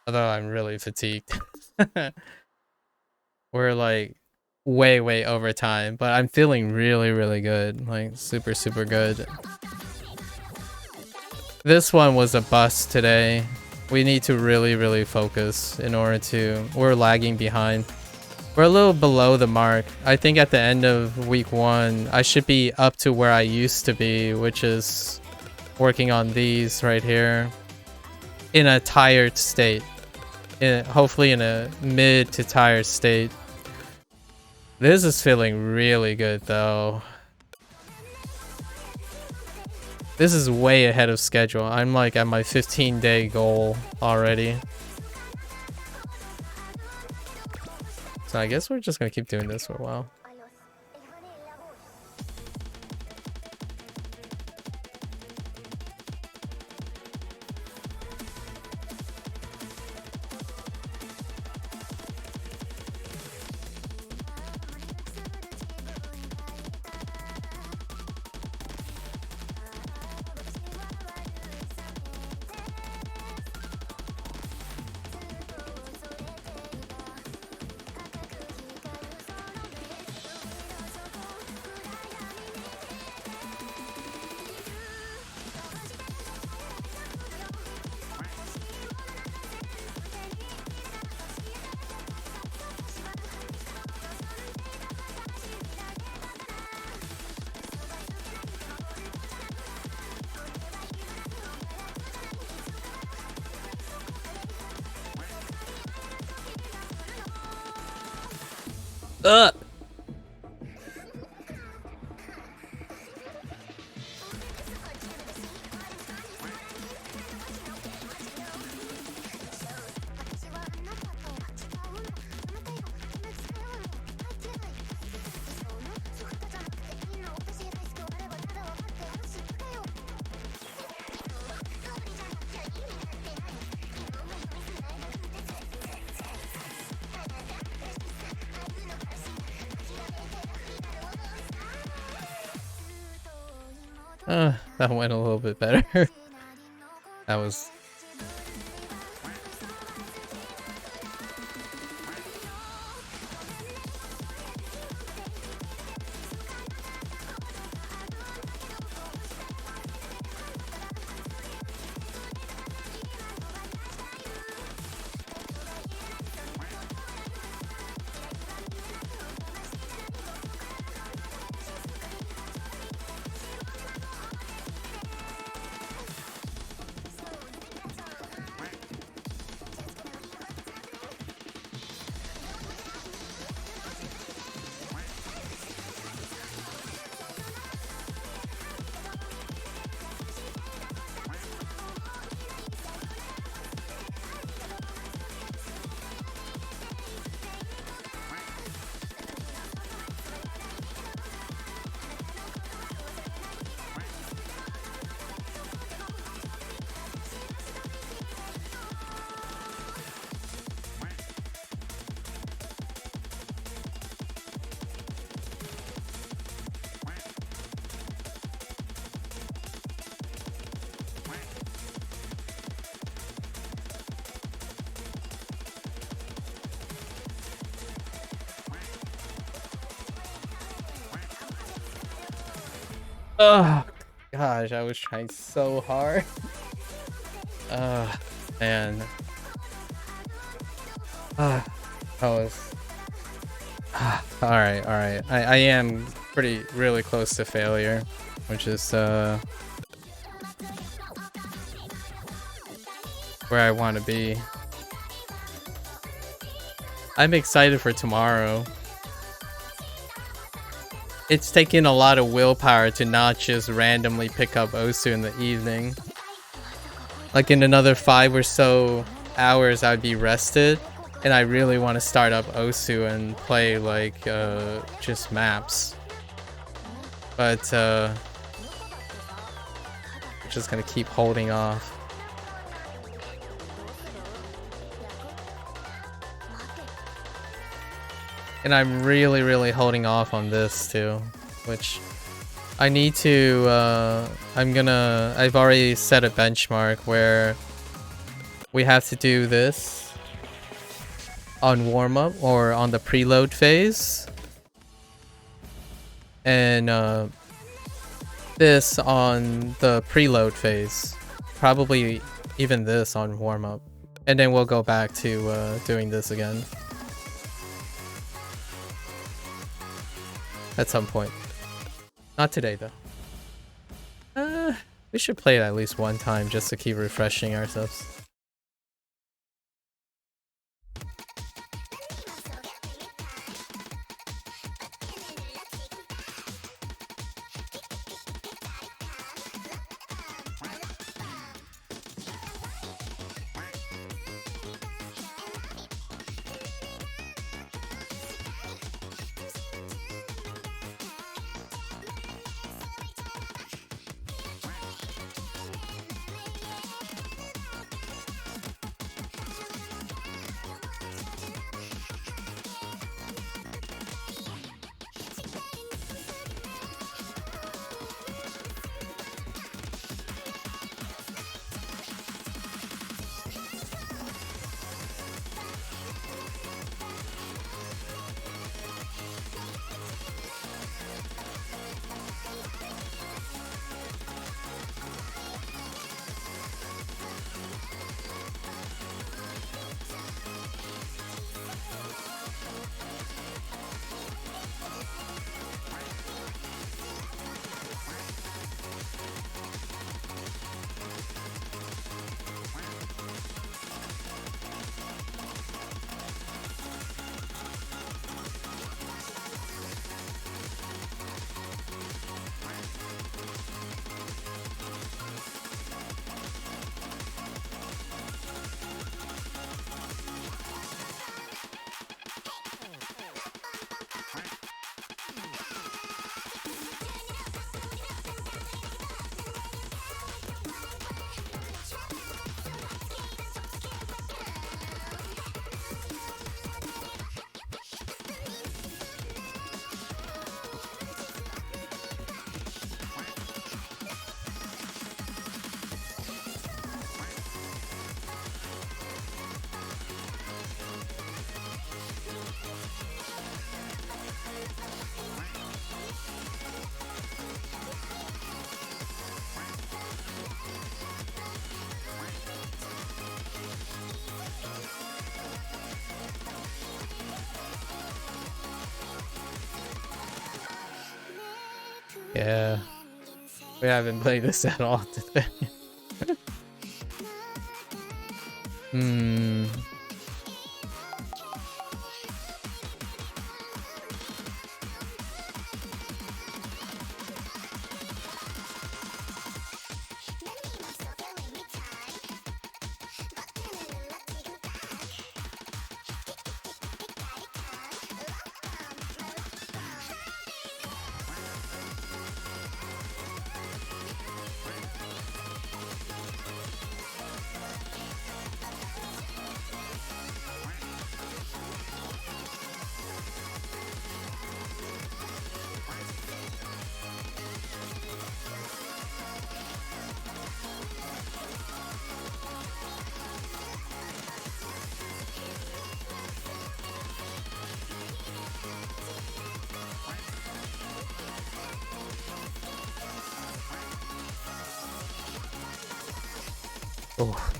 Speaker 1: Although I'm really fatigued. We're like way over time, but I'm feeling really good. Like super good. This one was a bust today. We need to really focus in order to... We're lagging behind. We're a little below the mark. I think at the end of week 1, I should be up to where I used to be, which is working on these right here in a tired state. Hopefully in a mid to tired state. This is feeling really good though. This is way ahead of schedule. I'm like at my 15-day goal already. So I guess we're just gonna keep doing this for a while. Ugh. That went a little bit better. That was... Oh gosh, I was trying so hard. Man. That was alright, alright. I am really close to failure, which is where I want to be. I'm excited for tomorrow. It's taking a lot of willpower to not just randomly pick up Osu in the evening. Like in another 5 or so hours I'd be rested, and I really want to start up Osu and play like just maps. But just gonna keep holding off. And I'm really holding off on this too, which I need to, I've already set a benchmark where we have to do this on warm-up or on the preload phase. And this on the preload phase. Probably even this on warm-up. And then we'll go back to doing this again. At some point. Not today, though. We should play it at least one time just to keep refreshing ourselves. Yeah. We haven't played this at all today. Oh.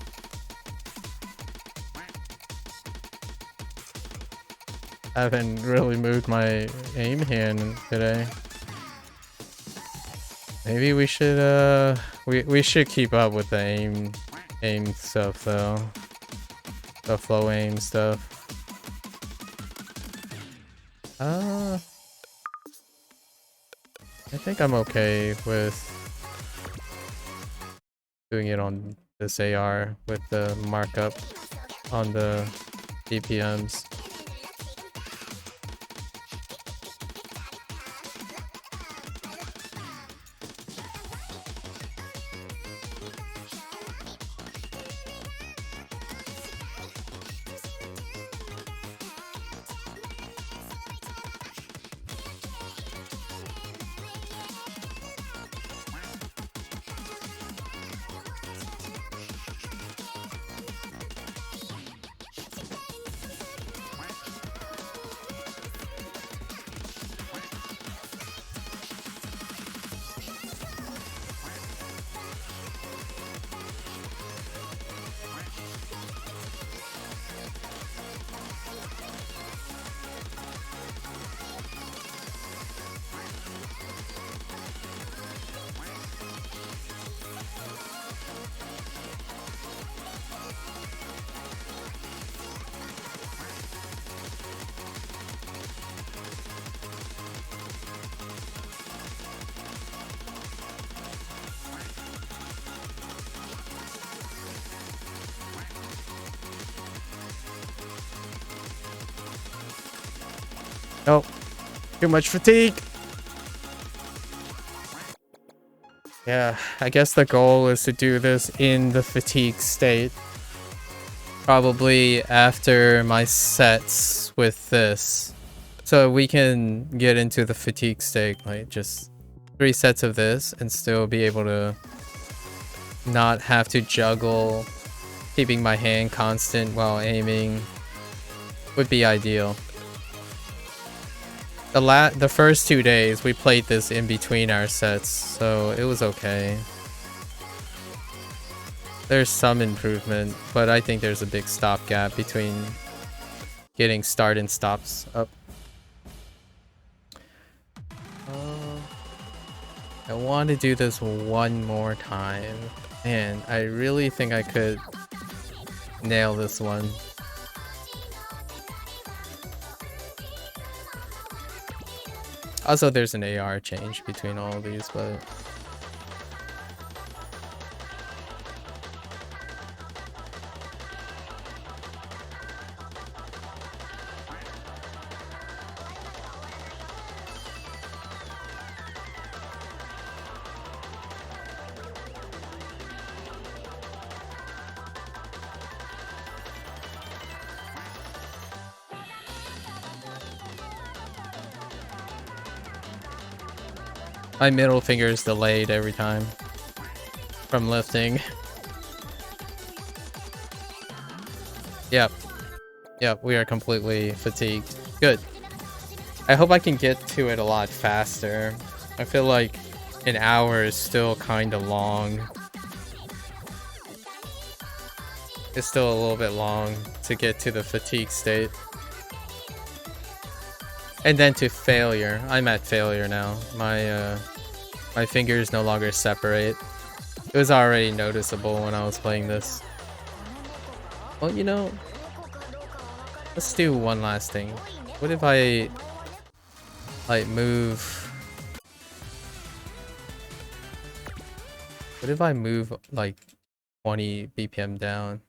Speaker 1: I haven't really moved my aim hand today. Maybe we should we should keep up with the aim stuff though. The flow aim stuff. I think I'm okay with doing it on this AR with the markup on the BPMs. Oh, too much fatigue. Yeah, I guess the goal is to do this in the fatigue state. Probably after my sets with this. So we can get into the fatigue state, like just 3 sets of this and still be able to not have to juggle, keeping my hand constant while aiming would be ideal. The first 2 days we played this in between our sets, so it was okay. There's some improvement, but I think there's a big stopgap between getting start and stops up. I want to do this one more time, and I really think I could nail this one. Also, there's an AR change between all of these, but... my middle finger is delayed every time from lifting. Yep. Yep, we are completely fatigued. Good. I hope I can get to it a lot faster. I feel like an hour is still kind of long. It's still a little bit long to get to the fatigue state. And then to failure. I'm at failure now. My fingers no longer separate. It was already noticeable when I was playing this. Well, you know, let's do one last thing. What if I like move? What if I move like 20 BPM down?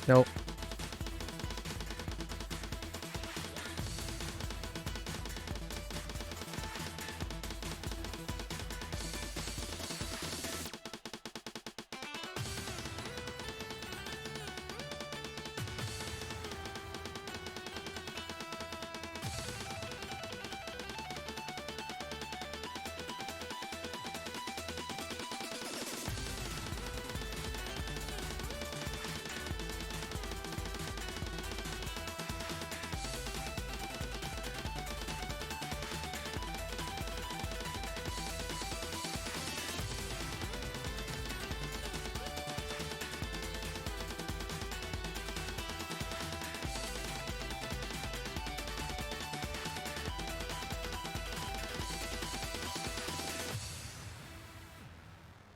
Speaker 1: Nope.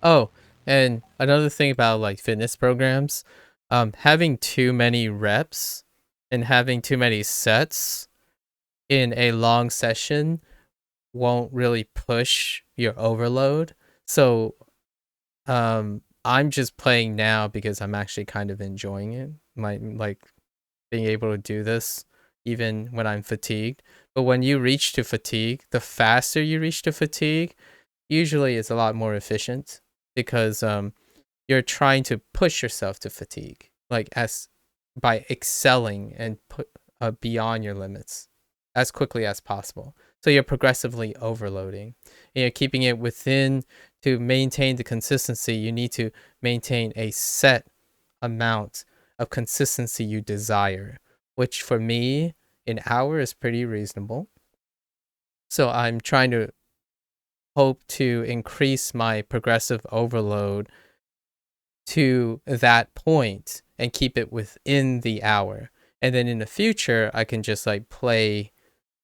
Speaker 1: Oh, and another thing about like fitness programs, having too many reps and having too many sets in a long session won't really push your overload. So, I'm just playing now because I'm actually kind of enjoying it. Like being able to do this even when I'm fatigued. But when you reach to fatigue, the faster you reach to fatigue, usually it's a lot more efficient because you're trying to push yourself to fatigue, like as by excelling and put beyond your limits as quickly as possible. So you're progressively overloading, and you're keeping it within. To maintain the consistency, you need to maintain a set amount of consistency you desire, which for me, an hour is pretty reasonable. So I'm trying to hope to increase my progressive overload to that point and keep it within the hour. And then in the future, I can just like play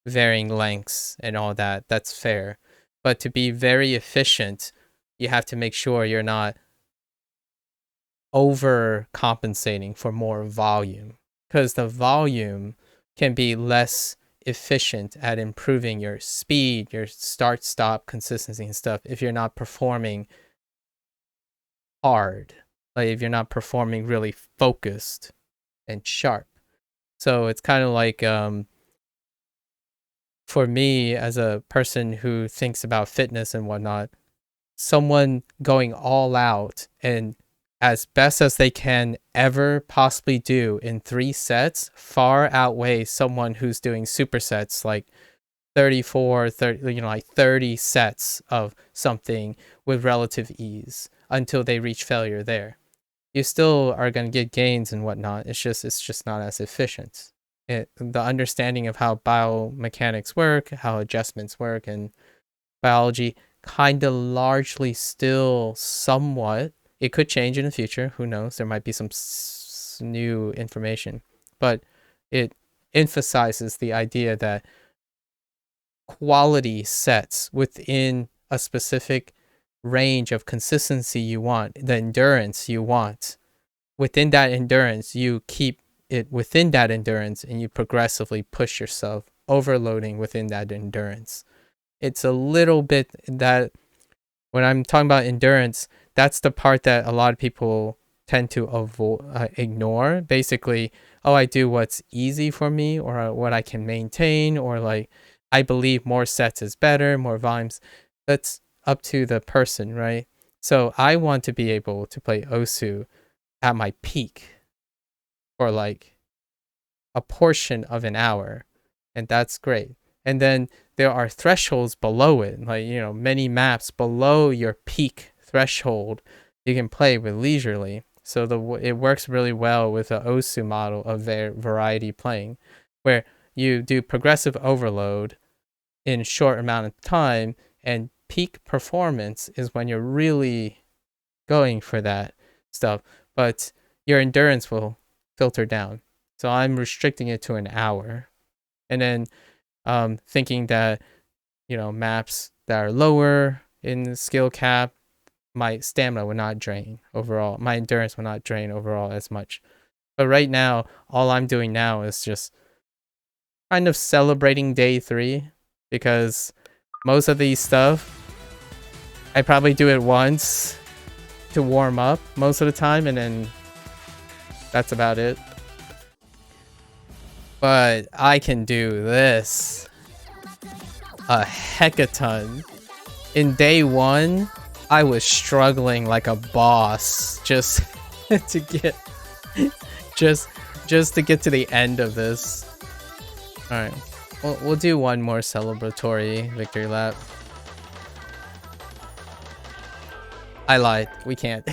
Speaker 1: varying lengths and all that. That's fair. But to be very efficient, you have to make sure you're not overcompensating for more volume, because the volume can be less efficient at improving your speed, your start stop consistency and stuff if you're not performing hard, like if you're not performing really focused and sharp. So it's kind of like for me as a person who thinks about fitness and whatnot, someone going all out and as best as they can ever possibly do in 3 sets far outweighs someone who's doing supersets like 34, 30, like 30 sets of something with relative ease until they reach failure there. You still are going to get gains and whatnot. It's just not as efficient. The understanding of how biomechanics work, how adjustments work, and biology kind of largely still somewhat. It could change in the future. Who knows? There might be some new information, but it emphasizes the idea that quality sets within a specific range of consistency you want, the endurance you want. Within that endurance, you keep it within that endurance and you progressively push yourself, overloading within that endurance. It's a little bit that when I'm talking about endurance, that's the part that a lot of people tend to ignore. Basically, oh, I do what's easy for me or what I can maintain, or like I believe more sets is better, more volumes. That's up to the person, right? So I want to be able to play Osu at my peak for like a portion of an hour, and that's great. And then there are thresholds below it, like, you know, many maps below your peak threshold you can play with leisurely. So it works really well with the Osu model of their variety playing, where you do progressive overload in a short amount of time, and peak performance is when you're really going for that stuff, but your endurance will filter down. So I'm restricting it to an hour, and then thinking that, you know, maps that are lower in the skill cap, my stamina will not drain overall. My endurance will not drain overall as much. But right now, all I'm doing now is just kind of celebrating day 3, because most of these stuff, I probably do it once to warm up most of the time, and then That's about it. But I can do this a hecaton. In day 1, I was struggling like a boss just to get just to get to the end of this. All right, we'll do one more celebratory victory lap. I lied. We can't.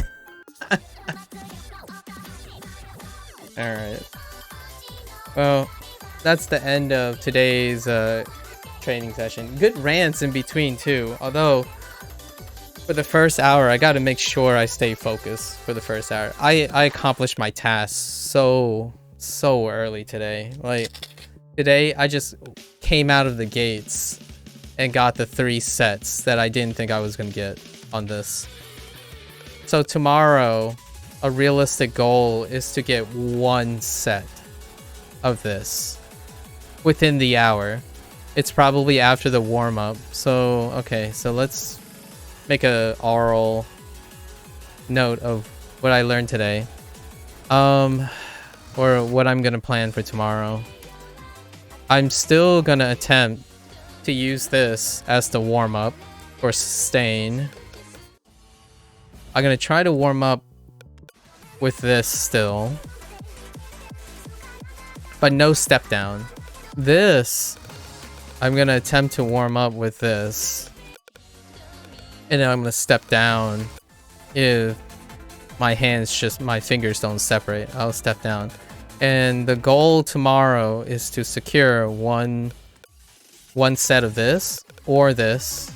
Speaker 1: All right. Well, that's the end of today's training session. Good rants in between too. Although for the first hour, I got to make sure I stay focused for the first hour. I accomplished my tasks so early today. Like today, I just came out of the gates and got the 3 sets that I didn't think I was gonna get on this. So tomorrow, a realistic goal is to get 1 set of this within the hour. It's probably after the warm-up. So okay, so let's make a oral note of what I learned today, or what I'm gonna plan for tomorrow. I'm still gonna attempt to use this as the warm-up for sustain. I'm gonna try to warm up with this still, but no step down. This, I'm gonna attempt to warm up with this, and then I'm gonna step down if my fingers don't separate. I'll step down. And the goal tomorrow is to secure one set of this or this.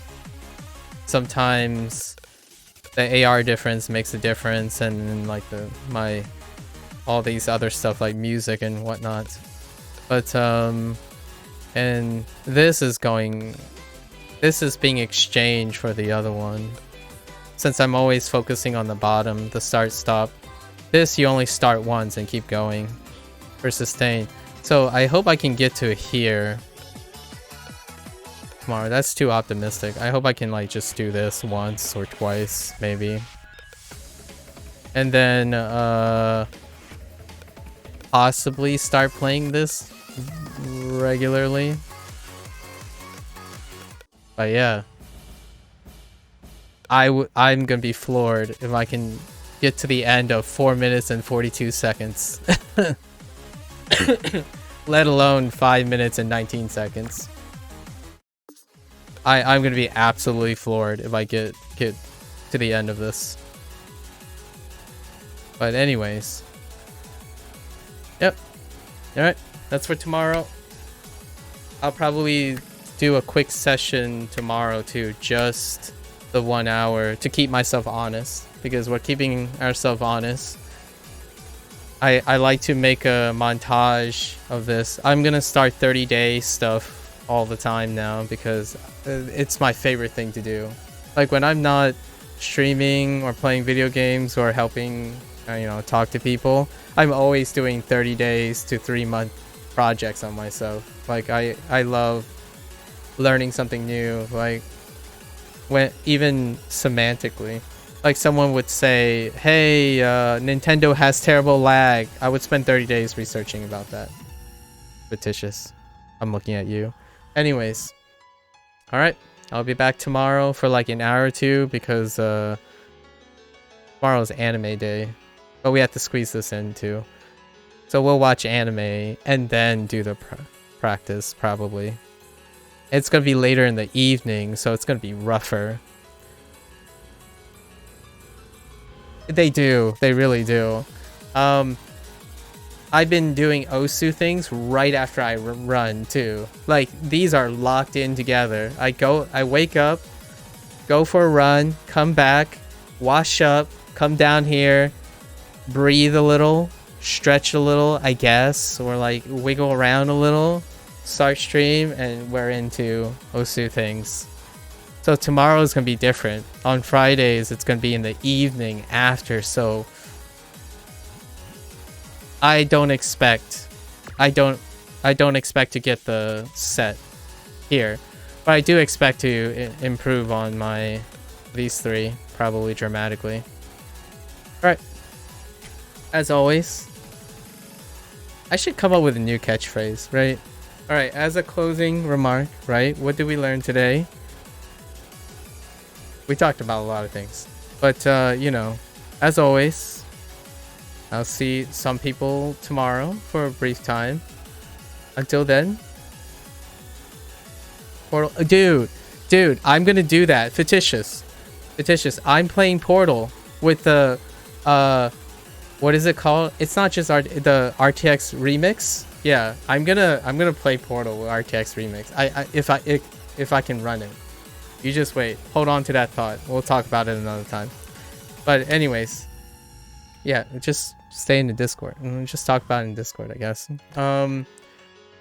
Speaker 1: Sometimes the AR difference makes a difference, and then like all these other stuff like music and whatnot. But and this is being exchanged for the other one. Since I'm always focusing on the bottom, the start stop. This you only start once and keep going for sustain. So I hope I can get to here tomorrow. That's too optimistic. I hope I can like just do this once or twice maybe, and then possibly start playing this regularly. But yeah, I'm gonna be floored if I can get to the end of 4 minutes and 42 seconds. Let alone 5 minutes and 19 seconds. I'm gonna be absolutely floored if I get to the end of this. But anyways, yep. All right, that's for tomorrow. I'll probably do a quick session tomorrow too, just the 1 hour to keep myself honest, because we're keeping ourselves honest. I like to make a montage of this. I'm gonna start 30-day stuff all the time now because it's my favorite thing to do. Like when I'm not streaming or playing video games or helping talk to people, I'm always doing 30 days to 3-month projects on myself. Like I love learning something new, like when even semantically, like someone would say, hey, Nintendo has terrible lag. I would spend 30 days researching about that. Fictitious. I'm looking at you. Anyways, all right, I'll be back tomorrow for like an hour or two because tomorrow's anime day, but we have to squeeze this in too. So we'll watch anime and then do the practice probably. It's gonna be later in the evening, so it's gonna be rougher. They do, they really do. I've been doing Osu things right after I run too. Like these are locked in together. I wake up, go for a run, come back, wash up, come down here, breathe a little, stretch a little, I guess, or like wiggle around a little, start stream, and we're into Osu things. So tomorrow is gonna be different. On Fridays, it's gonna be in the evening after. So I don't expect to get the set here, but I do expect to improve on these 3 probably dramatically. All right. As always, I should come up with a new catchphrase, right? All right, as a closing remark, right? What did we learn today? We talked about a lot of things. But, you know, as always, I'll see some people tomorrow for a brief time. Until then, Portal. Dude, I'm gonna do that. Fictitious. I'm playing Portal with the, what is it called? It's not just the RTX remix. Yeah, I'm gonna play Portal with RTX remix. If I can run it. You just wait. Hold on to that thought. We'll talk about it another time. But anyways, yeah, just stay in the Discord and just talk about it in Discord, I guess.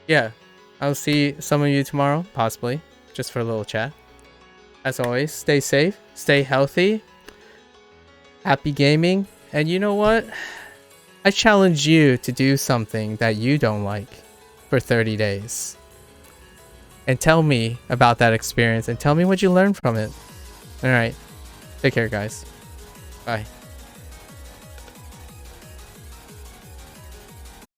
Speaker 1: Yeah, I'll see some of you tomorrow, possibly, just for a little chat. As always, stay safe, stay healthy, happy gaming, and you know what? I challenge you to do something that you don't like for 30 days. And tell me about that experience and tell me what you learned from it. Alright, take care guys. Bye.